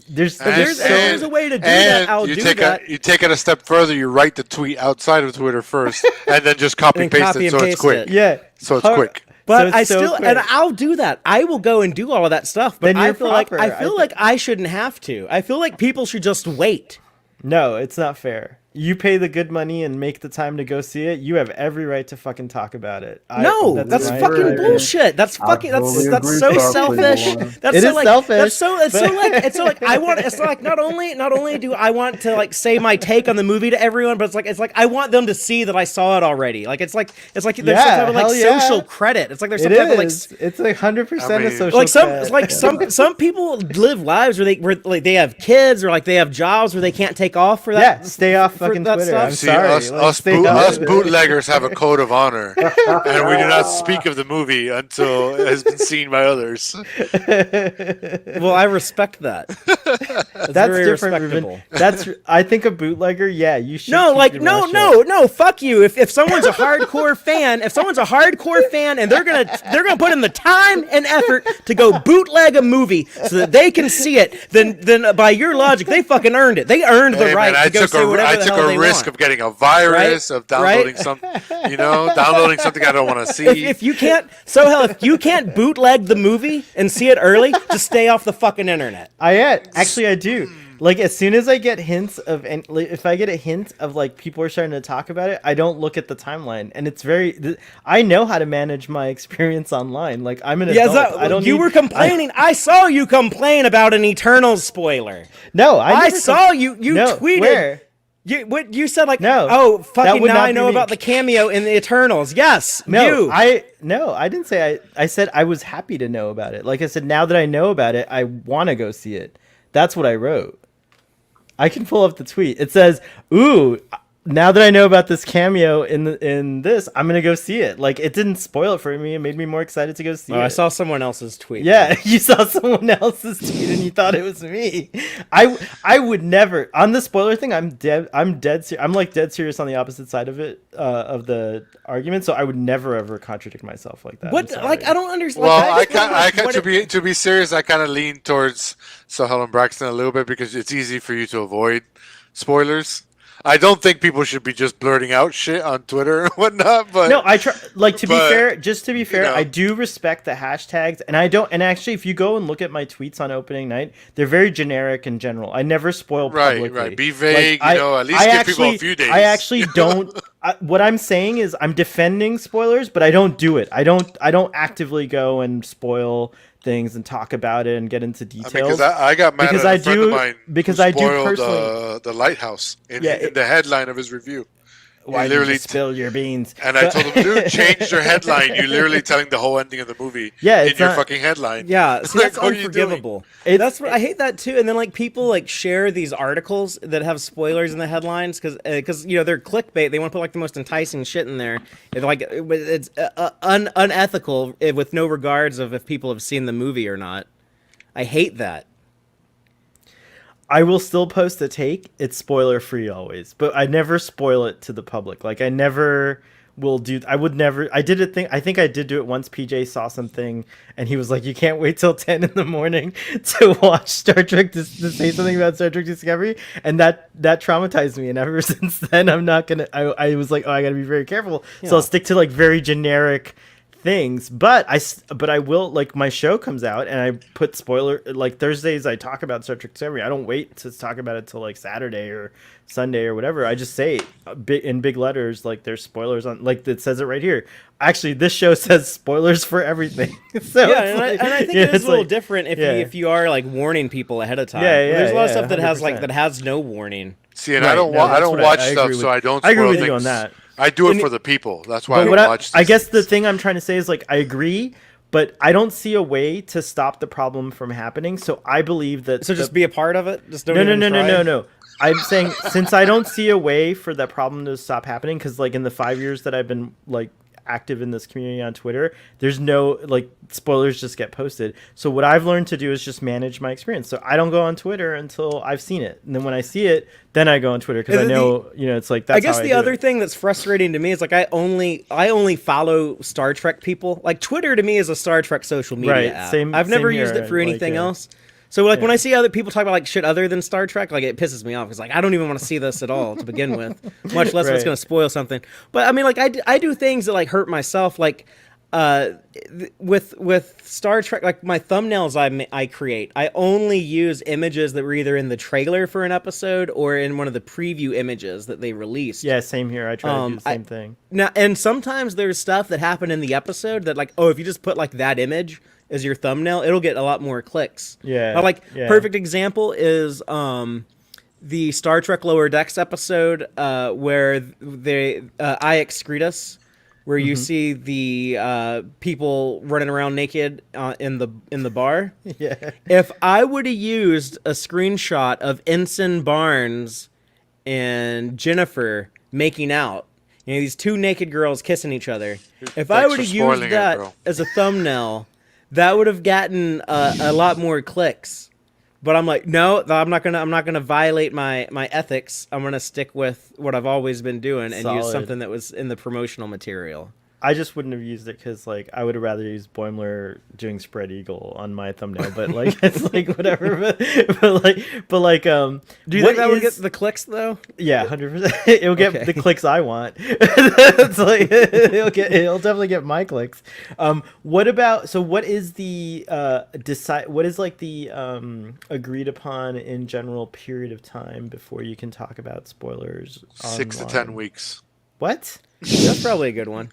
there's a way to do that. I'll do that. You take it a step further. You write the tweet outside of Twitter first, and then just copy paste it so it's quick. Yeah, so it's quick. But so and I'll do that. I will go and do all of that stuff. But I feel like I shouldn't have to. I feel like people should just wait. No, it's not fair. You pay the good money and make the time to go see it. You have every right to fucking talk about it. That's fucking bullshit. That's fucking that's so selfish. That's it is selfish. It's so like I want. It's like not only do I want to like say my take on the movie to everyone, but it's like I want them to see that I saw it already. Like it's like there's some type of like social credit. It's like there's some type of like it's like 100% a social credit. Like some people live lives where like they have kids or like they have jobs where they can't take off for that. Yeah, stay off fucking Twitter. Stuff. I'm sorry. Us bootleggers have a code of honor, and we do not speak of the movie until it has been seen by others. Well, I respect that. That's different, Ruben. I think a bootlegger. Yeah, you should. No. Fuck you. If someone's a hardcore fan, and they're gonna put in the time and effort to go bootleg a movie so that they can see it, then by your logic, they fucking earned it. They earned the right to go see whatever the hell they want. I took a risk of getting a virus, of downloading downloading something I don't want to see. If you can't bootleg the movie and see it early, just stay off the fucking internet. I do. Like as soon as I get hints of, and if I get a hint of like people are starting to talk about it, I don't look at the timeline, and it's I know how to manage my experience online. Like I'm an adult. You were complaining. I saw you complain about an Eternals spoiler. No, I saw you. You tweeted. Where? You said like no. Oh fucking now I know about the cameo in the Eternals. Yes, I didn't say I said I was happy to know about it. Like I said, now that I know about it, I want to go see it. That's what I wrote. I can pull up the tweet. It says, "Ooh, now that I know about this cameo in this, I'm gonna go see it." Like it didn't spoil it for me. It made me more excited to go see it. I saw someone else's tweet. Yeah, you saw someone else's tweet and you thought it was me. I would never on the spoiler thing. I'm dead serious on the opposite side of it of the argument. So I would never ever contradict myself like that. What? Like I don't understand. Well, to be serious, I kind of lean towards Sir Helen Braxton a little bit because it's easy for you to avoid spoilers. I don't think people should be just blurting out shit on Twitter and whatnot. But no, I try. Like to be fair, I do respect the hashtags, and I don't. And actually, if you go and look at my tweets on opening night, they're very generic in general. I never spoil publicly. Right. Be vague. Like, at least give people a few days. I actually don't. What I'm saying is, I'm defending spoilers, but I don't do it. I don't actively go and spoil things and talk about it and get into details. I got mad at a friend of mine because who I do spoiled, personally the lighthouse in the headline of his review. Why did you spill your beans? And I told him, dude, change your headline. You're literally telling the whole ending of the movie in your fucking headline. Yeah, see, that's unforgivable. That's what I hate that too. And then like people like share these articles that have spoilers in the headlines because you know they're clickbait. They want to put like the most enticing shit in there. It's unethical with no regards of if people have seen the movie or not. I hate that. I will still post a take. It's spoiler free always, but I never spoil it to the public. Like I never will do. I would never. I did a thing. I think I did do it once. PJ saw something and he was like, "You can't wait till 10 in the morning to watch Star Trek to say something about Star Trek Discovery," and that traumatized me. And ever since then, I'm not gonna. I was like, "Oh, I gotta be very careful." Yeah. So I'll stick to like very generic things, but I will, like, my show comes out and I put spoiler, like, Thursdays I talk about Star Trek Discovery. I don't wait to talk about it till like Saturday or Sunday or whatever. I just say in big letters, like, there's spoilers on, like, it says it right here. Actually, this show says spoilers for everything. So yeah, and I think yeah, it is a little like, different if yeah. you are like warning people ahead of time. Yeah, There's a lot of yeah, stuff that has 100%. has no warning. See, and Right, I don't no, I that's don't what watch I stuff, agree so with- I don't I agree spoil with things. you on that. I do it And for the people. That's why I But don't what watch. I these guess the things. thing I'm trying to say is, like, I agree, but I don't see a way to stop the problem from happening. So I believe that. So just be a part of it. Just don't no, even try. no. I'm saying, since I don't see a way for that problem to stop happening, because like in the 5 years that I've been like active in this community on Twitter, there's no, like, spoilers just get posted. So what I've learned to do is just manage my experience. So I don't go on Twitter until I've seen it, and then when I see it, then I go on Twitter, because I know, it's like, that's I guess how the do other it. thing that's frustrating to me is, like, I only follow Star Trek people. Like, Twitter to me is a Star Trek social media Right, app. same- I've never same used here, it for anything like, yeah. else. So, like, when Yeah. I see other people talk about, like, shit other than Star Trek, like, it pisses me off. It's like, I don't even want to see this at all to begin with, much less if it's Right. going to spoil something. But I mean, like, I do things that like hurt myself, like with Star Trek, like my thumbnails I create, I only use images that were either in the trailer for an episode or in one of the preview images that they released. Yeah, same here. I try to do the same thing. Now, and sometimes there's stuff that happened in the episode that, like, oh, if you just put like that image as your thumbnail, it'll get a lot more clicks. Yeah, yeah. Perfect example is the Star Trek Lower Decks episode where they I Excretus, where you see the people running around naked in the bar. Yeah. If I would have used a screenshot of Ensign Barnes and Jennifer making out, these two naked girls kissing each other, if I Thanks would for have spoiling used it, that bro. as a thumbnail, that would have gotten a lot more clicks. But I'm like, no, I'm not gonna violate my ethics. I'm gonna stick with what I've always been doing and use Solid. something that was in the promotional material. I just wouldn't have used it because, like, I would have rather used Boimler doing spread eagle on my thumbnail. But like, it's like whatever. But like, Do you think that would get the clicks though? Yeah, 100%. It'll get Okay. the clicks I want. It's like it'll definitely get my clicks. What about, so what is the what is like the agreed upon in general period of time before you can talk about spoilers? 6 to online? 10 weeks. What? That's probably a good one.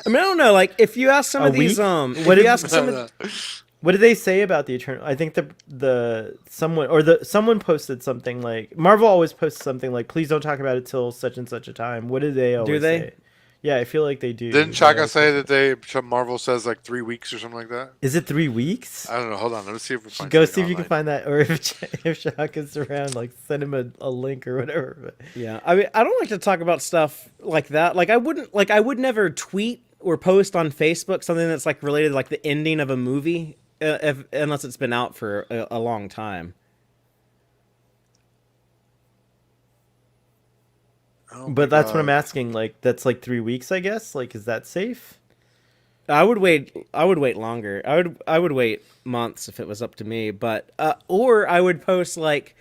I mean, I don't know. Like, if you ask some A of these, week? if What you if- ask some of, What did they say about the Eternal? I think someone posted something like, Marvel always posts something like, please don't talk about it till such and such a time. What do they always they? say? Yeah, I feel like they do. Didn't They Chaka always say post that Marvel says like 3 weeks or something like that? Is it 3 weeks? I don't know. Hold on. Let's see if we find Go something see if you can online. find that, or if Shaka's around, like, send him a link or whatever. But yeah, I mean, I don't like to talk about stuff like that. Like, I would never tweet or post on Facebook something that's like related to like the ending of a movie, unless it's been out for a long time. Oh my but that's what I'm God. asking. Like, that's like 3 weeks, I guess. Like, is that safe? I would wait longer. I would wait months if it was up to me. But or I would post like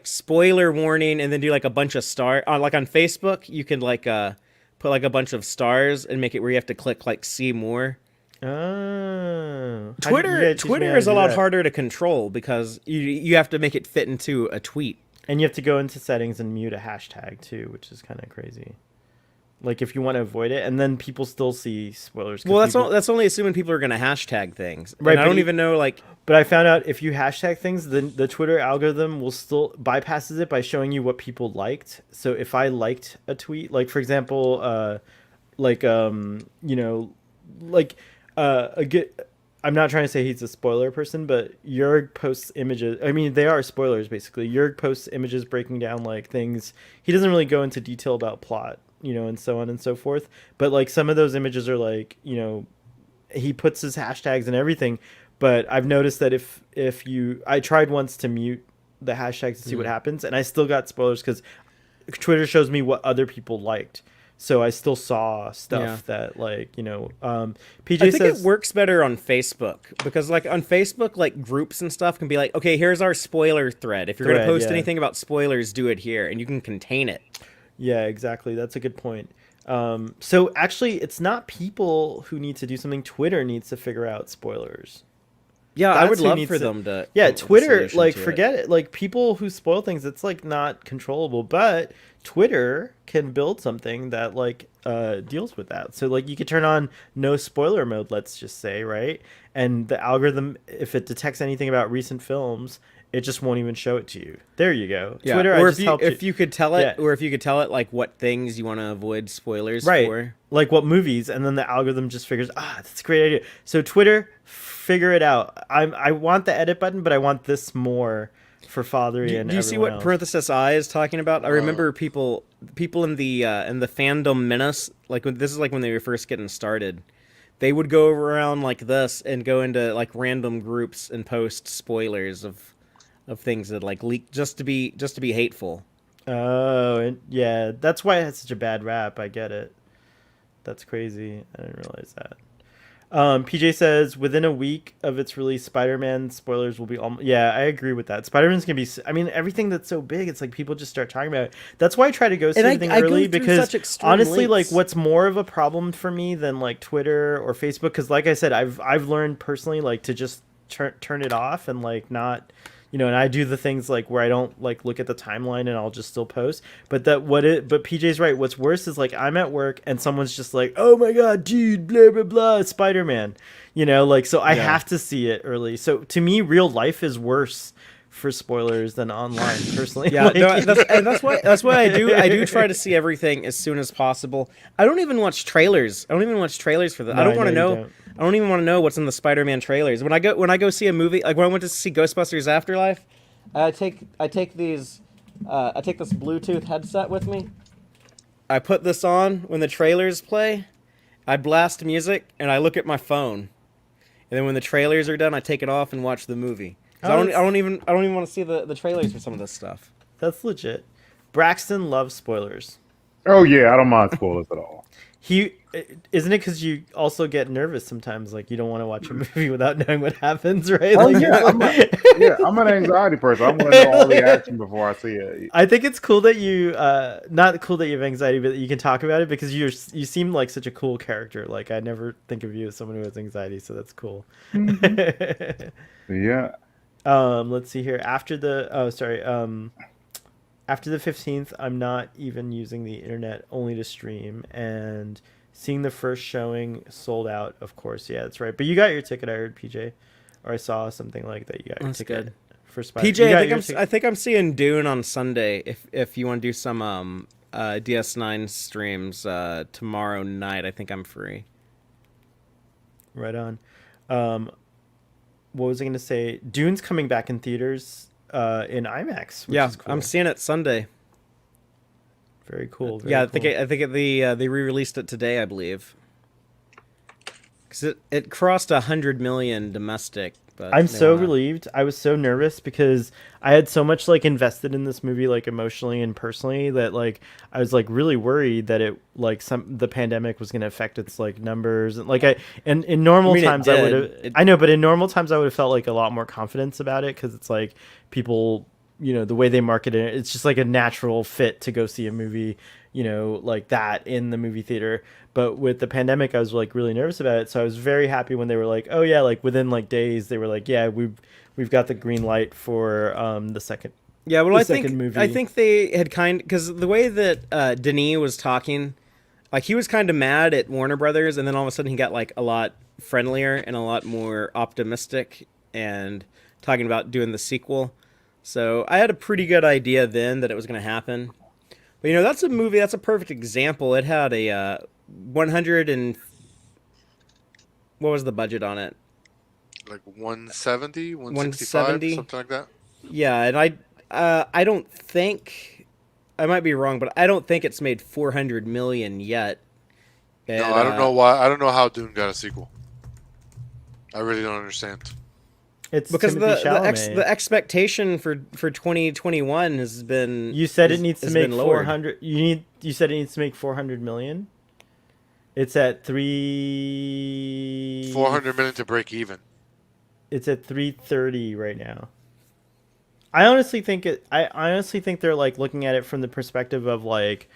spoiler warning and then do like a bunch of like on Facebook you can like put like a bunch of stars and make it where you have to click like see more. Oh, Twitter is a lot harder to control because you have to make it fit into a tweet. and you have to go into settings and mute a hashtag too, which is kind of crazy. Like, if you want to avoid it, and then people still see spoilers. 'Cause Well, that's only assuming people are going to hashtag things. Right, And I but don't even know like But I found out if you hashtag things, then the Twitter algorithm will still bypasses it by showing you what people liked. So if I liked a tweet, like, for example, a good. I'm not trying to say he's a spoiler person, but Jurg posts images. I mean, they are spoilers basically. Jurg posts images breaking down like things. He doesn't really go into detail about plot, and so on and so forth. But like some of those images are like, he puts his hashtags and everything. But I've noticed that I tried once to mute the hashtag to see what happens, and I still got spoilers because Twitter shows me what other people liked. So I still saw stuff Yeah. that like PJ I think says it works better on Facebook because, like, on Facebook, like groups and stuff can be like, okay, here's our spoiler thread. If you're going to post anything about spoilers, do it here, and you can contain it. Yeah, exactly. That's a good point. So actually, it's not people who need to do something. Twitter needs to figure out spoilers. Yeah, I That's would who love needs for to- them to. Yeah, come up with a Twitter, solution like to forget it. Like people who spoil things, it's like not controllable. But Twitter can build something that like deals with that. So like you could turn on no spoiler mode, let's just say, right? And the algorithm, if it detects anything about recent films, it just won't even show it to you. There you go. Yeah. Twitter, Or I if just you helped if you could tell it, Yeah. or if you could tell it like what things you want to avoid spoilers right, for. like what movies, and then the algorithm just figures, that's a great idea. So Twitter, figure it out. I want the edit button, but I want this more for Fathery and Do you see everyone what else. parenthesis I is talking about? I remember people in the fandom menace, like this is like when they were first getting started. They would go around like this and go into like random groups and post spoilers of things that like leak just to be hateful. Oh, and yeah, that's why it has such a bad rap. I get it. That's crazy. I didn't realize that. PJ says within a week of its release, Spider-Man spoilers will be almost. Yeah, I agree with that. Spider-Man's gonna be. I mean, everything that's so big, it's like people just start talking about it. That's why I try to go see everything early because honestly, like, what's more of a problem for me than like Twitter or Facebook? Because like I said, I've learned personally like to just turn it off and like not. And I do the things like where I don't like look at the timeline and I'll just still post. But PJ's right. What's worse is like I'm at work and someone's just like, "Oh my god, dude, blah blah blah, Spider-Man." So I have to see it early. So to me, real life is worse for spoilers than online personally. Yeah, no, that's why I do try to see everything as soon as possible. I don't even watch trailers. I don't even watch trailers for that. No, I don't want to know you know. don't. I don't even want to know what's in the Spider-Man trailers. When I go see a movie, like when I went to see Ghostbusters Afterlife, I take this Bluetooth headset with me. I put this on when the trailers play. I blast music and I look at my phone. And then when the trailers are done, I take it off and watch the movie. I don't even want to see the trailers for some of this stuff. That's legit. Braxton loves spoilers. Oh yeah, I don't mind spoilers at all. Isn't it because you also get nervous sometimes? Like you don't want to watch a movie without knowing what happens, right? Oh Like, yeah, I'm an anxiety person. I want to know all the action before I see it. I think it's cool that you, not cool that you have anxiety, but that you can talk about it because you seem like such a cool character. Like I never think of you as someone who has anxiety, so that's cool. Yeah. Let's see here. After the after the 15th, I'm not even using the internet, only to stream, and seeing the first showing sold out. Of course, yeah, that's right. But you got your ticket, I heard, PJ, or I saw something like that. You got your ticket good. for Spider. PJ, I think I'm seeing Dune on Sunday. If you want to do some DS9 streams tomorrow night, I think I'm free. Right on. What was I going to say? Dune's coming back in theaters in IMAX. Which is cool. I'm seeing it Sunday. Very cool. I think they re-released it today, I believe. Because it crossed 100 million domestic. But I'm so relieved. I was so nervous because I had so much like invested in this movie, like emotionally and personally, that like I was like really worried that it like the pandemic was going to affect its like numbers and like in normal times I would have I know, but in normal times I would have felt like a lot more confidence about it because it's like people, the way they market it, it's just like a natural fit to go see a movie, like that in the movie theater. But with the pandemic, I was like really nervous about it. So I was very happy when they were like, oh yeah, like within like days, they were like, yeah, we've got the green light for the second. Yeah, well, I think they had because the way that Denis was talking, like he was kind of mad at Warner Brothers, and then all of a sudden he got like a lot friendlier and a lot more optimistic and talking about doing the sequel. So I had a pretty good idea then that it was going to happen. But that's a movie. That's a perfect example. It had a 100 and what was the budget on it? Like 170, 170? Something like that. Yeah, and I don't think, I might be wrong, but I don't think it's made 400 million yet. And, no, I don't know why. I don't know how Dune got a sequel. I really don't understand. It's Because Timothy Chalamet. the expectation for 2021 has been You said it needs to has make been lowered. 400. You said it needs to make 400 million. It's at 400 million to break even. It's at 330 right now. I honestly think it. I honestly think they're like looking at it from the perspective of like,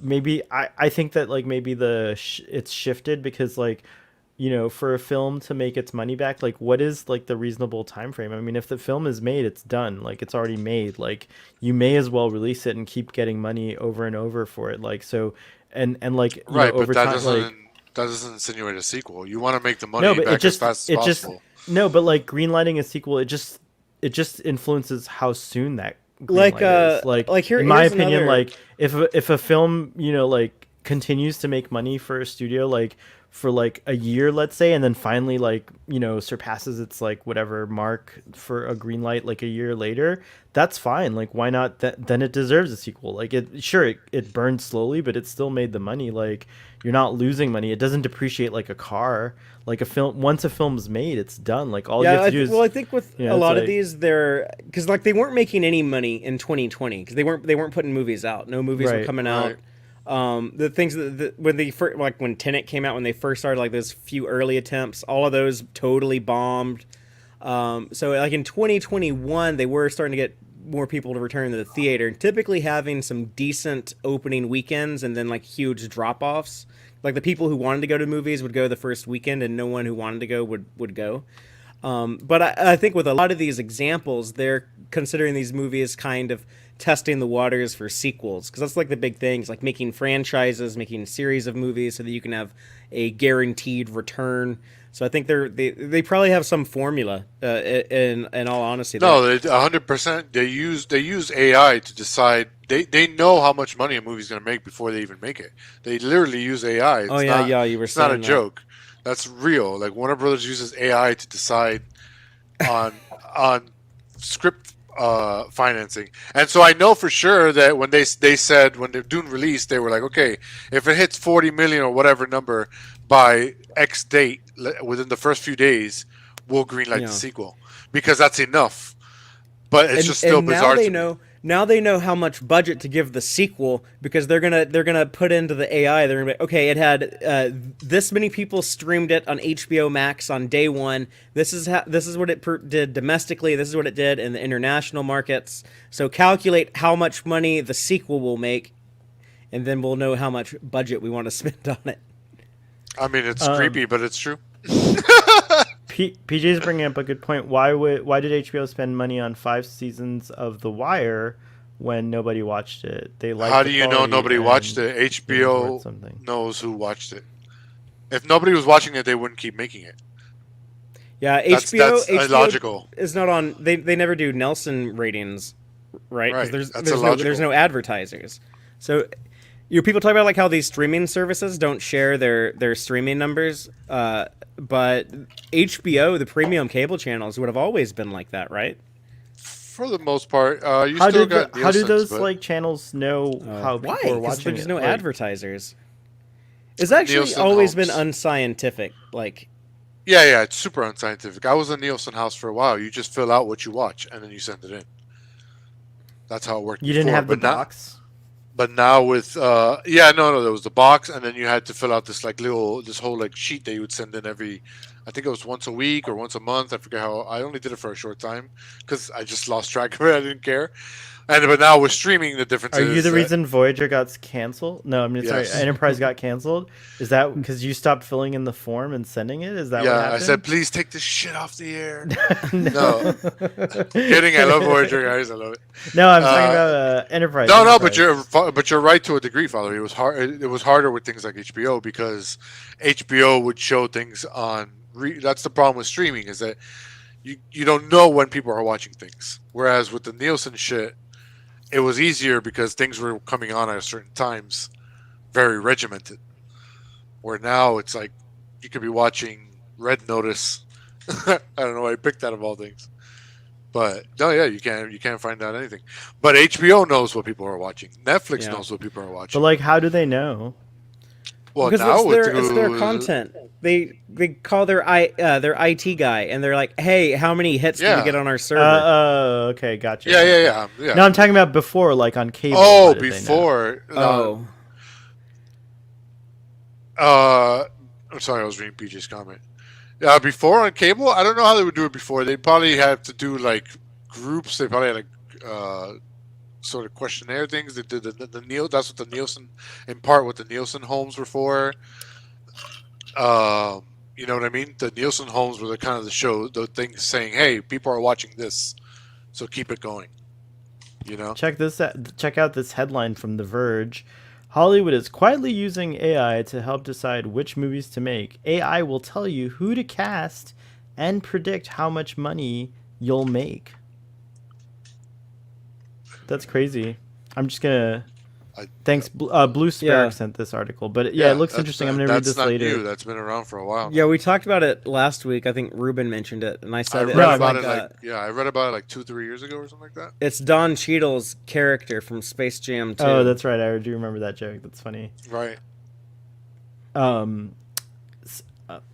maybe I think that like maybe it's shifted because like, for a film to make its money back, like what is like the reasonable time frame? I mean, if the film is made, it's done. Like it's already made. Like you may as well release it and keep getting money over and over for it. Like so, and like Right, but over time, like that doesn't insinuate a sequel. You want to make the no, money but back as fast as possible. no, but like greenlighting a sequel, it just influences how soon that Like greenlight is. Like here, in my here's opinion, another- like if a film like continues to make money for a studio like for like a year, let's say, and then finally like surpasses its like whatever mark for a green light like a year later, that's fine. Like why not? Then it deserves a sequel. Like it burned slowly, but it still made the money. Like you're not losing money. It doesn't depreciate like a car. Like a film, once a film's made, it's done. Like all you have to do is well, I think with you a know, it's lot of like- these, they're because like they weren't making any money in 2020 because they weren't putting movies out. No movies were Right, coming out. right. The things that when they first, like when Tenet came out, when they first started, like those few early attempts, all of those totally bombed. So like in 2021, they were starting to get more people to return to the theater, and typically having some decent opening weekends and then like huge drop offs. Like the people who wanted to go to movies would go the first weekend, and no one who wanted to go would go. But I think with a lot of these examples, they're considering these movies kind of testing the waters for sequels, because that's like the big thing. It's like making franchises, making a series of movies so that you can have a guaranteed return. So I think they probably have some formula. In all honesty, No, 100%. They use AI to decide. They know how much money a movie's going to make before they even make it. They literally use AI. It's you were It's not a saying that. joke. That's real. Like Warner Brothers uses AI to decide on script financing, and so I know for sure that when they said when the Dune released, they were like, okay, if it hits 40 million or whatever number by X date within the first few days, we'll greenlight Yeah. the sequel because that's enough. But it's just still and bizarre. now they to me. know now they know how much budget to give the sequel because they're gonna put into the AI. They're gonna be okay. It had this many people streamed it on HBO Max on day one. This is what it did domestically. This is what it did in the international markets. So calculate how much money the sequel will make, and then we'll know how much budget we want to spend on it. I mean, it's creepy, but it's true. PJ's bringing up a good point. Why did HBO spend money on 5 seasons of The Wire when nobody watched it? They liked How the do you know quality nobody and watched it? they enjoyed HBO something. knows who watched it. If nobody was watching it, they wouldn't keep making it. Yeah, That's HBO illogical. is not on. They never do Nelson ratings, right? Right, Because that's there's illogical. no advertisers. So people talk about like how these streaming services don't share their streaming numbers, but HBO, the premium cable channels, would have always been like that, right? For the most part, you How still do got how do Nielsen's, those but like channels know how people Why? are Because watching there's it? no Like, advertisers. It's actually Nielsen always been helps. unscientific. Like, yeah, it's super unscientific. I was in Nielsen House for a while. You just fill out what you watch and then you send it in. That's how it worked. You didn't before, have the but now- box. But now with no, there was the box, and then you had to fill out this whole like sheet that you would send in every, I think it was once a week or once a month. I forget how. I only did it for a short time because I just lost track of it. I didn't care. But now with streaming, the difference Are is you the that- reason Voyager got canceled? No, I mean Yes. sorry, Enterprise got canceled. Is that because you stopped filling in the form and sending it? Is that what Yeah, happened? I said, please take this shit off the air. No, kidding. I love Voyager, guys. I love it. No, I'm talking about Enterprise. No, Enterprise. but you're right to a degree, Father. It was hard. It was harder with things like HBO because HBO would show things on. That's the problem with streaming is that you don't know when people are watching things. Whereas with the Nielsen shit, it was easier because things were coming on at certain times, very regimented. Where now it's like you could be watching Red Notice. I don't know why I picked that of all things. But no, yeah, you can't find out anything. But HBO knows what people are watching. Netflix Yeah. knows what people are But watching. like, how do they know? Well, Because now it's their content. They call their IT guy and they're like, "Hey, how many hits did we Yeah. get on our server?" Oh, okay, gotcha. Yeah. No, I'm talking about before, like on cable. Oh, how did they know? before. Oh, I'm sorry, I was reading PJ's comment. Before on cable, I don't know how they would do it before. They'd probably have to do like groups. They probably had like sort of questionnaire things. They did the Neil. That's what the Nielsen, in part, what the Nielsen homes were for. You know what I mean? The Nielsen homes were the kind of the show, the things saying, "Hey, people are watching this, so keep it going." You know. Check out this headline from The Verge. Hollywood is quietly using AI to help decide which movies to make. AI will tell you who to cast and predict how much money you'll make. That's crazy. I'm just gonna. Thanks, Blue Sparrow sent this article, but yeah, it looks interesting. I'm gonna read this later. That's not new. That's been around for a while. yeah, we talked about it last week. I think Ruben mentioned it, and I I said read about it I read about it like 2-3 years ago or something like that. it's Don Cheadle's character from Space Jam 2. Oh, that's right. I do remember that joke. That's funny. Right.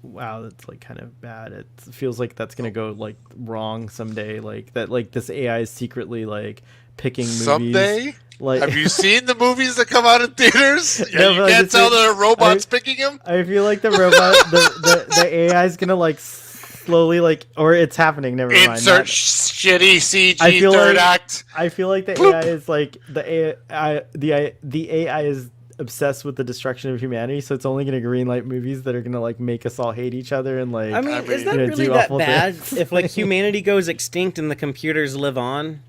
Wow, that's like kind of bad. It feels like that's gonna go like wrong someday. Like that, like this AI is secretly like picking movies. Someday. Like, Have you seen the movies that come out in theaters? No, You but can't tell the robots picking them. I feel like the robot, the AI is gonna like slowly like, or it's happening. Never mind. Insert shitty CG I feel third like- act. I feel like the Bloop. AI is like the AI is obsessed with the destruction of humanity, so it's only gonna greenlight movies that are gonna like make us all hate each other and like. I mean, is that you know, really do that awful bad? things. If like humanity goes extinct and the computers live on,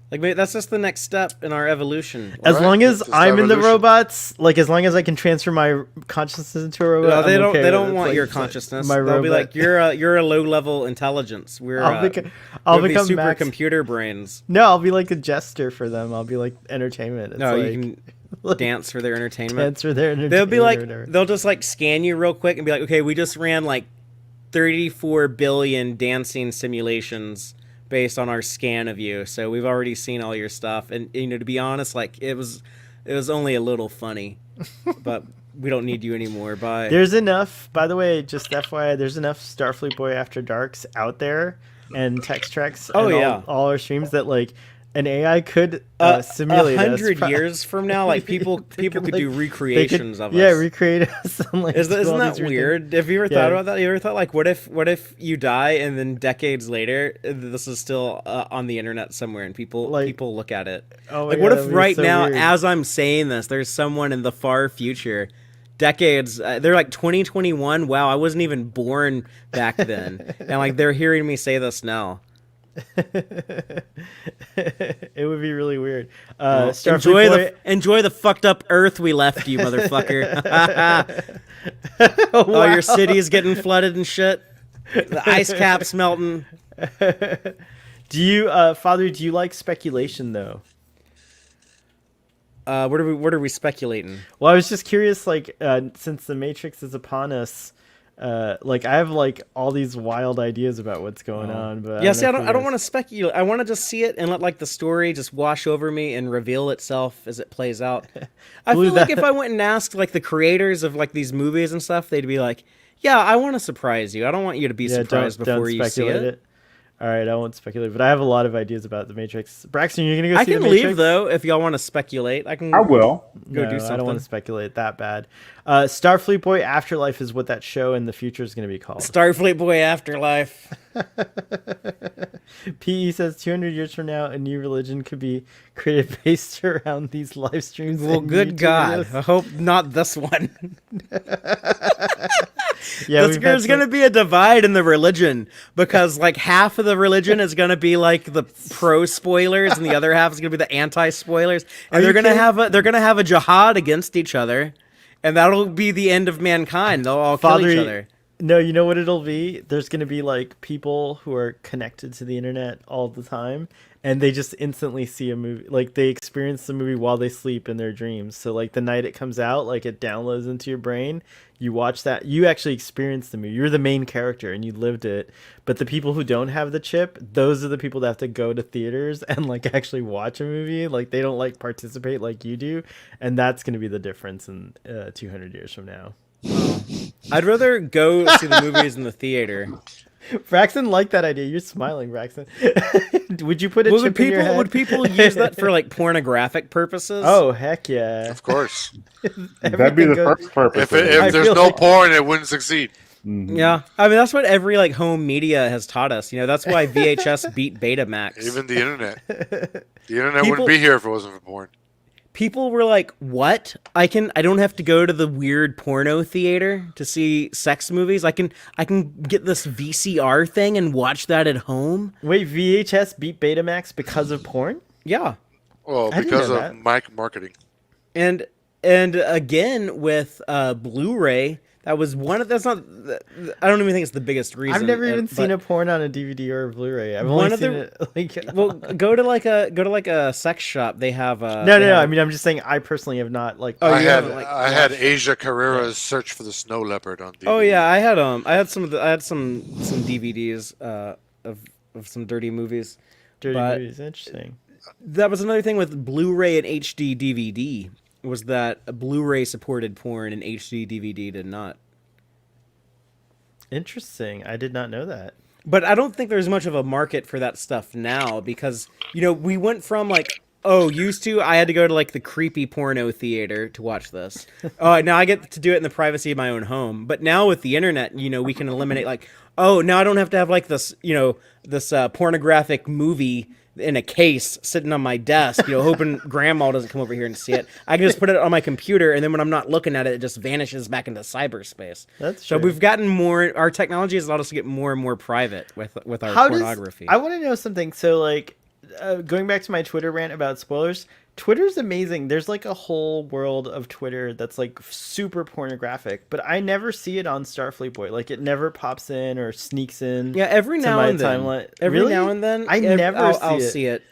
like maybe that's just the next step in our evolution. As Right, long as that's just I'm in the evolution. robots, like as long as I can transfer my consciousness into a robot, No, they I'm don't. okay They with don't it. want It's your like, consciousness. my They'll be robot- like, you're a low level intelligence. We're I'll we're become super Max. computer brains. No, I'll be like a jester for them. I'll be like entertainment. It's No, like, you can like, dance for their entertainment. dance for their entertainment. They'll be or like, whatever. they'll just like scan you real quick and be like, okay, we just ran like 34 billion dancing simulations based on our scan of you. So we've already seen all your stuff. And you know, to be honest, like it was only a little funny, but we don't need you anymore. Bye. There's enough, by the way, just FYI, there's enough Starfleet Boy After Darks out there and text treks Oh, and yeah. all our streams that like an AI could simulate 100 us. years from now, like people They could could, do like, recreations of us. Yeah, recreate us. And, like, do Isn't all that these weird? Have you ever Yeah. thought about that? You ever thought like, what if you die and then decades later this is still on the internet somewhere and people look at it? Oh my Like, God, what that'd if be right so now, weird. as I'm saying this, there's someone in the far future, decades, they're like 2021. Wow, I wasn't even born back then, and like they're hearing me say this now. It would be really weird. Enjoy the fucked up Earth we left you, motherfucker. Oh, your city's getting flooded and shit. The ice cap's melting. Do you, Father? Do you like speculation though? What are we speculating? Well, I was just curious, like, since the Matrix is upon us, like I have like all these wild ideas about what's going on. But Yeah, see, I don't want to speculate. I want to just see it and let like the story just wash over me and reveal itself as it plays out. I feel like if I went and asked like the creators of like these movies and stuff, they'd be like, "Yeah, I want to surprise you. I don't want you to be surprised before you see it." All right, I won't speculate, but I have a lot of ideas about the Matrix. Braxton, you're gonna go I see the can Matrix? leave though if y'all want to speculate. I will. Go No, do something. I don't want to speculate that bad. Starfleet Boy Afterlife is what that show in the future is going to be called. Starfleet Boy Afterlife. PE says 200 years from now, a new religion could be created based around these live streams. Well, and good YouTube God. videos. I hope not this one. Yeah, There's going to be a divide in the religion because like half of the religion is going to be like the pro spoilers and the other half is going to be the anti spoilers, and they're going to have a jihad against each other, and that'll be the end of mankind. They'll all kill each other. No, you know what it'll be? There's going to be like people who are connected to the internet all the time and they just instantly see a movie. Like they experience the movie while they sleep in their dreams. So like the night it comes out, like it downloads into your brain. You watch that. You actually experience the movie. You're the main character and you lived it. But the people who don't have the chip, those are the people that have to go to theaters and like actually watch a movie. Like they don't like participate like you do. And that's going to be the difference in 200 years from now. I'd rather go see the movies in the theater. Braxton liked that idea. You're smiling, Braxton. Would you put a chip in your head? Would people use that for like pornographic purposes? Oh, heck yeah. Of course. That'd be the first purpose. If there's no porn, it wouldn't succeed. Mhm. Yeah, I mean that's what every like home media has taught us. You know, that's why VHS beat Betamax. Even the internet. The internet wouldn't be here if it wasn't for porn. People were like, "What? I don't have to go to the weird porno theater to see sex movies. I can get this VCR thing and watch that at home." Wait, VHS beat Betamax because of porn? Yeah. Well, I didn't because know of that. marketing. And again with Blu-ray, that was one of that's not I don't even think it's the biggest reason. I've never even seen but a porn on a DVD or a Blu-ray. I've one only of seen the- it like well, go to like a sex shop. They have No. I mean, I'm just saying I personally have not like Oh, I you had haven't, like, I had Asia Carrera's Search for the Snow Leopard on DVD. Oh yeah, I had some DVDs of some dirty movies. dirty but- movies. Interesting. That was another thing with Blu-ray and HD DVD was that a Blu-ray supported porn and HD DVD did not. Interesting. I did not know that. But I don't think there's much of a market for that stuff now because, you know, we went from like, used to, I had to go to like the creepy porno theater to watch this. Now I get to do it in the privacy of my own home. But now with the internet, you know, we can eliminate like, now I don't have to have like this, you know, this pornographic movie in a case sitting on my desk, you know, hoping grandma doesn't come over here and see it. I can just put it on my computer, and then when I'm not looking at it, it just vanishes back into cyberspace. That's so true. we've gotten more. Our technology has allowed us to get more and more private with our pornography. I want to know something. So, like, going back to my Twitter rant about spoilers, Twitter's amazing. There's like a whole world of Twitter that's like super pornographic, but I never see it on Starfleet Boy. Like, it never pops in or sneaks in. Yeah, every to now my and then. timeline. Every Really? now and then, I'll see it.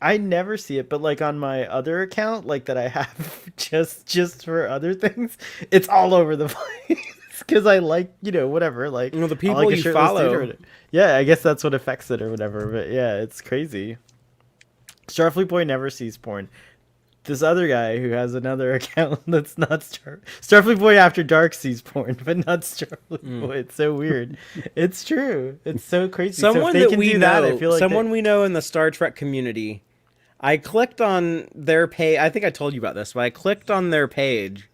I never see it, but like on my other account, like that I have just for other things, it's all over the place. Because I like, you know, whatever. Like, You know, the I people like a you shirtless follow. dude or- Yeah, I guess that's what affects it or whatever. But yeah, it's crazy. Starfleet Boy never sees porn. This other guy who has another account that's not Starfleet Boy After Dark sees porn, but not Starfleet Boy. It's so weird. It's true. It's so crazy. So Someone if they that can we do know, that, I feel like someone we know in the Star Trek community. I clicked on their page. I think I told you about this, but I clicked on their page,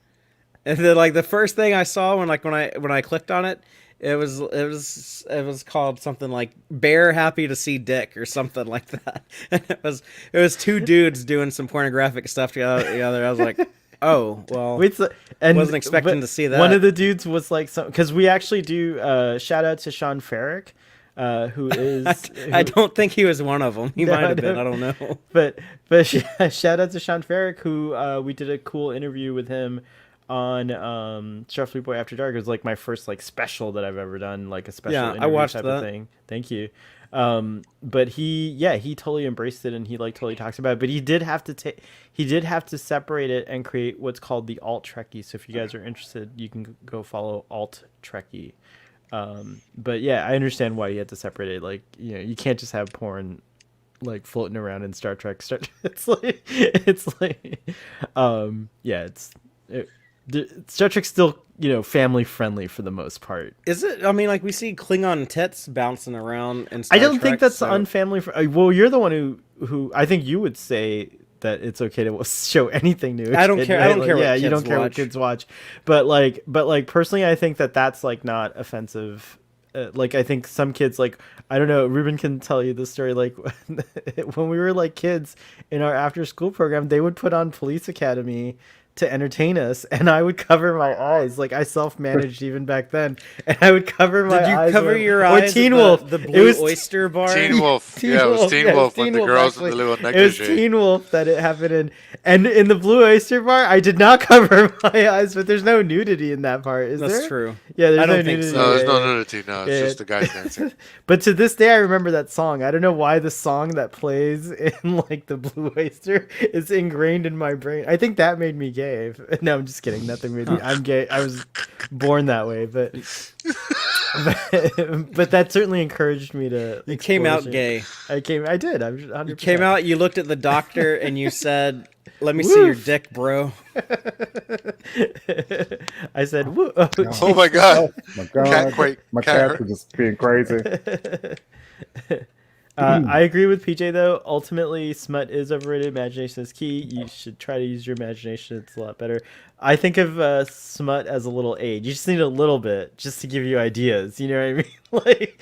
and then like the first thing I saw when I clicked on it, it was called something like "Bear Happy to See Dick" or something like that. And it was two dudes doing some pornographic stuff together. I was like, oh well. Wait, and wasn't expecting but to see that. One of the dudes was like, because we actually do shout out to Sean Farrick, who is. I don't think he was one of them. He No, might have I been. don't- I don't know. But shout out to Sean Farrick, who we did a cool interview with him on Starfleet Boy After Dark. It was like my first like special that I've ever done, like a special Yeah, I interview watched type that. of thing. Thank you. But he totally embraced it and he like totally talks about it. But he did have to separate it and create what's called the alt Trekkie. So if you guys are interested, you can go follow alt Trekkie. But yeah, I understand why you had to separate it. Like, you know, you can't just have porn like floating around in Star Trek. Star Trek's still, you know, family friendly for the most part. Is it? I mean, like we see Klingon tits bouncing around and. I don't think that's unfamily. Well, you're the one who I think you would say that it's okay to show anything new. I don't care. I don't care. Yeah, what you don't kids care what watch. kids watch, but like personally, I think that's like not offensive. Like I think some kids, like, I don't know, Ruben can tell you the story, like when we were like kids in our after school program, they would put on Police Academy to entertain us, and I would cover my eyes. Like, I self-managed even back then, and I would cover my Did you eyes. cover your or eyes Teen at Wolf. the It Blue was Oyster Bar? Teen Wolf. Teen Yeah, it was Wolf. Teen Yeah, it was Wolf when Teen the Wolf, girls in actually. the little It was negligee. Teen Wolf that it happened in. And in the Blue Oyster Bar, I did not cover my eyes, but there's no nudity in that part, is there? That's true. Yeah, there's I don't no think nudity. so. No, there's no Yeah. nudity. No, it's just the guys dancing. But to this day, I remember that song. I don't know why the song that plays in like the Blue Oyster is ingrained in my brain. I think that made me gay. No, I'm just kidding. Nothing made me. I'm gay. I was born that way, but but that certainly encouraged me to. You came out explore gay. shit. I did. I'm 100%. You came out, you looked at the doctor, and you said, "Let me see your Woof. dick, bro." I said, "Woo." Oh my god. My God, Catquake. my Cat- cats are just being crazy. I agree with PJ though. Ultimately, smut is overrated. Imagination is key. You should try to use your imagination. It's a lot better. I think of smut as a little aid. You just need a little bit just to give you ideas. You know what I mean? Like,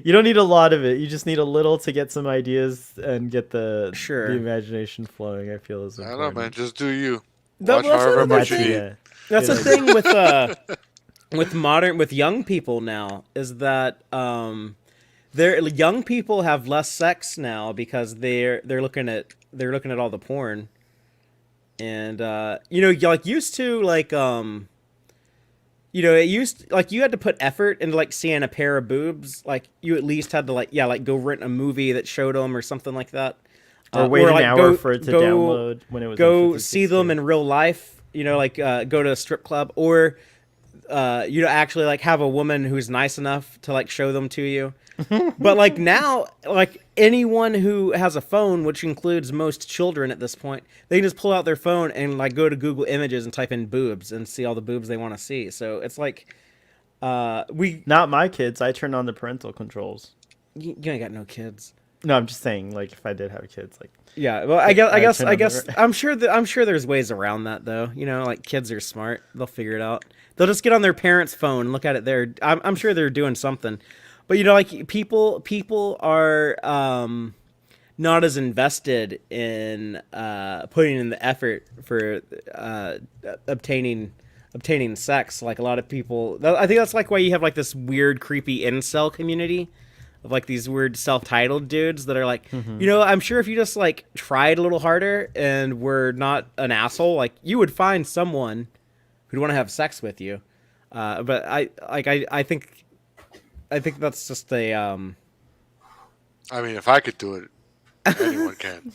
you don't need a lot of it. You just need a little to get some ideas and get the imagination flowing. I feel is I important. don't know, man. Just do you. That- Watch that's however another much you thing. need. Yeah. That's the Yeah. thing with young people now is that young people have less sex now because they're looking at all the porn, and like used to it used like you had to put effort into like seeing a pair of boobs. Like you at least had to like go rent a movie that showed them or something like that. Or wait an hour for it to download when it was go on see them in real life. Go to a strip club or actually like have a woman who's nice enough to like show them to you. But like now, like anyone who has a phone, which includes most children at this point, they can just pull out their phone and like go to Google Images and type in boobs and see all the boobs they want to see. So it's like Not my kids. I turned on the parental controls. You ain't got no kids. No, I'm just saying, like, if I did have kids, like, yeah. Well, I guess turn on the- I'm sure there's ways around that though. Like kids are smart; they'll figure it out. They'll just get on their parents' phone and look at it there. I'm sure they're doing something. But like people are not as invested in putting in the effort for obtaining sex. Like a lot of people, I think that's like why you have like this weird, creepy incel community of like these weird self-titled dudes that are like, I'm sure if you just like tried a little harder and were not an asshole, like you would find someone who'd want to have sex with you. But I think that's just a. I mean, if I could do it, anyone can.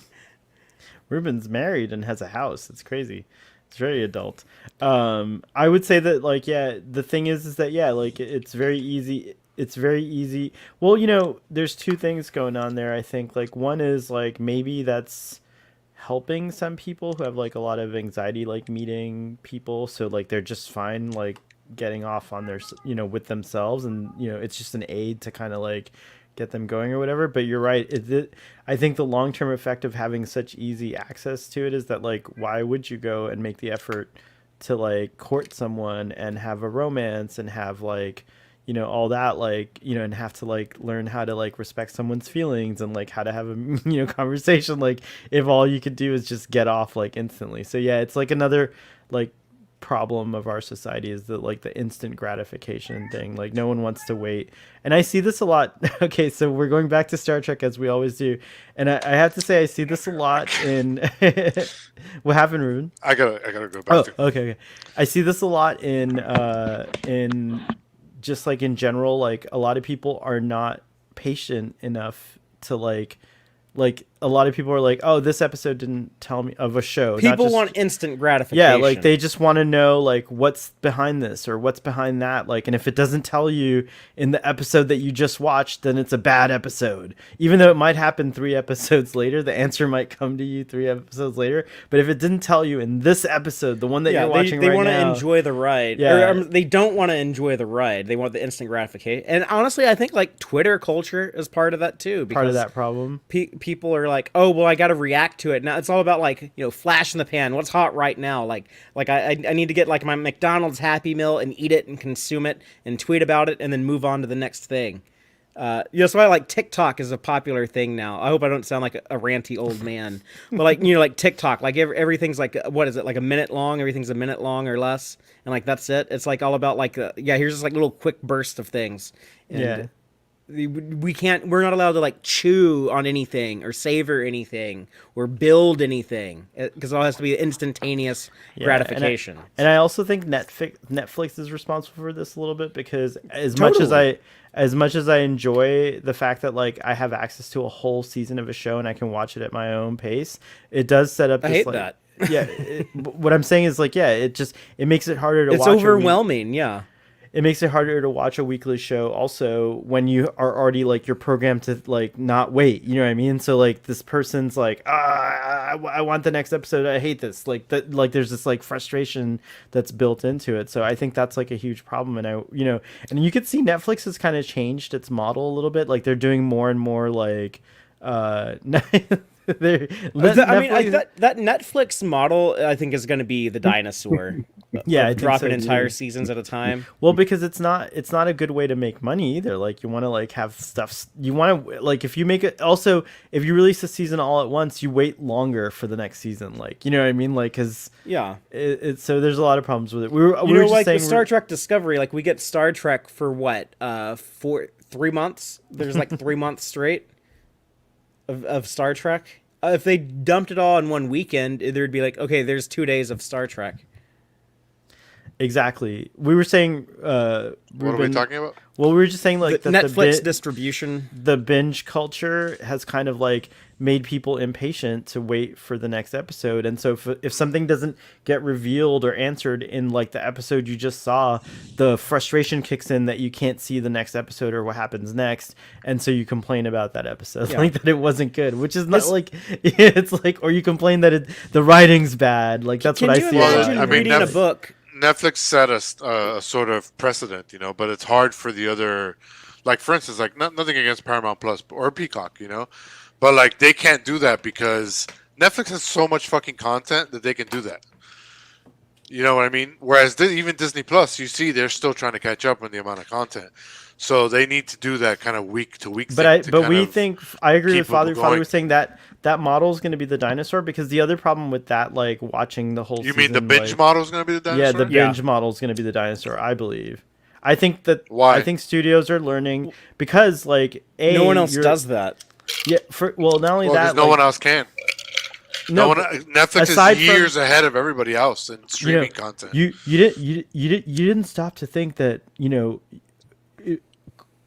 Ruben's married and has a house. It's crazy. It's very adult. I would say that, like, yeah, the thing is that, yeah, like, it's very easy. It's very easy. Well, there's two things going on there, I think. Like, one is, like, maybe that's helping some people who have, like, a lot of anxiety, like, meeting people. So, like, they're just fine, like, getting off on their, with themselves. And, it's just an aid to kind of, like, get them going or whatever. But you're right. I think the long-term effect of having such easy access to it is that, like, why would you go and make the effort to, like, court someone and have a romance and have, like, all that, like, and have to, like, learn how to, like, respect someone's feelings and, like, how to have a, conversation, like, if all you could do is just get off, like, instantly. So, yeah, it's, like, another, like, problem of our society is that, like, the instant gratification thing. Like, no one wants to wait. And I see this a lot. Okay, so we're going back to Star Trek, as we always do. And I have to say, I see this a lot in... What happened, Ruben? I gotta go back to... Okay. I see this a lot in just, like, in general. Like, a lot of people are not patient enough to, like a lot of people are like, oh, this episode didn't tell me of a show. People want instant gratification. Yeah, like, they just want to know, like, what's behind this or what's behind that. Like, and if it doesn't tell you in the episode that you just watched, then it's a bad episode. Even though it might happen 3 episodes later, the answer might come to you 3 episodes later. But if it didn't tell you in this episode, the one that you're watching they right want now, to enjoy the ride. Yeah. Or, they don't want to enjoy the ride. They want the instant gratification. And honestly, I think, like, Twitter culture is part of that too. Part of that problem. People are like, oh, well, I got to react to it. Now it's all about, like, flash in the pan. What's hot right now? Like I need to get, like, my McDonald's Happy Meal and eat it and consume it and tweet about it and then move on to the next thing. That's why like TikTok is a popular thing now. I hope I don't sound like a ranty old man, but like like TikTok, like everything's like what is it, like a minute long? Everything's a minute long or less, and like that's it. It's like all about like here's just like little quick burst of things. And Yeah. we're not allowed to like chew on anything or savor anything or build anything because it all has to be instantaneous gratification. And I also think Netflix is responsible for this a little bit because as much as I enjoy the fact that like I have access to a whole season of a show and I can watch it at my own pace, it does set up. I this, hate like, that. Yeah, what I'm saying is like it makes it harder to It's watch. overwhelming. Yeah. It makes it harder to watch a weekly show also when you are already like you're programmed to like not wait, you know what I mean? So like this person's like, I want the next episode, I hate this, like that, like there's this like frustration that's built into it. So I think that's like a huge problem. And and you could see Netflix has kind of changed its model a little bit, like they're doing more and more like that Netflix model, I think, is going to be the dinosaur. Yeah, I think dropping so, entire too. seasons at a time. Well, because it's not a good way to make money either. Like you want to like have stuff. You want to like if you make it. Also, if you release a season all at once, you wait longer for the next season. Like you know what I mean? Like because so there's a lot of problems with it. We were just like saying with Star Trek Discovery, like we get Star Trek for what 3 months. There's like 3 months straight of Star Trek. If they dumped it all in one weekend, there'd be like, okay, there's 2 days of Star Trek. Exactly. We were saying. What are we talking about? Well, we were just saying like the that Netflix distribution. The binge culture has kind of like made people impatient to wait for the next episode, and so if something doesn't get revealed or answered in like the episode you just saw, the frustration kicks in that you can't see the next episode or what happens next, and so you complain about that episode, like that it wasn't good, which is not like it's like, or you complain that the writing's bad, like that's what I see. Imagine reading a book. Netflix set a sort of precedent, but it's hard for the other, like for instance, like nothing against Paramount Plus or Peacock, but like they can't do that because Netflix has so much fucking content that they can do that. You know what I mean? Whereas even Disney Plus, you see, they're still trying to catch up on the amount of content, so they need to do that kind of week to week. But I agree with Father. Father was saying that model is going to be the dinosaur because the other problem with that, like watching the whole. You season, mean the binge model is going to be the dinosaur? Yeah, the binge model is going to be the dinosaur. I believe. I think that. Why? I think studios are learning because like no one else does that. Yeah. Not only that, no one else can. Netflix is years ahead of everybody else in streaming content. You didn't stop to think that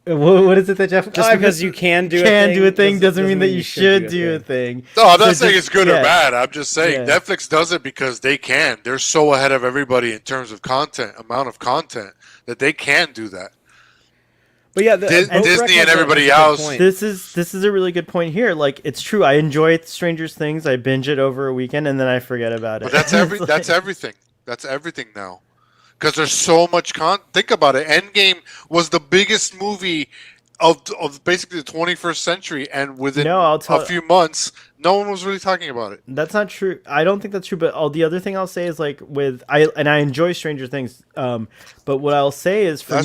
what is it that Jeff? Just because you can do a thing doesn't mean that you should do a thing. No, I'm not saying it's good or bad. I'm just saying Netflix does it because they can. They're so ahead of everybody in terms of amount of content that they can do that. But yeah, Disney and everybody else. This is a really good point here. Like it's true. I enjoy Stranger Things. I binge it over a weekend and then I forget about it. But that's everything. That's everything now. Because there's so much Think about it. Endgame was the biggest movie of basically the 21st century, and within a few months, no one was really talking about it. That's not true. I don't think that's true. But the other thing I'll say is like I enjoy Stranger Things. But what I'll say is for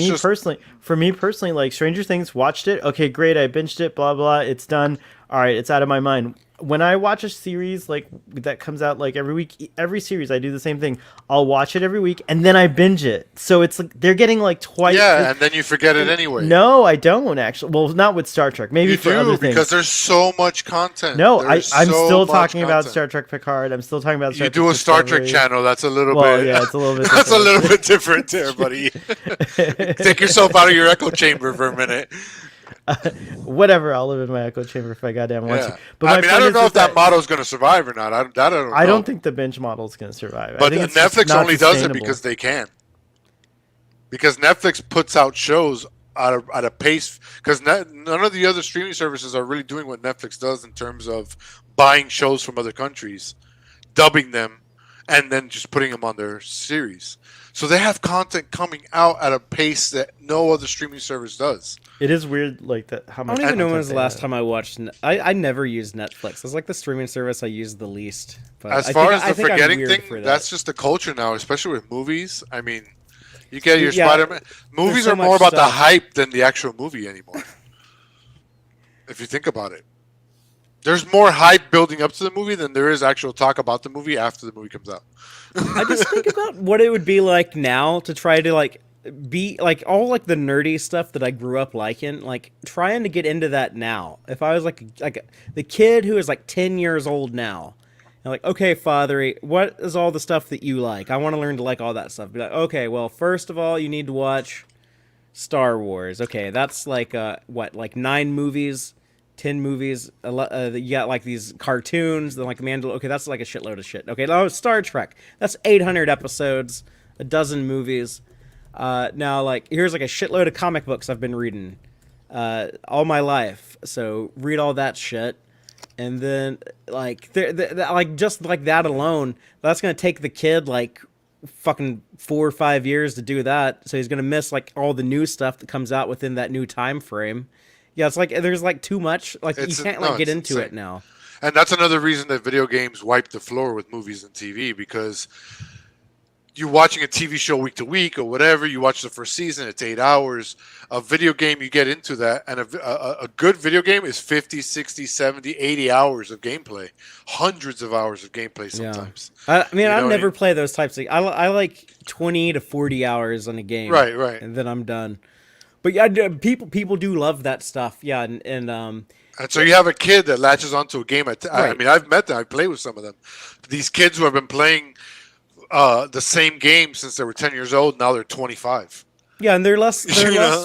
me personally, like Stranger Things, watched it. Okay, great. I binged it. Blah blah. It's done. All right. It's out of my mind. When I watch a series like that comes out like every week, every series, I do the same thing. I'll watch it every week and then I binge it. So it's like they're getting like twice. Yeah, and then you forget it anyway. No, I don't actually. Well, not with Star Trek. Maybe for other things. Because there's so much content. No, I'm still talking about Star Trek Picard. I'm still talking about Star Trek Trek Star Trek channel. That's a little bit. Yeah, it's a little bit. That's a little bit different there, buddy. Take yourself out of your echo chamber for a minute. Whatever, I'll live in my echo chamber if I goddamn want to. But I don't know if that model is going to survive or not. I don't think the binge model is going to survive. But Netflix only does it because they can. Because Netflix puts out shows at a pace. Because none of the other streaming services are really doing what Netflix does in terms of buying shows from other countries, dubbing them, and then just putting them on their series. So they have content coming out at a pace that no other streaming service does. It is weird, like that. How much? I don't even know when was the last time I watched. I never used Netflix. It's like the streaming service I use the least. But as far as the forgetting thing, that's just the culture now, especially with movies. I mean, you get your Spider-Man. Movies are more about the hype than the actual movie anymore. if you think about it. There's more hype building up to the movie than there is actual talk about the movie after the movie comes out. I just think about what it would be like now to try to like be like all like the nerdy stuff that I grew up liking, like trying to get into that now. If I was like the kid who is like 10 years old now, and like, okay, father, what is all the stuff that you like? I want to learn to like all that stuff. Be like, okay, well, first of all, you need to watch Star Wars. Okay, that's like what, like 9 movies, 10 movies. You got like these cartoons, then like Mandalorian. Okay, that's like a shitload of shit. Okay, now Star Trek. That's 800 episodes, a dozen movies. Now like here's like a shitload of comic books I've been reading all my life. So read all that shit. And then like like just like that alone, that's gonna take the kid like fucking 4 or 5 years to do that. So he's gonna miss like all the new stuff that comes out within that new time frame. Yeah, it's like there's like too much. Like you can't like get into it now. And that's another reason that video games wipe the floor with movies and TV, because you're watching a TV show week to week or whatever. You watch the first season, it's 8 hours. A video game, you get into that. And a good video game is 50, 60, 70, 80 hours of gameplay. Hundreds of hours of gameplay sometimes. Yeah. I mean, I've never played those types of... I like 20 to 40 hours on a game. Right. And then I'm done. But yeah, people do love that stuff. Yeah, and so you have a kid that latches onto a game. I mean, I've met them. I play with some of them. These kids who have been playing the same game since they were 10 years old. Now they're 25. Yeah, and they're less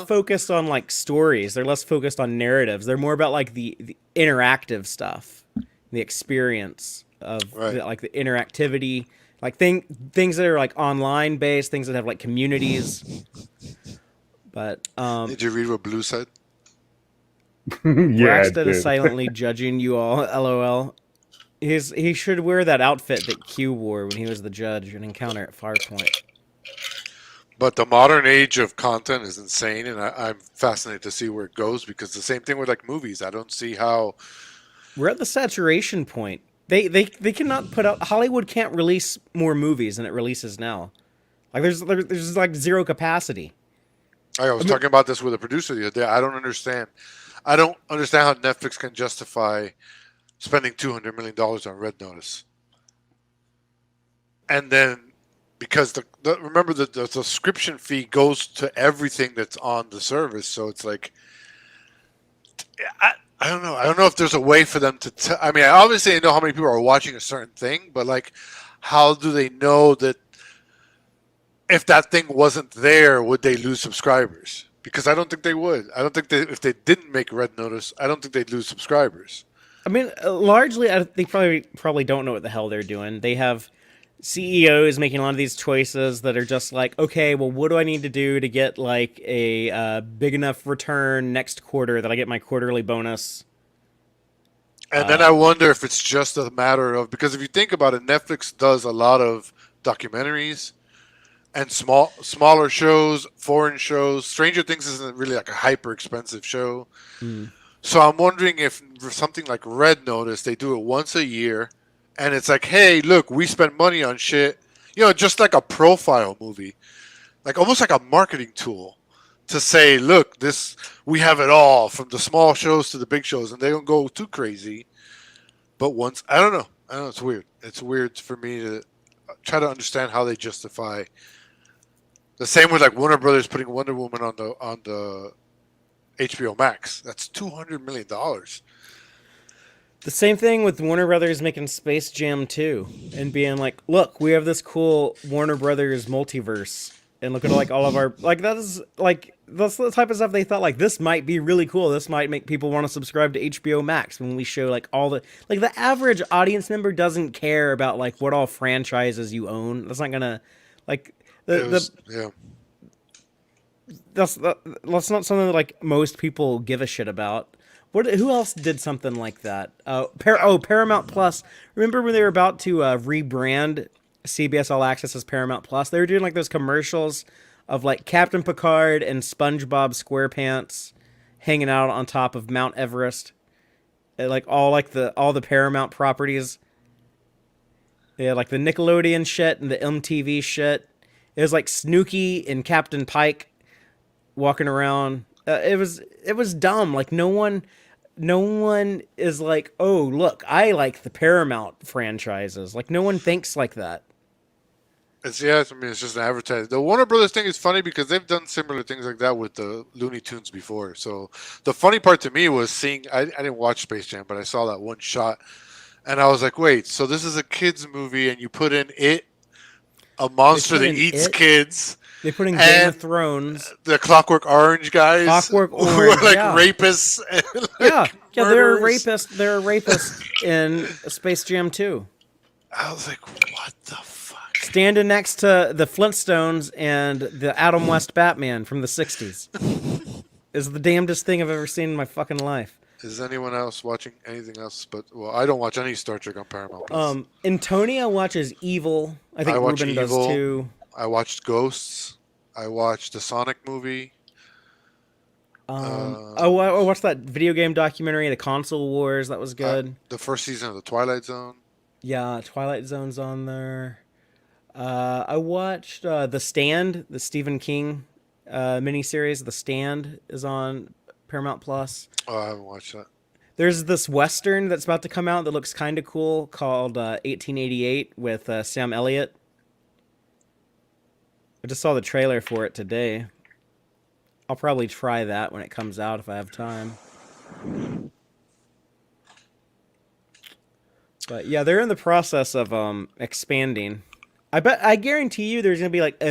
focused on like stories. They're less focused on narratives. They're more about like the interactive stuff, the experience of like the interactivity, like things that are like online based, things that have like communities. But did you read what Blue said? Braxton is silently judging you all. LOL. He should wear that outfit that Q wore when he was the judge in Encounter at Farpoint. But the modern age of content is insane, and I'm fascinated to see where it goes, because the same thing with like movies. I don't see how we're at the saturation point. They cannot put out. Hollywood can't release more movies than it releases now. Like there's like zero capacity. I was talking about this with a producer the other day. I don't understand how Netflix can justify spending $200 million on Red Notice. And then, because remember the subscription fee goes to everything that's on the service. So it's like, I don't know. I don't know if there's a way for them to I mean, obviously I know how many people are watching a certain thing, but like, how do they know that if that thing wasn't there, would they lose subscribers? Because I don't think they would. I don't think if they didn't make Red Notice, I don't think they'd lose subscribers. I mean, largely, they probably don't know what the hell they're doing. They have CEOs making a lot of these choices that are just like, okay, well, what do I need to do to get like a big enough return next quarter that I get my quarterly bonus? And then I wonder if it's just a matter of, because if you think about it, Netflix does a lot of documentaries and smaller shows, foreign shows. Stranger Things isn't really like a hyper expensive show. So I'm wondering if for something like Red Notice, they do it once a year, and it's like, hey, look, we spent money on shit, just like a profile movie, like almost like a marketing tool to say, look, we have it all, from the small shows to the big shows, and they don't go too crazy. But I don't know, it's weird. It's weird for me to try to understand how they justify. The same with like Warner Brothers putting Wonder Woman on the HBO Max. That's $200 million. The same thing with Warner Brothers making Space Jam 2 and being like, look, we have this cool Warner Brothers multiverse, and look at like all of our that's the type of stuff they thought like this might be really cool. This might make people want to subscribe to HBO Max when we show like all the the average audience member doesn't care about like what all franchises you own. That's not gonna like that's not something that like most people give a shit about. Who else did something like that? Paramount Plus. Remember when they were about to rebrand CBS All Access as Paramount Plus? They were doing like those commercials of like Captain Picard and SpongeBob SquarePants hanging out on top of Mount Everest, and, like all the Paramount properties. Yeah, like the Nickelodeon shit and the MTV shit. It was like Snooki and Captain Pike walking around. It was dumb. Like no one. no one is like, oh, look, I like the Paramount franchises. Like, no one thinks like that. I mean, it's just an advertising. The Warner Brothers thing is funny because they've done similar things like that with the Looney Tunes before. So the funny part to me was seeing. I didn't watch Space Jam, but I saw that one shot, and I was like, wait, so this is a kids movie, and you put in it, a monster put that in eats It. kids, They put in Game and of Thrones. the Clockwork Orange guys, Clockwork who Orange, are like yeah. rapists, and Yeah, yeah, they're a murderers. rapist. They're a rapist in Space Jam 2. I was like, what the fuck? Standing next to the Flintstones and the Adam West Batman from the 60s. Is the damnedest thing I've ever seen in my fucking life. Is anyone else watching anything else? But well, I don't watch any Star Trek on Paramount Plus. Antonia watches Evil. I think I watch Ruben does Evil. too. I watched Ghosts. I watched the Sonic movie. I watched that video game documentary, The Console Wars. That was good. The first season of the Twilight Zone. Yeah, Twilight Zone's on there. I watched The Stand, the Stephen King miniseries. The Stand is on Paramount Plus. Oh, I haven't watched that. There's this Western that's about to come out that looks kind of cool called 1888 with Sam Elliott. I just saw the trailer for it today. I'll probably try that when it comes out if I have time. But yeah, they're in the process of expanding. I guarantee you there's gonna be like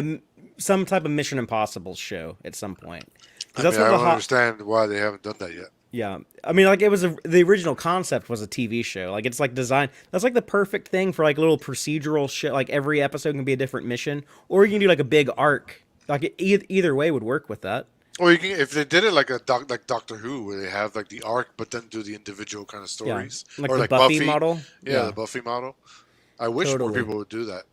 some type of Mission Impossible show at some point. 'Cause I that's mean, what I the don't understand why they haven't done that yet. Yeah, I mean, like it was the original concept was a TV show. Like it's like designed. That's like the perfect thing for like little procedural shit. Like every episode can be a different mission, or you can do like a big arc. Like either way would work with that. Or you can, if they did it like like Doctor Who, where they have like the arc, but then do the individual kind of stories, Like or the like Buffy model. Yeah, the Buffy model. I wish more Totally. people would do that.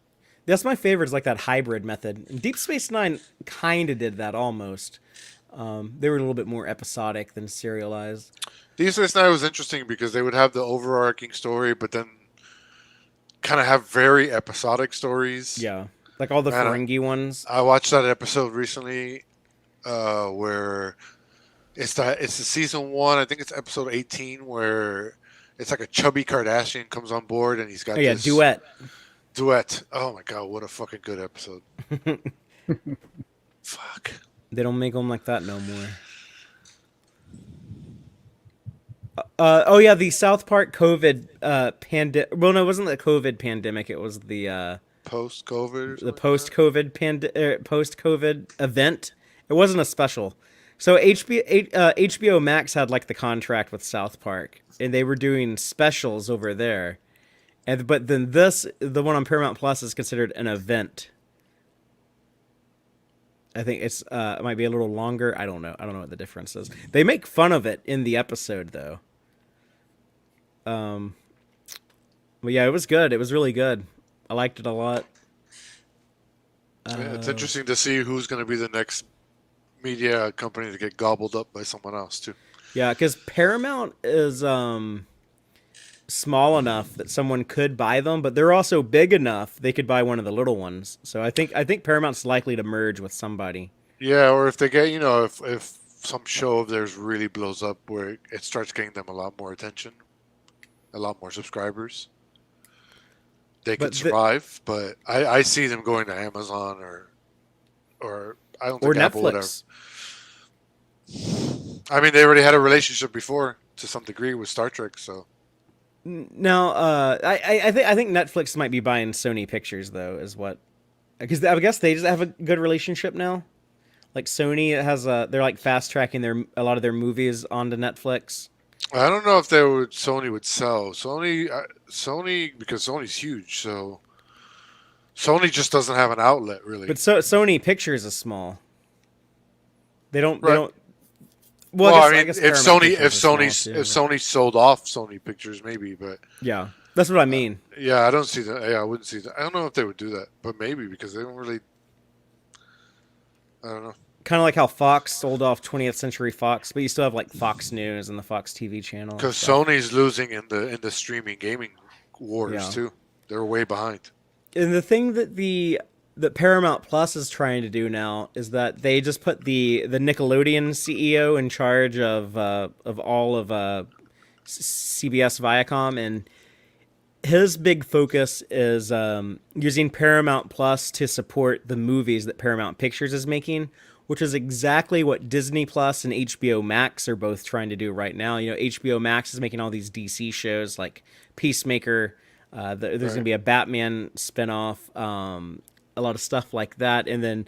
That's my favorite. Is like that hybrid method. And Deep Space Nine kind of did that almost. They were a little bit more episodic than serialized. Deep Space Nine was interesting because they would have the overarching story, but then kind of have very episodic stories. Yeah, like all the Man, Ferengi ones. I watched that episode recently, where it's the season one. I think it's episode 18, where it's like a chubby Kardashian comes on board and he's got Oh yeah, this duet. Oh my god, what a fucking good episode! Fuck. They don't make them like that no more. Oh yeah, the South Park COVID pandemic. Well, no, it wasn't the COVID pandemic. It was the Post COVID. post COVID event. It wasn't a special. So HBO Max had like the contract with South Park, and they were doing specials over there. But then the one on Paramount Plus is considered an event. I think it might be a little longer. I don't know. I don't know what the difference is. They make fun of it in the episode though. But yeah, it was good. It was really good. I liked it a lot. Yeah, it's interesting to see who's going to be the next media company to get gobbled up by someone else too. Yeah, because Paramount is small enough that someone could buy them, but they're also big enough they could buy one of the little ones. So I think Paramount's likely to merge with somebody. Yeah, or if they get, if some show of theirs really blows up where it starts getting them a lot more attention, a lot more subscribers, they could survive. But I see them going to Amazon or I don't think Apple would ever. I mean, they already had a relationship before to some degree with Star Trek, so. Now, I think Netflix might be buying Sony Pictures though, is what, because I guess they just have a good relationship now. Like Sony has they're like fast tracking a lot of their movies onto Netflix. I don't know if Sony would sell Sony because Sony's huge, so Sony just doesn't have an outlet really. But Sony Pictures is small. They don't. Right. They don't. Well, I mean, guess if Paramount Pictures is small, too, Sony sold off Sony Pictures, maybe, but yeah, that's what I mean. yeah, I don't see that. Yeah, I wouldn't see that. I don't know if they would do that, but maybe because they don't really. I don't know. Kind of like how Fox sold off 20th Century Fox, but you still have like Fox News and the Fox TV channel. Because Sony's losing in the streaming gaming wars too. They're way behind. And the thing that Paramount Plus is trying to do now is that they just put the Nickelodeon CEO in charge of all of CBS Viacom, and his big focus is using Paramount Plus to support the movies that Paramount Pictures is making, which is exactly what Disney Plus and HBO Max are both trying to do right now. You know, HBO Max is making all these DC shows like Peacemaker. There's going to be a Batman spinoff, a lot of stuff like that, and then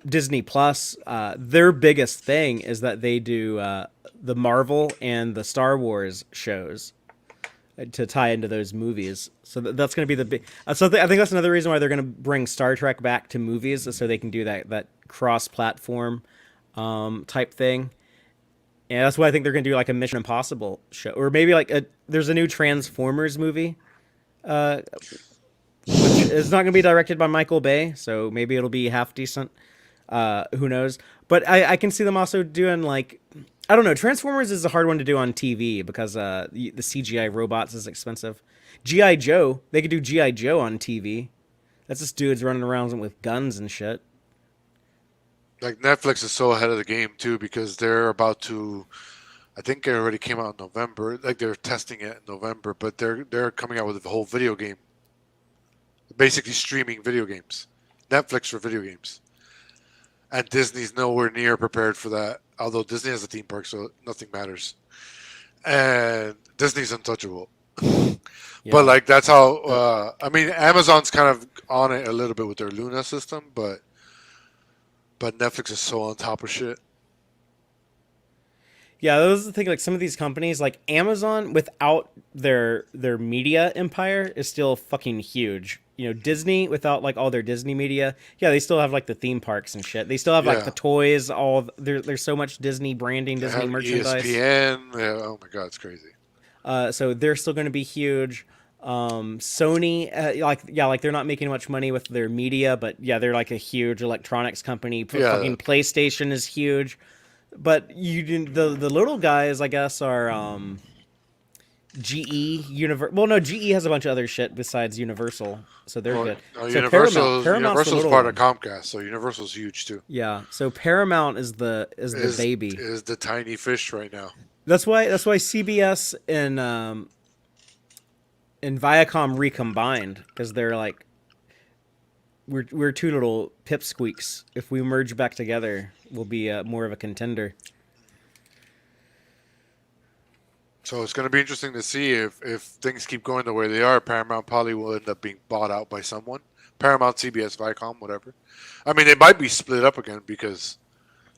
Disney Plus. Their biggest thing is that they do the Marvel and the Star Wars shows to tie into those movies. So that's going to be the big. I think that's another reason why they're going to bring Star Trek back to movies, so they can do that cross-platform type thing. And that's why I think they're going to do like a Mission Impossible show, or maybe like there's a new Transformers movie, which is not going to be directed by Michael Bay, so maybe it'll be half decent. Who knows? But I can see them also doing like, I don't know. Transformers is a hard one to do on TV because the CGI robots is expensive. G.I. Joe, they could do G.I. Joe on TV. That's just dudes running around with guns and shit. Like Netflix is so ahead of the game too because they're about to. I think it already came out in November. Like they're testing it in November, but they're coming out with a whole video game. Basically streaming video games. Netflix for video games. And Disney's nowhere near prepared for that. Although Disney has a theme park, so nothing matters. And Disney's untouchable. But like that's how. I mean, Amazon's kind of on it a little bit with their Luna system, but Netflix is so on top of shit. Yeah, that was the thing. Like some of these companies, like Amazon, without their media empire, is still fucking huge. You know, Disney without like all their Disney media, yeah, they still have like the theme parks and shit. They still have like the toys. There's so much Disney branding, They Disney have merchandise. ESPN. Yeah, oh my god, it's crazy. So they're still going to be huge. Sony, like they're not making much money with their media, but yeah, they're like a huge electronics company. Fucking PlayStation is huge. But the little guys, I guess, are GE, Universal. Well, no, GE has a bunch of other shit besides Universal, so they're good. No, So Universal's part of Comcast, so Universal's huge too. Yeah, so Paramount is the baby. Is the tiny fish right now. That's why CBS and Viacom recombined, because they're like, we're two little pipsqueaks. If we merge back together, we'll be more of a contender. So it's going to be interesting to see if things keep going the way they are. Paramount probably will end up being bought out by someone. Paramount, CBS, Viacom, whatever. I mean, they might be split up again because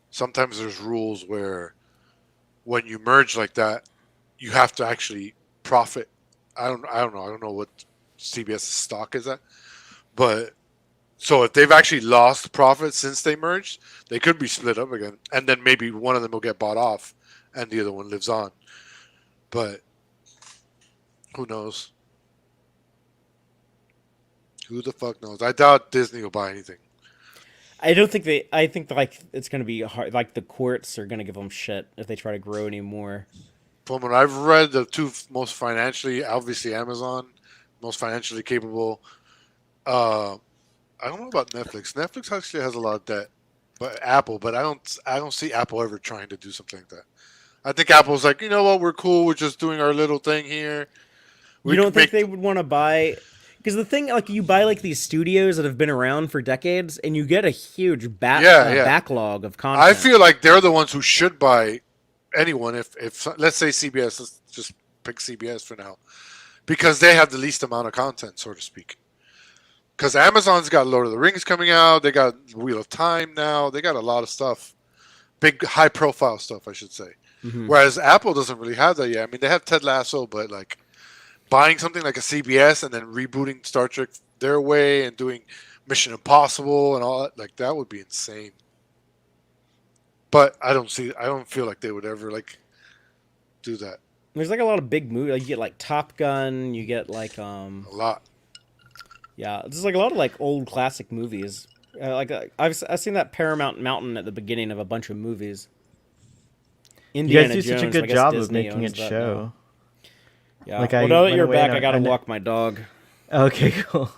sometimes there's rules where when you merge like that, you have to actually profit. I don't know. I don't know what CBS's stock is at, but so if they've actually lost profit since they merged, they could be split up again, and then maybe one of them will get bought off, and the other one lives on. But who knows? Who the fuck knows? I doubt Disney will buy anything. I don't think they. I think like it's gonna be hard. Like the courts are gonna give them shit if they try to grow anymore. From what I've read, the two most financially, obviously Amazon, most financially capable. I don't know about Netflix. Netflix actually has a lot of debt, but Apple. But I don't see Apple ever trying to do something like that. I think Apple's like, you know what, we're cool. We're just doing our little thing here. You don't think they would want to buy? Because the thing, like, you buy like these studios that have been around for decades, and you get a huge backlog of content. I feel like they're the ones who should buy anyone. If let's say CBS, let's just pick CBS for now, because they have the least amount of content, so to speak. Because Amazon's got Lord of the Rings coming out, they got Wheel of Time now, they got a lot of stuff, big high profile stuff, I should say. Mm-hmm. Whereas Apple doesn't really have that yet. I mean, they have Ted Lasso, but like buying something like a CBS and then rebooting Star Trek their way and doing Mission Impossible and all that, like that would be insane. But I don't feel like they would ever like do that. There's like a lot of big movies. Like you get like Top Gun, you get like a lot. Yeah, there's like a lot of like old classic movies. I've seen that Paramount Mountain at the beginning of a bunch of movies. Indiana Jones, you guys do such a good job of making it show. Yeah. Like now that you're back, I gotta walk my dog. Okay, cool.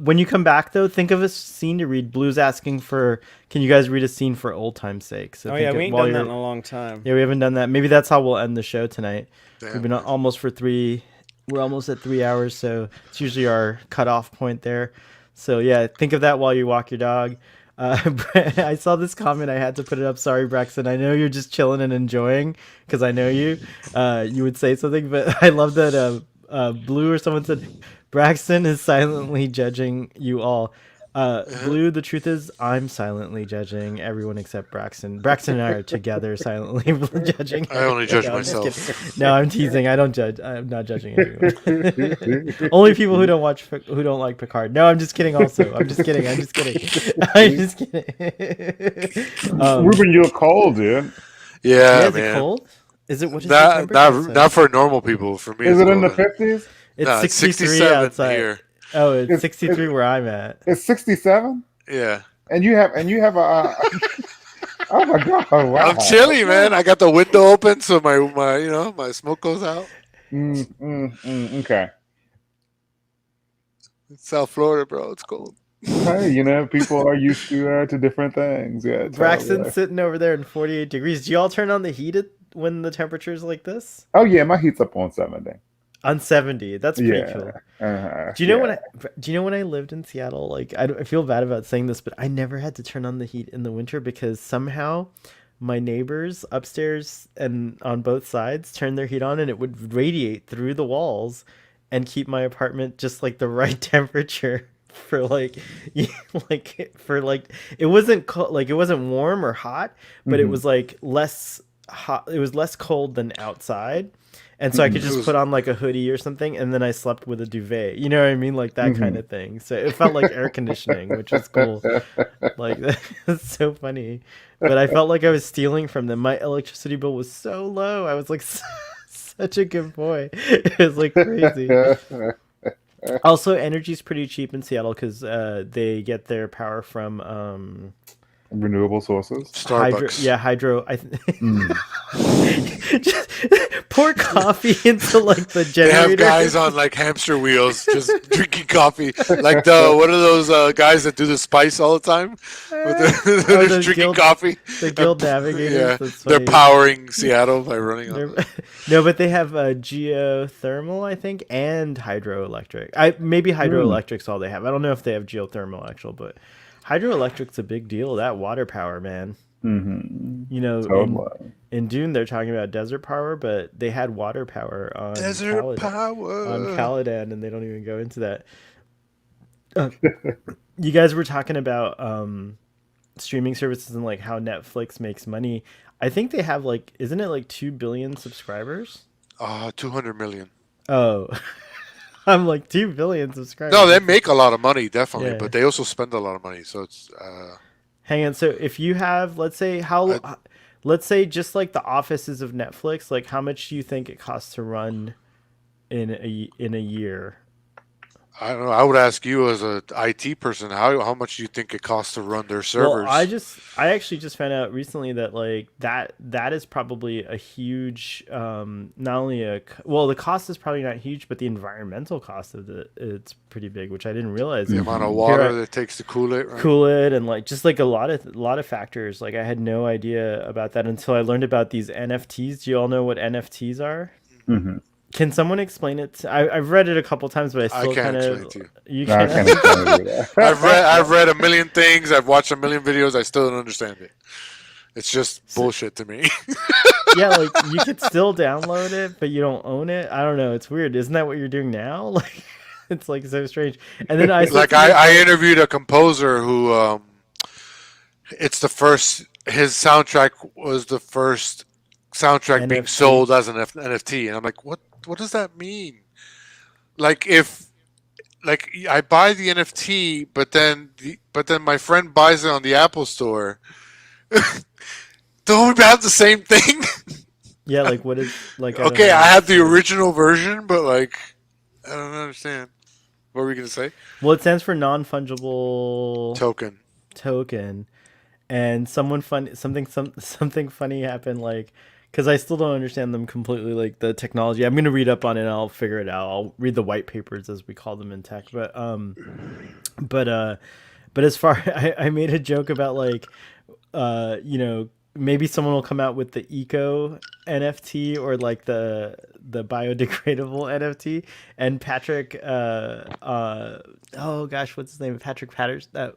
When you come back though, think of a scene to read. Blue's asking for, can you guys read a scene for old time's sake? So Oh think yeah, it we ain't while done that you're. in a long time. Yeah, we haven't done that. Maybe that's how we'll end the show tonight. We've Damn, been man. almost for 3. We're almost at 3 hours, so it's usually our cutoff point there. So yeah, think of that while you walk your dog. I saw this comment. I had to put it up. Sorry, Braxton. I know you're just chilling and enjoying because I know you. You would say something, but I love that. Blue or someone said, Braxton is silently judging you all. Uh-huh. Blue, the truth is, I'm silently judging everyone except Braxton. Braxton and I are together silently judging I only everyone. judge No, I'm just myself. kidding. No, I'm teasing. I don't judge. I'm not judging anyone. Only people who don't watch, who don't like Picard. No, I'm just kidding. Also, I'm just kidding. I'm just kidding. I'm just kidding. Ruben, you're cold, dude. Yeah, Yeah, is it man. cold? Is it? What is the Not temperature not outside? not for normal people. For me, Is it's it in the cold. 50s? It's No, it's 63 67 outside. here. Oh, it's It's 63 where I'm at. it's 67, Yeah. and you have a. Oh my god! I'm Wow. chilly, man. I got the window open so my my smoke goes out. Okay. It's South Florida, bro. It's cold. Hey, people are used to different things. Yeah, Braxton's totally. sitting over there in 48 degrees. Do y'all turn on the heat when the temperature's like this? Oh yeah, my heat's up on 70. On 70. That's pretty Yeah. cool. Do you know Yeah. when I lived in Seattle? Like I feel bad about saying this, but I never had to turn on the heat in the winter because somehow my neighbors upstairs and on both sides turned their heat on and it would radiate through the walls and keep my apartment just like the right temperature for like it wasn't like it wasn't warm or hot, but it Hmm. was like less hot. It was less cold than outside, and so I could Hmm. It just was put on like a hoodie or something, and then I slept with a duvet. You know what I mean, like that kind Hmm. of thing. So it felt like air conditioning, which was cool. Like that's so funny. But I felt like I was stealing from them. My electricity bill was so low. I was like such a good boy. It was like crazy. Also, energy's pretty cheap in Seattle because they get their power from Renewable sources. hydro. Starbucks. Yeah, hydro. Mm. Just pour coffee into like the They have generator. guys on like hamster wheels just drinking coffee. Like the what are those guys that do the spice all the time? They're the just drinking guild- coffee. the guild navigators. Yeah, That's they're funny. powering Seattle by running on. They're- No, but they have geothermal, I think, and hydroelectric. Maybe hydroelectric's all they have. I don't know if they have geothermal actual, but hydroelectric's a big deal. That water power, man. Hmm. You know, Totally. in Dune they're talking about desert power, but they had water power on Desert on power. Caladan, and they don't even go into that. You guys were talking about streaming services and like how Netflix makes money. I think they have like, isn't it like 2 billion subscribers? 200 million. Oh, I'm like 2 billion subscribers. No, they make a lot of money, definitely, Yeah. but they also spend a lot of money. So it's Hang on. So if you have, let's say let's say just like the offices of Netflix, like how much do you think it costs to run in a year? I don't know. I would ask you as a IT person, how much do you think it costs to run their servers? Well, I actually just found out recently that like that is probably a huge not only the cost is probably not huge, but the environmental cost of it's pretty big, which I didn't realize. the amount of Here water that it takes to cool it, right? cool it and like just like a lot of factors. Like I had no idea about that until I learned about these NFTs. Do you all know what NFTs are? Hmm. Can someone explain it? I've read it a couple times, but I still can't kind explain of it to you. you No, I can. can't explain to that. I've read a million things. I've watched a million videos. I still don't understand it. It's just bullshit to me. Yeah, like you could still download it, but you don't own it. I don't know. It's weird. Isn't that what you're doing now? Like, it's like so strange. And then I Like I interviewed a composer who it's the first his soundtrack was the first soundtrack being NFT. sold as an NFT, and I'm like, what does that mean? Like if like I buy the NFT, but then my friend buys it on the Apple Store. Don't we have the same thing? Yeah, like what is like? I don't Okay, know. I have the original version, but like I don't understand. What were we gonna say? Well, it stands for non-fungible Token. token, and something funny happened like because I still don't understand them completely, like the technology. I'm gonna read up on it and I'll figure it out. I'll read the white papers as we call them in tech. But but as far I made a joke about like you know, maybe someone will come out with the eco NFT or like the biodegradable NFT. And Patrick, oh gosh, what's his name? Patrick Patterson. I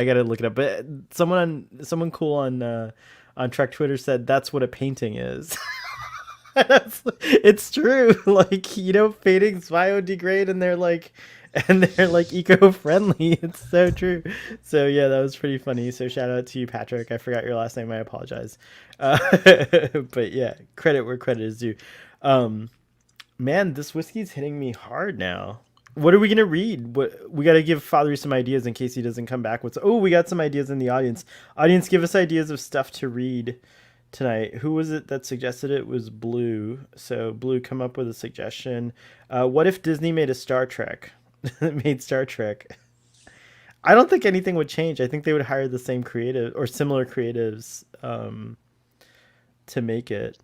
gotta look it up. But someone cool on Trek Twitter said that's what a painting is. It's true. Like, you know, paintings biodegrade and they're like eco-friendly. It's so true. So yeah, that was pretty funny. So shout out to you, Patrick. I forgot your last name. I apologize. But yeah, credit where credit is due. Man, this whiskey's hitting me hard now. What are we gonna read? What we gotta give Father some ideas in case he doesn't come back with. Oh, we got some ideas in the audience. Audience, give us ideas of stuff to read tonight. Who was it that suggested it? Was Blue. So Blue, come up with a suggestion. What if Disney made a Star Trek? Made Star Trek. I don't think anything would change. I think they would hire the same creative or similar creatives to make it.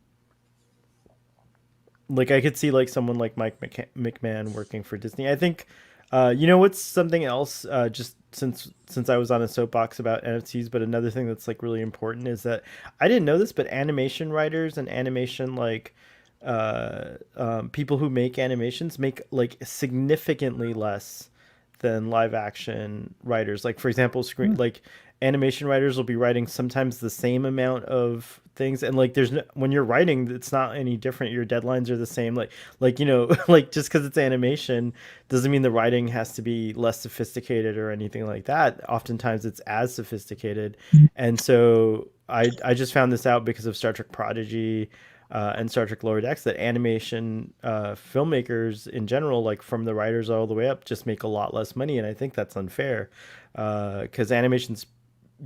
Like I could see like someone like Mike McMahon working for Disney. I think you know what's something else just since I was on a soapbox about NFTs, but another thing that's like really important is that I didn't know this, but animation writers and animation like people who make animations make like significantly less than live action writers. Like for example, like animation writers will be writing sometimes the same amount of things, and like there's no, when you're writing, it's not any different. Your deadlines are the same. Like you know, like just because it's animation doesn't mean the writing has to be less sophisticated or anything like that. Oftentimes it's as sophisticated, and so I just found this out because of Star Trek Prodigy. And Star Trek Lower Decks, that animation filmmakers in general, like from the writers all the way up, just make a lot less money, and I think that's unfair because animation's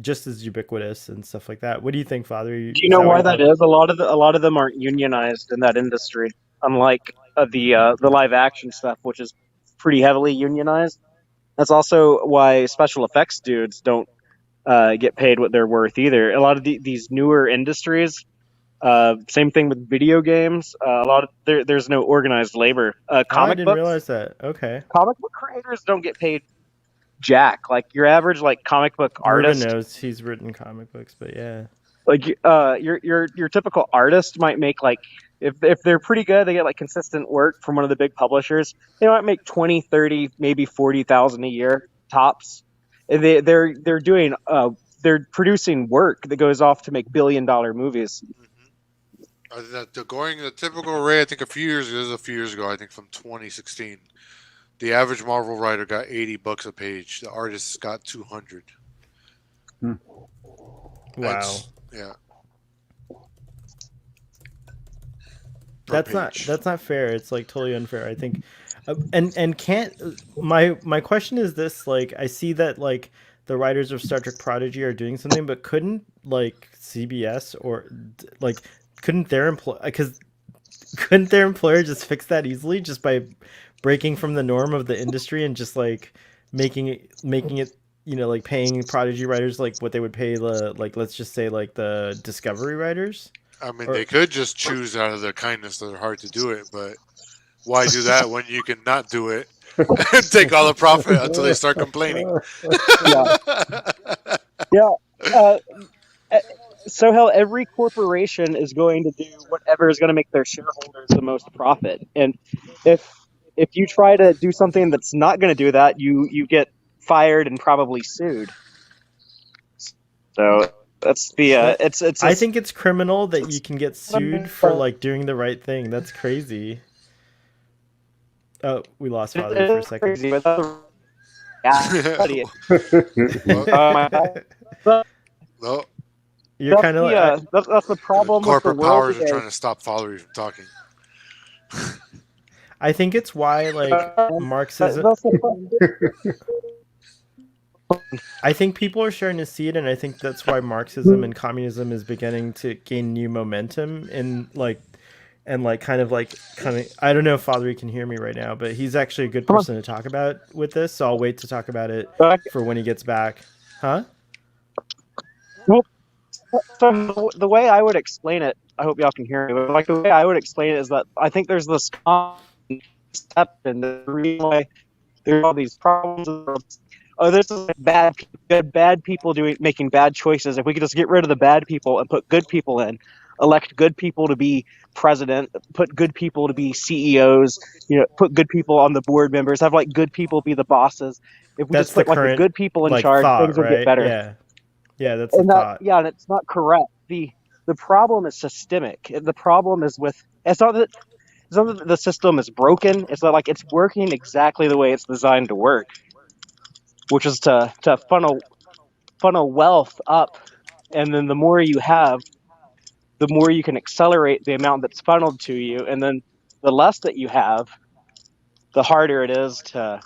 just as ubiquitous and stuff like that. What do you think, Father? Do you know why that is? A lot of them aren't unionized in that industry, unlike the live action stuff, which is pretty heavily unionized. That's also why special effects dudes don't get paid what they're worth either. A lot of these newer industries. Same thing with video games. A lot of there's no organized labor. I Comic didn't books. realize that. Okay. Comic book creators don't get paid jack. Like your average like comic book artist. Ruben knows he's written comic books, but yeah. Like your typical artist might make like if they're pretty good, they get like consistent work from one of the big publishers. They might make 20, 30, maybe 40,000 a year tops. They're doing they're producing work that goes off to make billion-dollar movies. Going the typical rate, I think a few years ago, I think from 2016, the average Marvel writer got $80 a page. The artists got 200. Wow. Yeah. That's not fair. It's like totally unfair. I think, and can't my question is this: like, I see that like the writers of Star Trek Prodigy are doing something, but couldn't like CBS or like couldn't their employer just fix that easily just by breaking from the norm of the industry and just like making it you know, like paying Prodigy writers like what they would pay the like let's just say like the Discovery writers? I mean, they could just choose out of their kindness that they're hard to do it, but why do that when you can not do it and take all the profit until they start complaining? Yeah. So how every corporation is going to do whatever is going to make their shareholders the most profit, and if you try to do something that's not going to do that, you get fired and probably sued. So that's the it's. I think it's criminal that you can get sued for like doing the right thing. That's crazy. Oh, we lost Father for a second. Crazy, but No. You're kind of like that's the problem. Corporate with the world powers are today. trying to stop Valerie from talking. I think it's why like Marxism. I think people are starting to see it, and I think that's why Marxism and communism is beginning to gain new momentum in like, and like kind of. I don't know if Father can hear me right now, but he's actually a good person to talk about with this. So I'll wait to talk about it for when he gets back. Huh? So the way I would explain it I hope y'all can hear me. But like the way I would explain it is that I think there's this step and the reason why there's all these problems. Oh, there's like bad people making bad choices. If we could just get rid of the bad people and put good people in, elect good people to be president, put good people to be CEOs, put good people on the board members, have like good people be the bosses. If we That's just the put like the current good people in like charge, thought, things would get right? better. Yeah. Yeah, that's the And that, thought. yeah, and it's not correct. The problem is systemic. The problem is with it's not that the system is broken. It's not like it's working exactly the way it's designed to work, which is to funnel wealth up, and then the more you have, the more you can accelerate the amount that's funneled to you, and then the less that you have, the harder it is to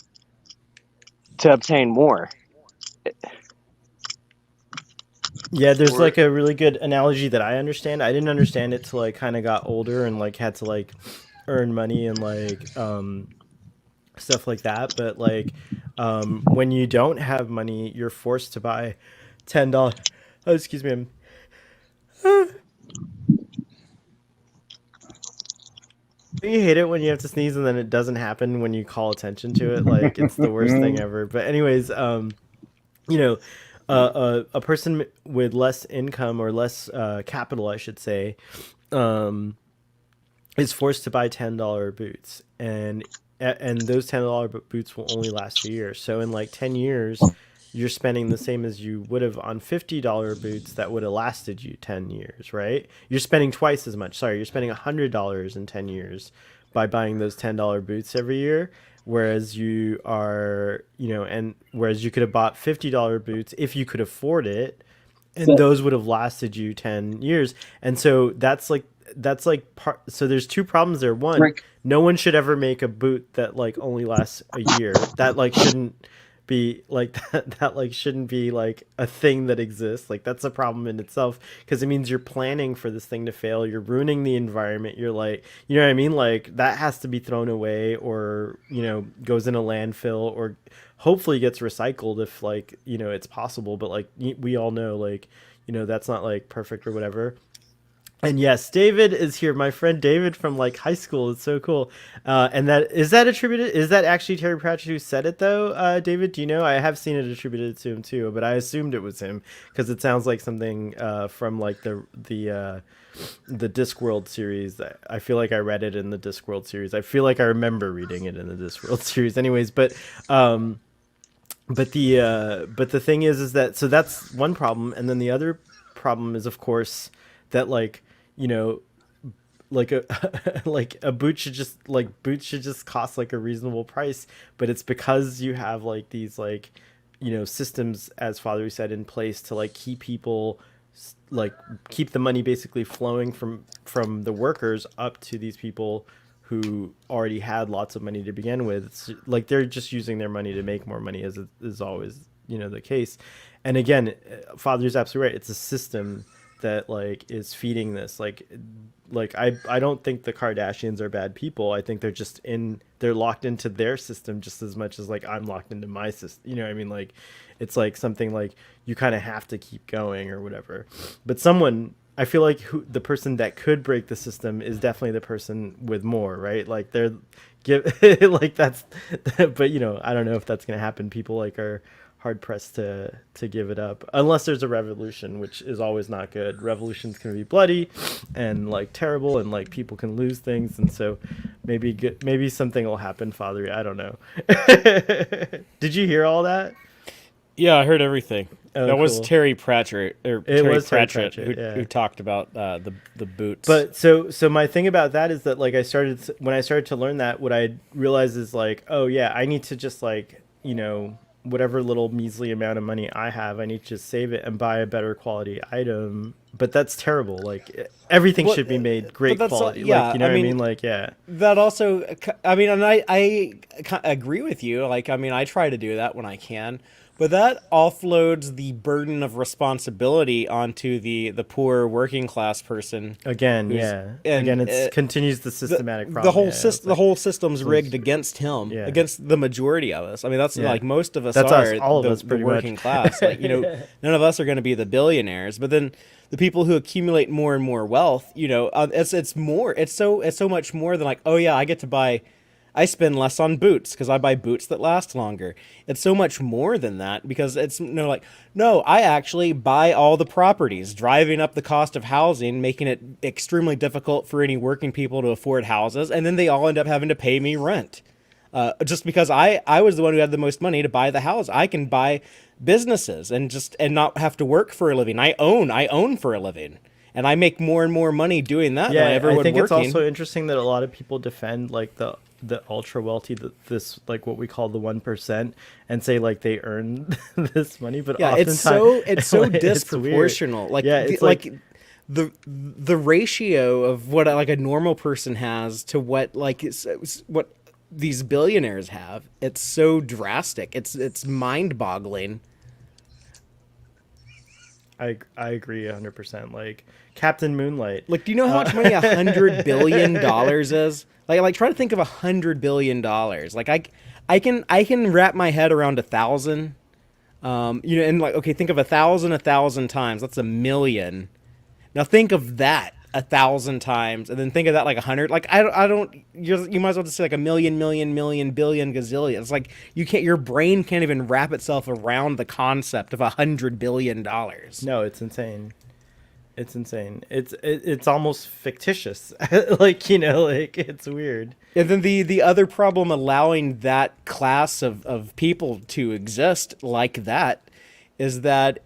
obtain more. Yeah, there's Or like a really good analogy that I understand. I didn't understand it till I kind of got older and like had to like earn money and like stuff like that. But like when you don't have money, you're forced to buy $10. Oh, excuse me. You hate it when you have to sneeze and then it doesn't happen when you call attention to it. Like it's the worst thing ever. But anyways, you know, a person with less income or less capital, I should say, um, is forced to buy $10 boots, and those $10 boots will only last a year. So in like 10 years, you're spending the same as you would have on $50 boots that would have lasted you 10 years, right? You're spending twice as much. Sorry, you're spending $100 in 10 years by buying those $10 boots every year. Whereas you are, and whereas you could have bought $50 boots if you could afford it, and So, those would have lasted you 10 years. And so that's like part. So there's two problems there. One, Rick, no one should ever make a boot that like only lasts a year. That like shouldn't be like that like shouldn't be like a thing that exists. Like that's a problem in itself, because it means you're planning for this thing to fail. You're ruining the environment. You're like, you know what I mean? Like that has to be thrown away, or goes in a landfill, or hopefully gets recycled if like it's possible. But like we all know, like that's not like perfect or whatever. And yes, David is here, my friend David from like high school. It's so cool. And that is that attributed? Is that actually Terry Pratchett who said it though? David, do you know? I have seen it attributed to him too, but I assumed it was him because it sounds like something from like the Discworld series. I feel like I read it in the Discworld series. I feel like I remember reading it in the Discworld series. Anyways, but the thing is that, so that's one problem, and then the other problem is, of course, that like you know like a like a boot should just cost like a reasonable price, but it's because you have like these like systems, as Father said, in place to like keep people, like keep the money basically flowing from the workers up to these people who already had lots of money to begin with. It's like they're just using their money to make more money, as is always the case. And again, Father's absolutely right. It's a system that like is feeding this. Like I don't think the Kardashians are bad people. I think they're locked into their system just as much as like I'm locked into my system. You know what I mean? Like it's like something like you kind of have to keep going or whatever. But I feel like the person that could break the system is definitely the person with more, right? Like they're like that's but I don't know if that's going to happen. People like are hard pressed to give it up unless there's a revolution, which is always not good. Revolutions can be bloody and like terrible, and like people can lose things, and so maybe something will happen, Father. I don't know. Did you hear all that? Yeah, I heard everything. Oh, That was cool. Terry Pratchett, Was Terry Pratchett, Pratchett, yeah. who talked about the boots. But so my thing about that is that like when I started to learn that, what I realized is like, oh yeah, I need to just like whatever little measly amount of money I have, I need to just save it and buy a better quality item. But that's terrible. Like everything Well, should be made great but that's quality. yeah, Like, you know I what I mean, mean? Like, yeah. that also, I mean, and I agree with you. Like, I mean, I try to do that when I can, But that offloads the burden of responsibility onto the poor working class person. Again, who's- yeah. and, Again, it's continues the systematic problem. The whole system's rigged against him, Yeah. against the majority of us. I mean, that's like most of us That's are us, all of the, us, pretty the working much. class. Like, none of us are going to be the billionaires, but then the people who accumulate more and more wealth, it's more. It's so much more than like, oh yeah, I spend less on boots because I buy boots that last longer. It's so much more than that because it's no, I actually buy all the properties, driving up the cost of housing, making it extremely difficult for any working people to afford houses, and then they all end up having to pay me rent. Just because I was the one who had the most money to buy the house. I can buy businesses and not have to work for a living. I own for a living. And I make more and more money doing that than I ever would I think working. it's also interesting that a lot of people defend like the ultra wealthy, this like what we call the 1%, and say like they earn this money, but yeah, it's so disproportional. Like it's like the ratio of what like a normal person has to what what these billionaires have. It's so drastic. It's mind-boggling. I agree 100%. Like Captain Moonlight. Like, do you know how much money $100 billion is? Like try to think of $100 billion. Like I can wrap my head around 1,000. And like, okay, think of 1,000 times. That's 1,000,000. Now think of that 1,000 times, and then think of that like 100. Like I don't. You might as well just say like 1,000,000, million, billion, gazillion. It's like your brain can't even wrap itself around the concept of $100 billion. No, it's insane. It's insane. It's almost fictitious. Like it's weird. And then the other problem allowing that class of people to exist like that is that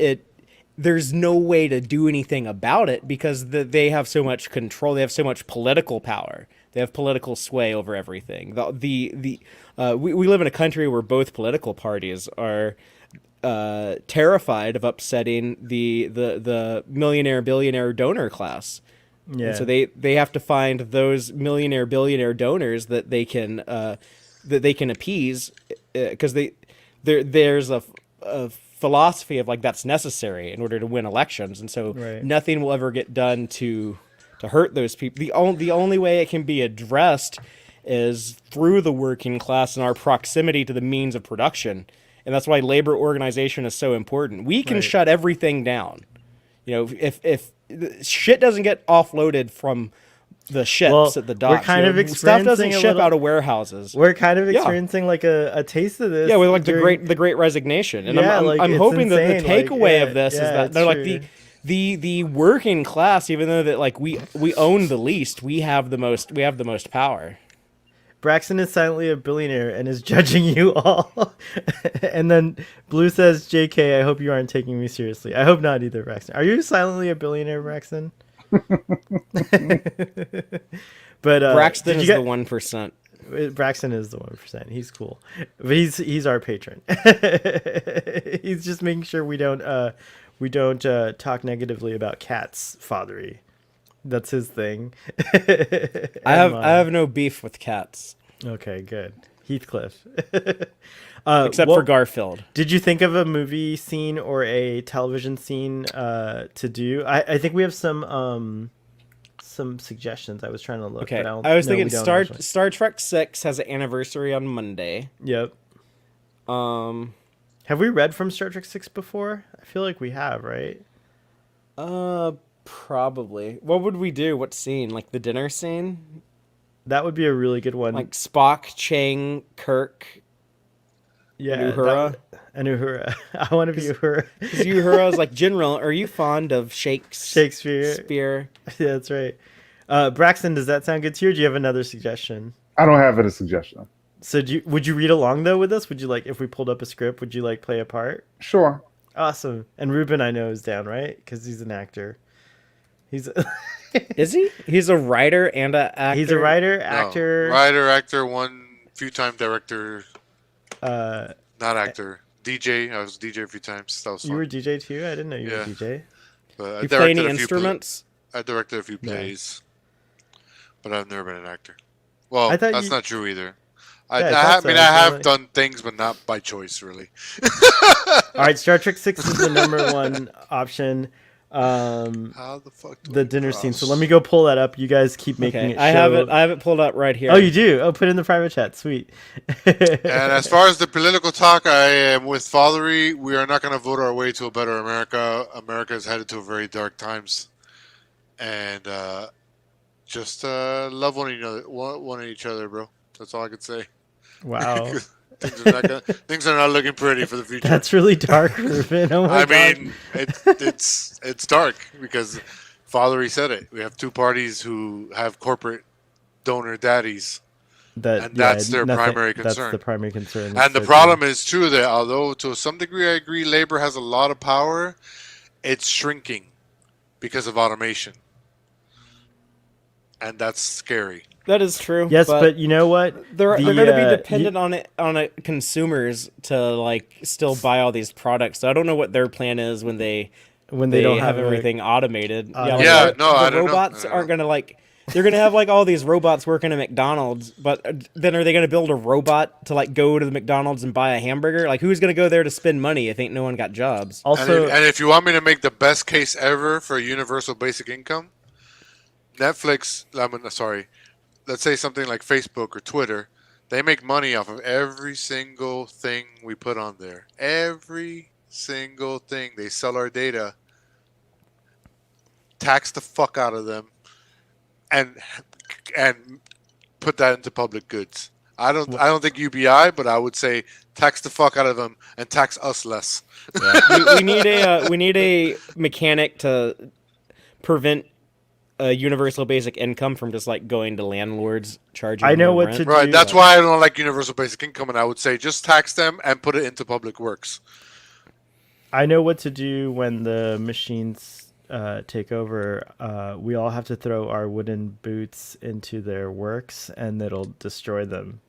there's no way to do anything about it because they have so much control. They have so much political power. They have political sway over everything. We live in a country where both political parties are terrified of upsetting the millionaire billionaire donor class. Yeah. And so they have to find those millionaire billionaire donors that they can appease because there's a philosophy of like that's necessary in order to win elections, and so nothing will ever get done to hurt those people. The only way it can be addressed is through the working class and our proximity to the means of production, and that's why labor organization is so important. We can shut everything down. If shit doesn't get offloaded from the ships at the docks. We're kind of experiencing stuff doesn't ship out of warehouses. We're kind of experiencing like a taste of this. Yeah, with like the great resignation. And I'm hoping that the takeaway of this is that they're like the working class, even though that like we own the least, we have the most power. Braxton is silently a billionaire and is judging you all. And then Blue says, JK, I hope you aren't taking me seriously. I hope not either, Braxton. Are you silently a billionaire, Braxton? But Braxton is the 1%. Braxton is the 1%. He's cool, but he's our patron. He's just making sure we don't talk negatively about Cat's fathery. That's his thing. I have no beef with cats. Okay, good. Heathcliff. Except for Garfield. Did you think of a movie scene or a television scene to do? I think we have some suggestions. I was trying to look. Okay, But I was thinking Star Trek 6 has an anniversary on Monday. Yep. Have we read from Star Trek 6 before? I feel like we have, right? Probably. What would we do? What scene? Like the dinner scene? That would be a really good one. Like Spock, Chang, Kirk. Yeah, Uhura. Uhura. I want to be Uhura. Because Uhura is like, General, are you fond of Shakespeare? Yeah, that's right. Braxton, does that sound good to you, or do you have another suggestion? I don't have any suggestion. So would you read along though with us? Would you like, if we pulled up a script, would you like play a part? Sure. Awesome. And Ruben, I know, is down, right? Because he's an actor. Is he? He's a writer and an actor. He's a writer, actor. No. Writer, actor, one few-time director. Not actor. DJ. I was DJ a few times. That was fun. You were DJ too? I didn't know you were DJ. But you play any instruments? I directed a few plays, but I've never been an actor. Well, that's not true either. Yeah, I thought so. I have done things, but not by choice, really. All right, Star Trek 6 is the number one option. How the fuck do The I dinner scene. So let cross? me go pull that up. You guys keep making Okay, it I show. have it pulled up right here. Oh, you do? Oh, put it in the private chat. Sweet. And as far as the political talk, I am with Fathery. We are not going to vote our way to a better America. America is headed to very dark times, and just love one each other, bro. That's all I can say. Wow. Things are not looking pretty for the future. That's really dark, Ruben. Oh my I god. mean, it's dark because Fathery said it. We have two parties who have corporate donor daddies. And that's their primary concern. That's the primary concern. And the problem is too that although to some degree I agree labor has a lot of power, it's shrinking because of automation. And that's scary. That is true. Yes, but you know what? They're going to be dependent on consumers to like still buy all these products. So I don't know what their plan is when they don't have everything automated. I don't know. Robots aren't going to like. They're going to have like all these robots working at McDonald's, but then are they going to build a robot to like go to the McDonald's and buy a hamburger? Like who's going to go there to spend money if ain't no one got jobs? Also, and if you want me to make the best case ever for universal basic income, Netflix. Let's say something like Facebook or Twitter, they make money off of every single thing we put on there. Every single thing. They sell our data, tax the fuck out of them, and put that into public goods. I don't think UBI, but I would say tax the fuck out of them and tax us less. Yeah. we need a mechanic to prevent a universal basic income from just like going to landlords charging. I know them what rent. to do. Right, that's why I don't like universal basic income, and I would say just tax them and put it into public works. I know what to do when the machines take over. We all have to throw our wooden boots into their works, and it'll destroy them.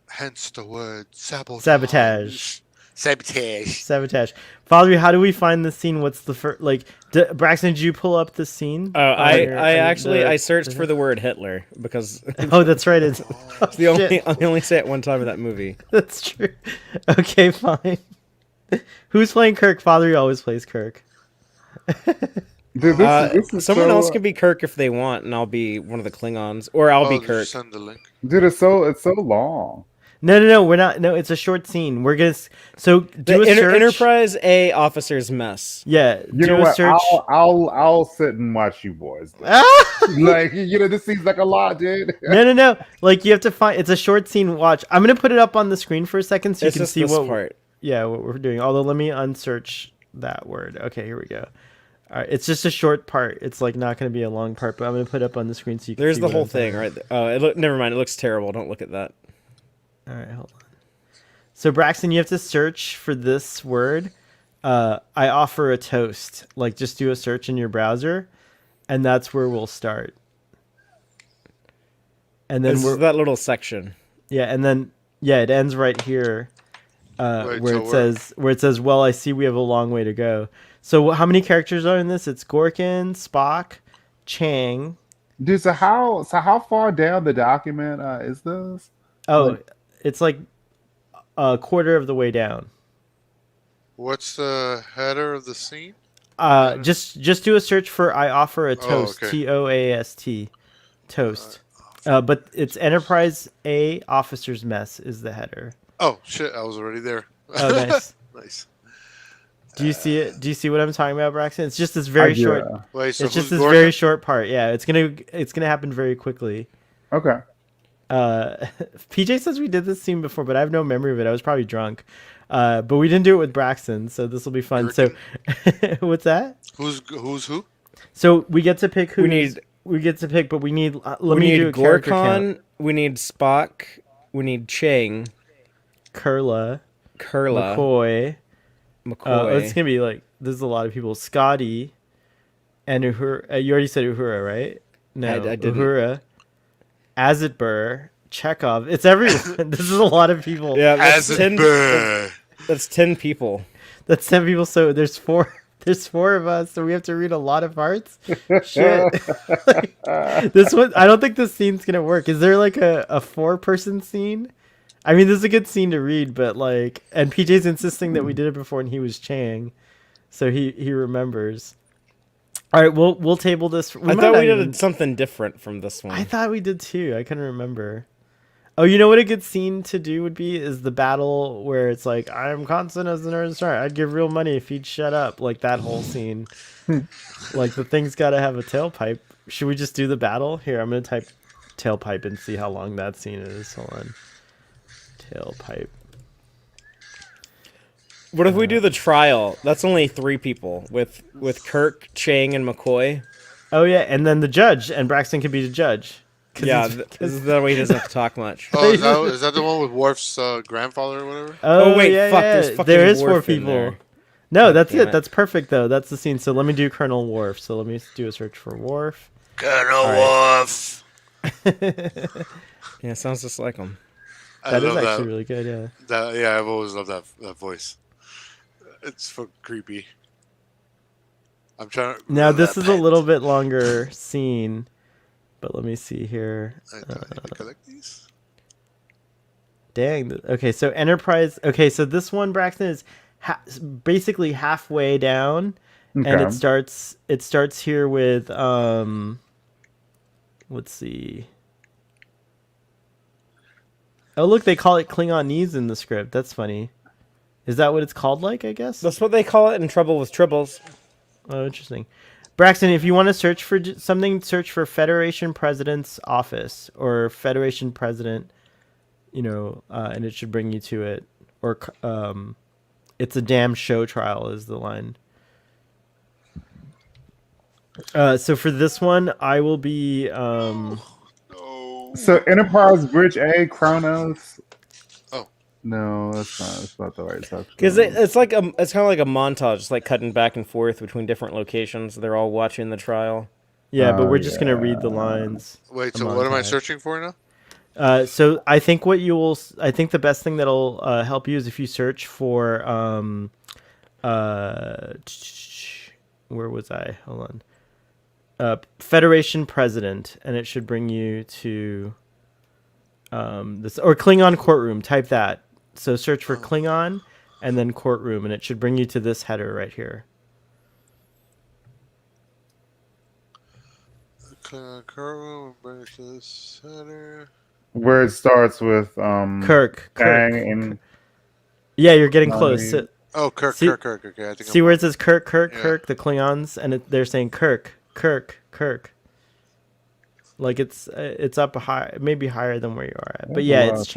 Hence the word Sabotage. Sabotage. Father, how do we find the scene? What's the first? Like, Braxton, did you pull up the scene? I searched for the word Hitler because oh, that's right. It's I only say it one time in that movie. That's true. Okay, fine. Who's playing Kirk? Father always plays Kirk. Dude, this is someone so, else could be Kirk if they want, and I'll be one of the Klingons, or I'll be Kirk. Send the link. Dude, it's so long. No, we're not. No, it's a short scene. We're gonna do a search. Enterprise A officer's mess. Yeah, You know do a what? search. I'll sit and watch you boys. Like, this seems like a lot, dude. No. Like, you have to find. It's a short scene. Watch. I'm gonna put it up on the screen for a second so you can see what part. Yeah, what we're doing. Although, let me unsearch that word. Okay, here we go. All right, it's just a short part. It's like not going to be a long part, but I'm going to put it up on the screen so you can There's see the what whole I'm thing, talking right? Oh, never mind. It looks terrible. Don't look at that. All right, hold on. So, Braxton, you have to search for this word. I offer a toast. Like, just do a search in your browser, and that's where we'll start. And then This is that little section. Yeah, and then it ends right here, where it says, "Well, I see we have a long way to go." So, how many characters are in this? It's Gorkin, Spock, Chang. Dude, so how far down the document is this? Oh, it's like a quarter of the way down. What's the header of the scene? Just do a search for "I offer a toast." Okay. TOAST, toast. But it's Enterprise A Officer's Mess is the header. Oh shit! I was already there. Oh, nice. Nice. Do you see it? Do you see what I'm talking about, Braxton? It's just this very short. Wait, so it's just who's this very short part. Yeah, it's gonna happen very quickly. Okay. PJ says we did this scene before, but I have no memory of it. I was probably drunk. But we didn't do it with Braxton, so this will be fun. So, what's that? Who's who? So we get to pick who we get to pick, but we need. Let me do a character count. We need Spock. We need Chang. Kurla. McCoy. It's gonna be like there's a lot of people. Scotty, and Uhura. You already said Uhura, right? No, I didn't. Uhura. Azitbur, Chekhov. It's everyone. This is a lot of people. Yeah, that's 10 people. That's 10 people. So there's four. There's four of us, so we have to read a lot of parts. Shit. This one, I don't think this scene's gonna work. Is there like a 4-person scene? I mean, this is a good scene to read, but like, and PJ's insisting that we did it before, and he was Chang, so he remembers. All right, we'll table this. I thought we did something different from this one. I thought we did too. I couldn't remember. Oh, you know what a good scene to do would be is the battle where it's like, I'm constant as the nerd star. I'd give real money if he'd shut up. Like that whole scene. Like the thing's got to have a tailpipe. Should we just do the battle? Here, I'm gonna type tailpipe and see how long that scene is. Hold on. Tailpipe. What if we do the trial? That's only 3 people with Kirk, Chang, and McCoy. Oh yeah, and then the judge, and Braxton could be the judge. Yeah, that way he doesn't have to talk much. Oh, is that the one with Worf's grandfather or whatever? Oh wait, yeah, fuck, there's fucking there is Worf 4 in people. there. No, God that's damn it. it. That's perfect though. That's the scene. So let me do Colonel Worf. So let me do a search for Worf. Colonel Worf. Yeah, sounds just like him. That is actually really good. Yeah. Yeah, I've always loved that voice. It's for creepy. I'm trying to. Now this is a little bit longer scene, but let me see here. I need to collect these. Dang. Okay, so Enterprise. Okay, so this one, Braxton, is basically halfway down, and it starts here with let's see. Oh look, they call it Klingonese in the script. That's funny. Is that what it's called? Like, I guess That's what they call it in Trouble with Tribbles. Oh, interesting. Braxton, if you want to search for something, search for Federation President's Office or Federation President, and it should bring you to it. Or it's a damn show trial is the line. So for this one, I will be... No. So Enterprise Bridge A, Kronos. Oh. No, that's not the right stuff. Because it's kind of like a montage, it's like cutting back and forth between different locations. They're all watching the trial. Yeah, but we're just gonna read the lines. Wait, so what am I searching for now? So I think I think the best thing that'll help you is if you search for where was I? Hold on. Federation President, and it should bring you to this, or Klingon courtroom. Type that. So search for Klingon and then courtroom, and it should bring you to this header right here. Klingon courtroom, bring it to the center. Where it starts with Kirk. and Yeah, you're getting close. Oh, Kirk. Okay, I think. See where it says Kirk, the Klingons, and they're saying Kirk. Like it's up high, maybe higher than where you are at. But yeah, it's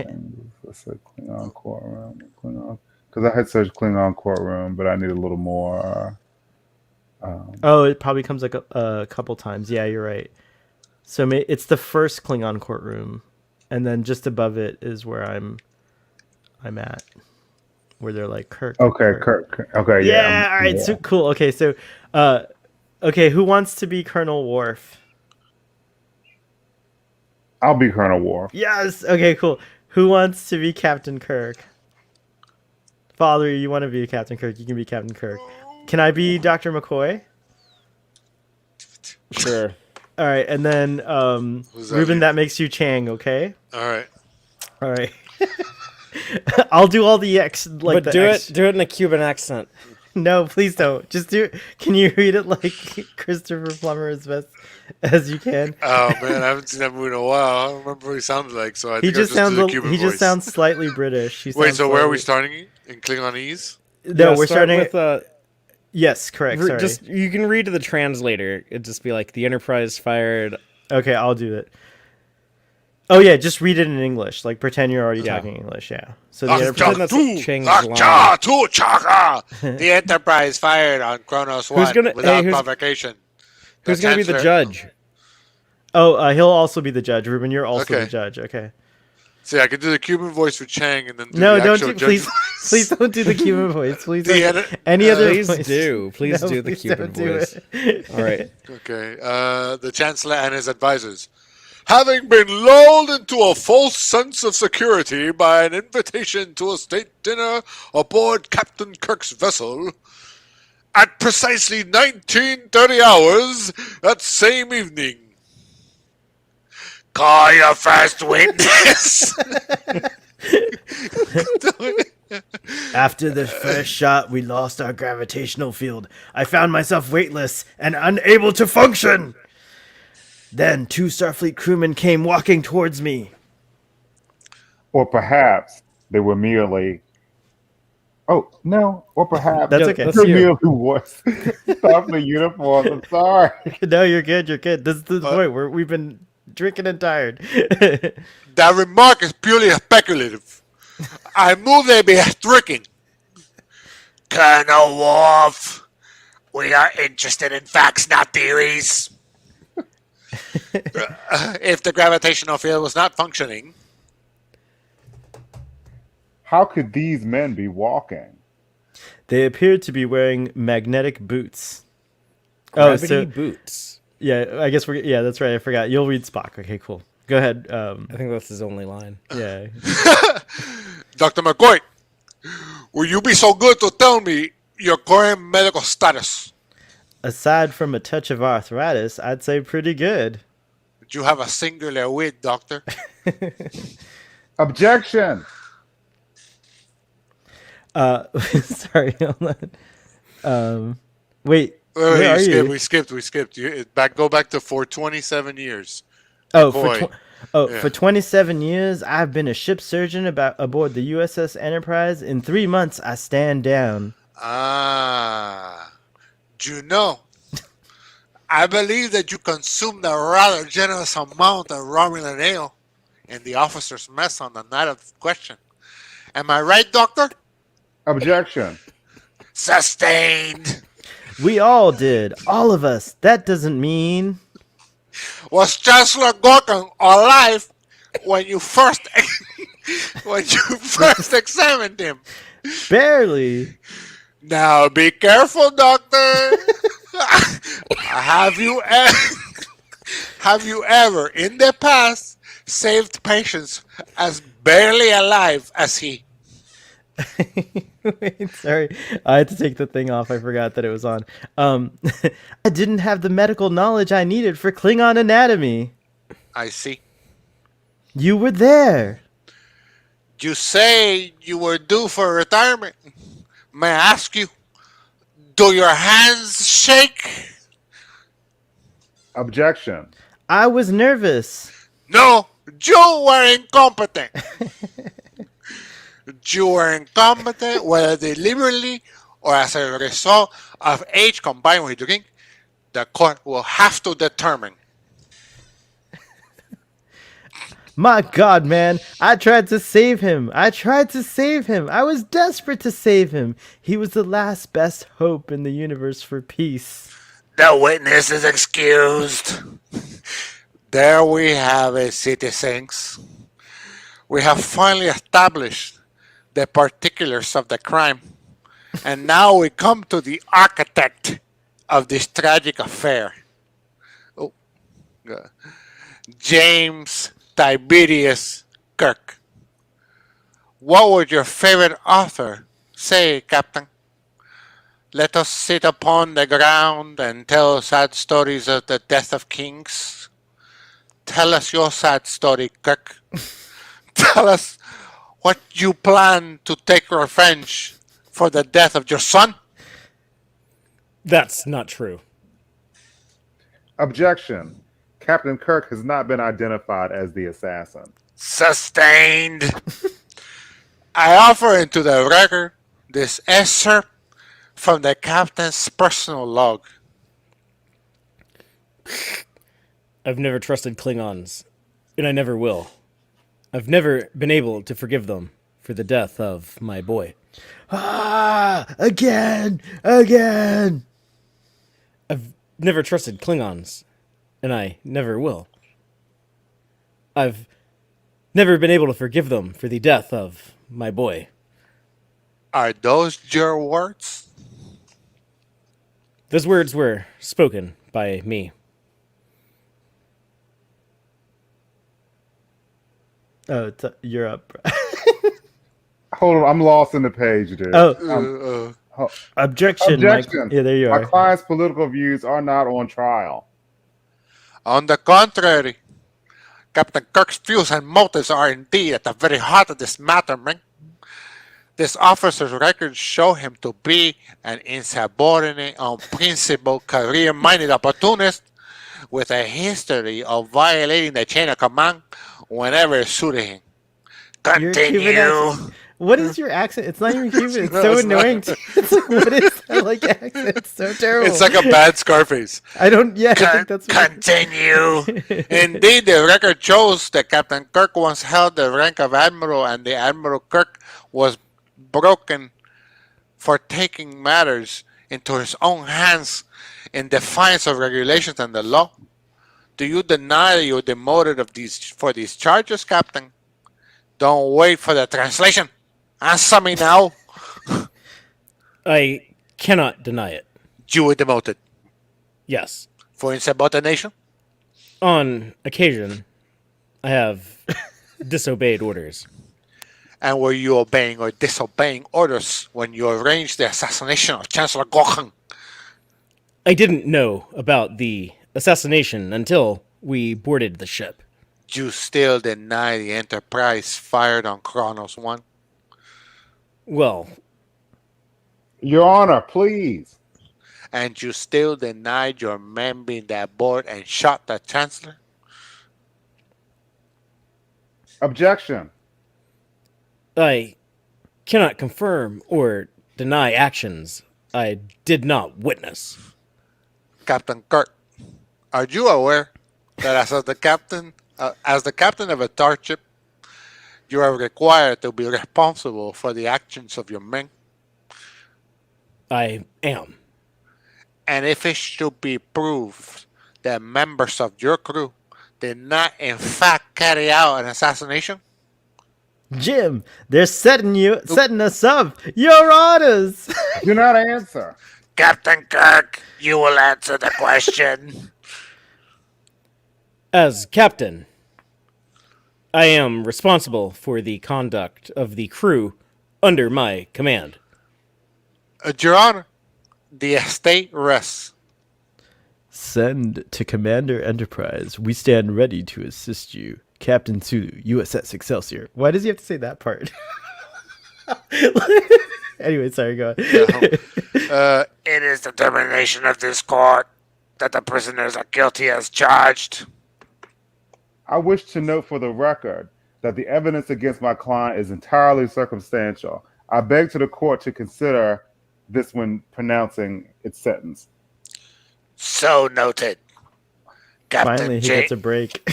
Let's say Klingon courtroom. Because I had searched Klingon courtroom, but I need a little more. it probably comes like a couple times. Yeah, you're right. So it's the first Klingon courtroom, and then just above it is where I'm at, where they're like Kirk. Okay, Kirk. Okay, yeah. Yeah. All right. Yeah. So cool. Okay. So, okay. Who wants to be Colonel Worf? I'll be Colonel Worf. Yes. Okay. Cool. Who wants to be Captain Kirk? Father, you want to be Captain Kirk? You can be Captain Kirk. Can I be Dr. McCoy? Sure. All right, and then Ruben, that makes you Chang, okay? All right. I'll do all the X, like but do it in a Cuban accent. No, please don't. Just do. Can you read it like Christopher Plummer as best as you can? Oh man, I haven't seen that movie in a while. I don't remember what he sounded like, so I he think just I'll sounds. do the Cuban he voice. just sounds slightly British. Wait, so where are we starting in Klingonese? No, Yeah, we're starting with. Yes, correct. Sorry. Just you can read to the translator. It'd just be like the Enterprise fired. Okay, I'll do it. Oh yeah, just read it in English. Like pretend you're already talking English. Yeah. So the the Enterprise fired on Kronos 1 without provocation. Who's going to be the judge? Oh, he'll also be the judge. Ruben, you're also the judge. Okay. See, I could do the Cuban voice for Chang and then do no, the don't actual do, judge please, voice. please don't do the Cuban voice. Please, any other voice. Please do the Cuban voice. All right. Okay. The Chancellor and his advisors. Having been lulled into a false sense of security by an invitation to a state dinner aboard Captain Kirk's vessel, at precisely 19:30 hours that same evening. Call your first witness. After the first shot, we lost our gravitational field. I found myself weightless and unable to function. Then 2 Starfleet crewmen came walking towards me. Or perhaps they were merely. Oh no! Or perhaps That's No, okay. that's they you. merely wore Starfleet uniforms. I'm sorry. No, you're good. You're good. This is the Uh, point where we've been drinking and tired. That remark is purely speculative. I knew they'd be drinking. Colonel Worf, we are interested in facts, not theories. If the gravitational field was not functioning, How could these men be walking? They appeared to be wearing magnetic boots. Gravity boots. Yeah, I guess we're that's right. I forgot. You'll read Spock. Okay, cool. Go ahead. I think that's his only line. Yeah. Dr. McCoy, will you be so good to tell me your current medical status? Aside from a touch of arthritis, I'd say pretty good. You have a singular wit, Doctor. Objection! Sorry, hold on. Wait, Wait, where are you? we skipped. Go back to for 27 years. Oh, McCoy. Yeah. for 27 years, I've been a ship surgeon aboard the USS Enterprise. In 3 months, I stand down. You know, I believe that you consumed a rather generous amount of Romulan ale in the officers' mess on the night of question. Am I right, Doctor? Objection! Sustained. We all did, all of us. That doesn't mean Was Chancellor Gorkan alive when you first examined him? barely. Now be careful, Doctor. have you ever in the past saved patients as barely alive as he? Wait, sorry, I had to take the thing off. I forgot that it was on. I didn't have the medical knowledge I needed for Klingon anatomy. I see. You were there. You say you were due for retirement. May I ask you, do your hands shake? Objection! I was nervous. No, you were incompetent. You were incompetent, whether deliberately or as a result of age combined with drink. The court will have to determine. My God, man, I tried to save him. I was desperate to save him. He was the last best hope in the universe for peace. The witness is excused. There we have it, citizens. We have finally established the particulars of the crime. And now we come to the architect of this tragic affair. Oh, James Tiberius Kirk. What would your favorite author say, Captain? Let us sit upon the ground and tell sad stories of the death of kings. Tell us your sad story, Kirk. Tell us what you plan to take revenge for the death of your son. That's not true. Objection! Captain Kirk has not been identified as the assassin. Sustained. I offer into the record this excerpt from the captain's personal log. I've never trusted Klingons, and I never will. I've never been able to forgive them for the death of my boy. Again. I've never trusted Klingons, and I never will. I've never been able to forgive them for the death of my boy. Are those your words? Those words were spoken by me. Oh, you're up. Hold on, I'm lost in the page, dude. Objection. Objection! Yeah, there you My are. client's political views are not on trial. On the contrary, Captain Kirk's views and motives are indeed at the very heart of this matter, Ming. This officer's records show him to be an insubordinate, unprincipled, career-minded opportunist with a history of violating the chain of command whenever it suited him. Your Cuban Continue. accent. What is your accent? It's not even Cuban. It's No, so it's not. annoying. It's like, what is that like accent? It's so terrible. It's like a bad Scarface. I don't. Yeah, I think that's what. Continue. Indeed, the record shows that Captain Kirk once held the rank of admiral, and the Admiral Kirk was broken for taking matters into his own hands in defiance of regulations and the law. Do you deny that you were demoted for these charges, Captain? Don't wait for the translation. Answer me now. I cannot deny it. You were demoted Yes. for insubordination. On occasion, I have disobeyed orders. And were you obeying or disobeying orders when you arranged the assassination of Chancellor Gohan? I didn't know about the assassination until we boarded the ship. You still deny the Enterprise fired on Kronos 1? Well, Your Honor, please. And you still denied your men being aboard and shot the Chancellor? Objection. I cannot confirm or deny actions I did not witness. Captain Kirk, are you aware that as the captain of a starship, you are required to be responsible for the actions of your men? I am. And if it should be proved that members of your crew did not in fact carry out an assassination, Jim, they're setting us up. Your orders. Do not answer. Captain Kirk, you will answer the question. As captain, I am responsible for the conduct of the crew under my command. Your Honor, the estate rests. Send to Commander Enterprise. We stand ready to assist you. Captain Sulu, USS Excelsior. Why does he have to say that part? Anyway, sorry, go on. It is the determination of this court that the prisoners are guilty as charged. I wish to note for the record that the evidence against my client is entirely circumstantial. I beg to the court to consider this when pronouncing its sentence. So noted. Finally, he gets a break.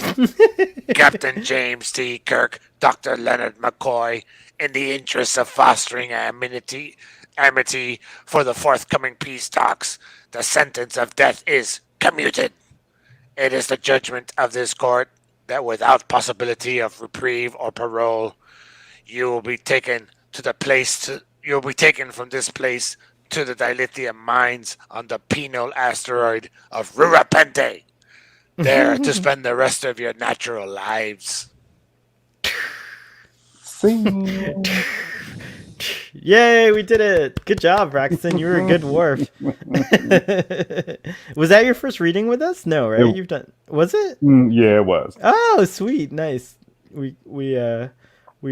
Captain James T. Kirk, Dr. Leonard McCoy, in the interest of fostering amity for the forthcoming peace talks, the sentence of death is commuted. It is the judgment of this court that without possibility of reprieve or parole, you will be taken from this place to the dilithium mines on the penal asteroid of Rurapente, there to spend the rest of your natural lives. Sing. Yay, we did it. Good job, Braxton. You were a good Worf. Was that your first reading with us? No, right? It- You've done. Was it? Yeah, it was. Oh, sweet, nice. We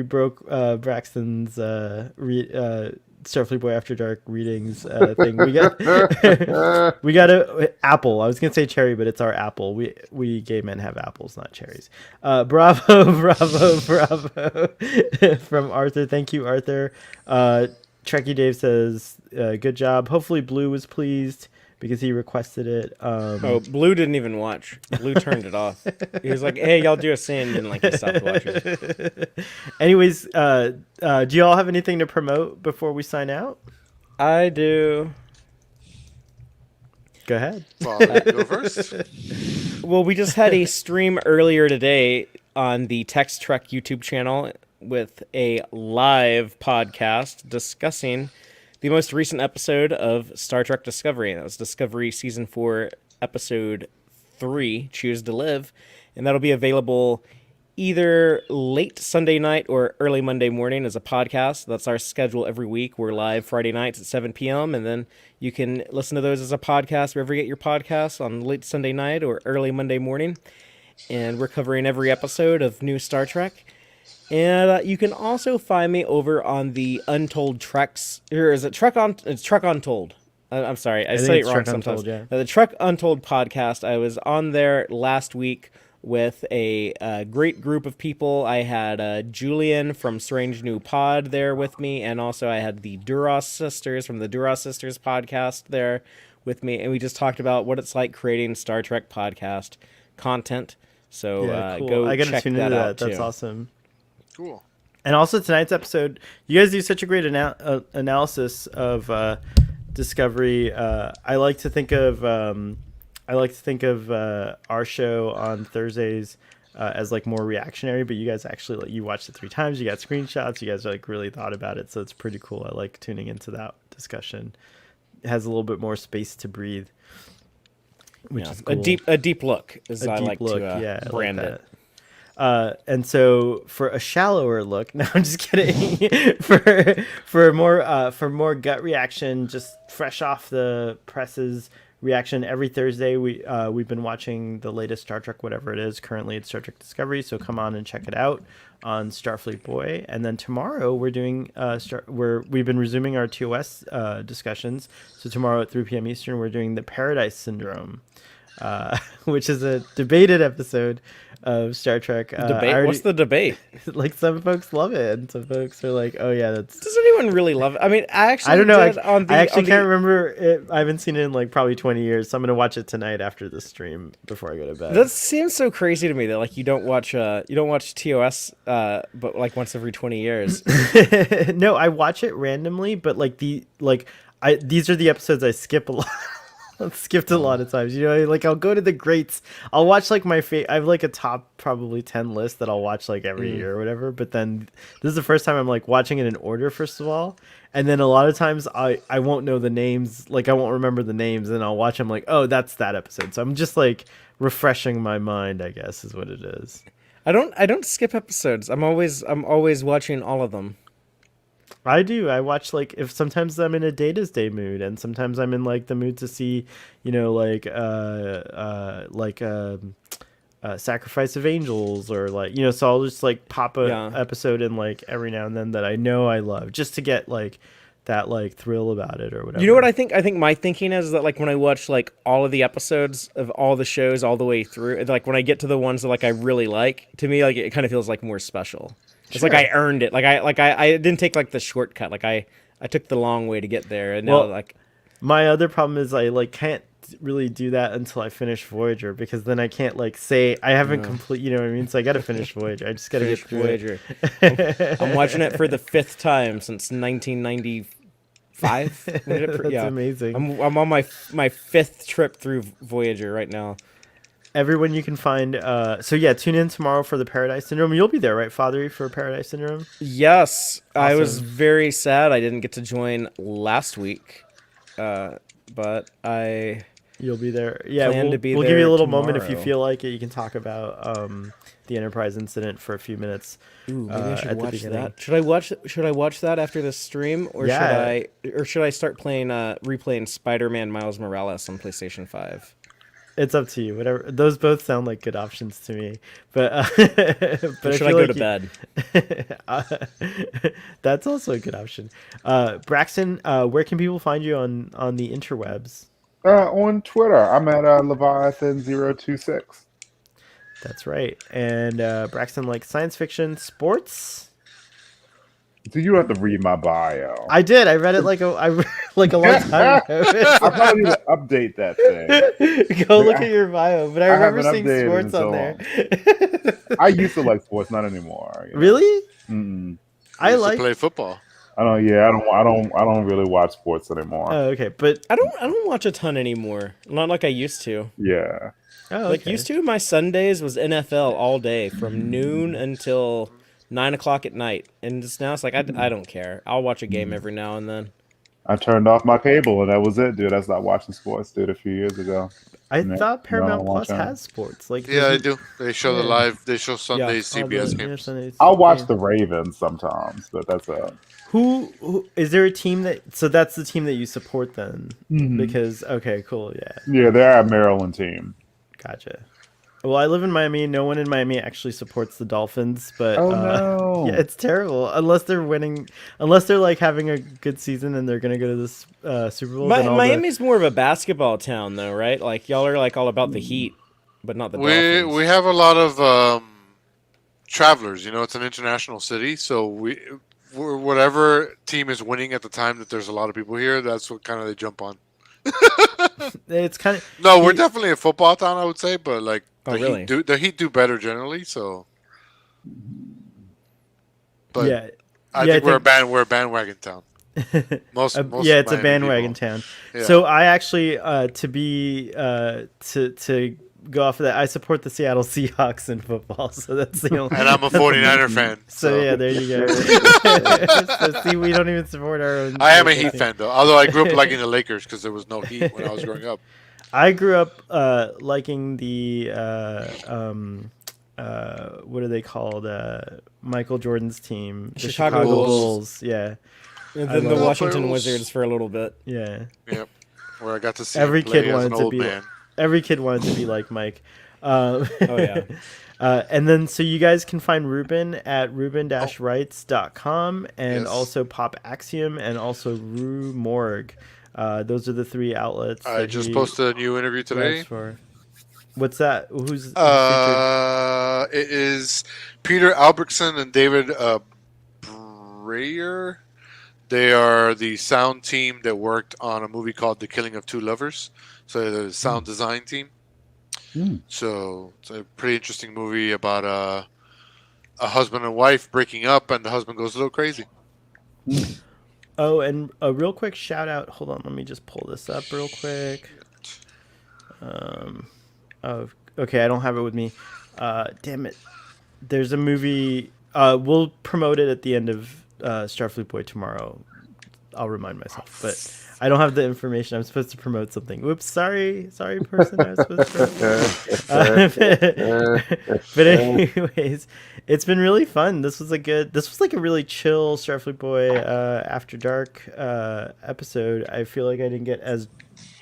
broke Braxton's Starfleet Boy After Dark readings thing. We got we got a apple. I was gonna say cherry, but it's our apple. We gay men have apples, not cherries. Bravo, bravo, bravo from Arthur. Thank you, Arthur. Trekkie Dave says, "Good job." Hopefully, Blue was pleased because he requested it. Oh, Blue didn't even watch. Blue turned it off. He was like, "Hey, y'all do a scene," and like he stopped watching. Anyways, do y'all have anything to promote before we sign out? I do. Go ahead. Well, go first. Well, we just had a stream earlier today on the Text Trek YouTube channel with a live podcast discussing the most recent episode of Star Trek Discovery. And that was Discovery Season 4, Episode 3, Choose to Live. And that'll be available either late Sunday night or early Monday morning as a podcast. That's our schedule every week. We're live Friday nights at 7 p.m. And then you can listen to those as a podcast wherever you get your podcasts on late Sunday night or early Monday morning. and we're covering every episode of new Star Trek. And you can also find me over on the Untold Treks, or is it Trek on? It's Trek Untold. I'm sorry, I think say it it's wrong Trek sometimes. Untold, yeah. The Trek Untold podcast. I was on there last week with a great group of people. I had Julian from Strange New Pod there with me, and also I had the Duras sisters from the Duras Sisters podcast there with me, and we just talked about what it's like creating Star Trek podcast content. So Yeah, cool. go I gotta check tune that into out that. That's too. awesome. Cool. And also tonight's episode, you guys do such a great analysis of Discovery. I like to think of our show on Thursdays as like more reactionary, but you guys actually you watched it 3 times. You got screenshots. You guys like really thought about it, so it's pretty cool. I like tuning into that discussion. It has a little bit more space to breathe, which is cool. A deep look, as A I deep like look, to yeah, I brand like it. And so for a shallower look, no, I'm just kidding. for more gut reaction, just fresh off the presses reaction. Every Thursday we've been watching the latest Star Trek, whatever it is. Currently it's Star Trek Discovery, so come on and check it out on Starfleet Boy. And then tomorrow we're doing we've been resuming our TOS discussions. So tomorrow at 3 p.m. Eastern we're doing the Paradise Syndrome, which is a debated episode of Star Trek. Debate? What's the debate? Like some folks love it, and some folks are like, "Oh yeah, that's." Does anyone really love it? I mean, I I don't know. did I actually can't remember it. I haven't seen it in like probably 20 years, so I'm gonna watch it tonight after the stream before I go to bed. That seems so crazy to me that like you don't watch TOS, but like once every 20 years. No, I watch it randomly, but these are the episodes I skip a lot. I've skipped a lot of times, like I'll go to the greats. I'll watch like I have like a top probably 10 list that I'll watch like every year or whatever. But then this is the first time I'm like watching it in order, first of all. And then a lot of times I won't know the names. Like I won't remember the names, and I'll watch them like, oh, that's that episode. So I'm just like refreshing my mind, I guess is what it is. I don't skip episodes. I'm always watching all of them. I do. I watch like if sometimes I'm in a Data's Day mood, and sometimes I'm in like the mood to see, Sacrifice of Angels, or like so I'll just like pop a episode in like every now and then that I know I love, just to get like that like thrill about it or whatever. You know what I think? I think my thinking is that like when I watch like all of the episodes of all the shows all the way through, like when I get to the ones that like I really like, to me like it kind of feels like more special. It's like I earned it. Like I didn't take like the shortcut. Like I took the long way to get there, and now like my other problem is I like can't really do that until I finish Voyager, because then I can't like say I haven't complete. You know what I mean? So I got to finish Voyager. I just got to get through Voyager. it. I'm watching it for the 5th time since 1995. That's amazing. I'm on my 5th trip through Voyager right now. Everyone you can find. So yeah, tune in tomorrow for the Paradise Syndrome. You'll be there, right, Fathery, for Paradise Syndrome? Yes, Awesome. I was very sad I didn't get to join last week, but You'll be there. Yeah, plan we'll to be give there you a little moment if you tomorrow. feel like it. You can talk about the Enterprise incident for a few minutes. Ooh, maybe I should at the watch beginning. that. Should I watch that after the stream, or Yeah. should I start replaying Spider-Man Miles Morales on PlayStation 5? It's up to you. Whatever. Those both sound like good options to me. But Or should I go to bed? That's also a good option. Braxton, where can people find you on the interwebs? On Twitter, I'm at Leviathan026. That's right. And Braxton likes science fiction, sports. So you have to read my bio. I did. I read it like a long time ago. I probably need to update that thing. Go look at your bio. But I remember haven't seeing updated in sports on so there. I used to like sports, not anymore. Really? Mm-mm. I used to like. play football. I don't really watch sports anymore. Oh, okay. But I don't watch a ton anymore. Not like I used to. Yeah. oh, Like okay. used to, my Sundays was NFL all day from noon until 9 o'clock at night, and now it's like I don't care. I'll watch a game every now and then. I turned off my cable and that was it, dude. I stopped watching sports, dude, a few years ago. I No, thought no, Paramount I Plus watch has sports. Like Yeah, they there's- do. They show the Yeah. live. They show Sunday Yeah. CBS yeah, games. Sundays. I'll watch Yeah. the Ravens sometimes, but that's it. Who is there a team that? So that's the team that you support then? Mhm. Because okay, cool, yeah, Yeah, they're a Maryland team. gotcha. Well, I live in Miami. No one in Miami actually supports the Dolphins, but Oh no. yeah, it's terrible. Unless they're winning, unless they're like having a good season and they're gonna go to this Super Bowl. Then all the Miami's more of a basketball town, though, right? Like y'all are like all about the Heat, but not the We Dolphins. have a lot of travelers. You know, it's an international city, so whatever team is winning at the time that there's a lot of people here, that's what kind of they jump on. it's kind of No, we're definitely a football town, I would say, but like Oh, really? The Heat do better generally. So, but yeah, I yeah. I think think we're a bandwagon town. Most yeah, it's a Miami bandwagon people. town. Yeah. So I actually to be to go off of that, I support the Seattle Seahawks in football. So that's the only. And I'm a 49er fan. So So yeah, there you go. So see, we don't even support our own. I am a local Heat team. fan though. Although I grew up liking the Lakers because there was no Heat when I was growing up. I grew up liking the what are they called? Michael Jordan's team, the Chicago Chicago Bulls. Bulls. Yeah, And I then the love Washington Bulls. Wizards for a little bit. yeah. Yep. Where I got to see Every him play kid as wanted an to old be. man. Every kid wanted to be like Mike. Oh yeah. And then so you guys can find Ruben at ruben-rights.com and Yes. also Pop Axiom and also Rue Morgue. Those are the three outlets. I that just he posted a new interview today. writes for. What's that? Who's featured? It is Peter Albrechtsen and David Breyer. They are the sound team that worked on a movie called The Killing of Two Lovers. So they're the sound design team. So it's a pretty interesting movie about a husband and wife breaking up, and the husband goes a little crazy. Oh, and a real quick shout out. Hold on, let me just pull this up real quick. Oh, okay, I don't have it with me. Damn it. There's a movie. We'll promote it at the end of Starfleet Boy tomorrow. I'll remind myself, but I don't have the information. I'm supposed to promote something. Whoops, sorry, person. I was supposed to promote. But anyways, it's been really fun. This was like a really chill Starfleet Boy After Dark episode. I feel like I didn't get as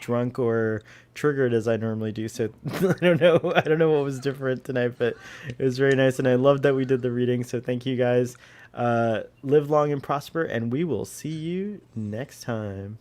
drunk or triggered as I normally do. So I don't know what was different tonight, but it was very nice, and I love that we did the reading. So thank you guys. Live long and prosper, and we will see you next time.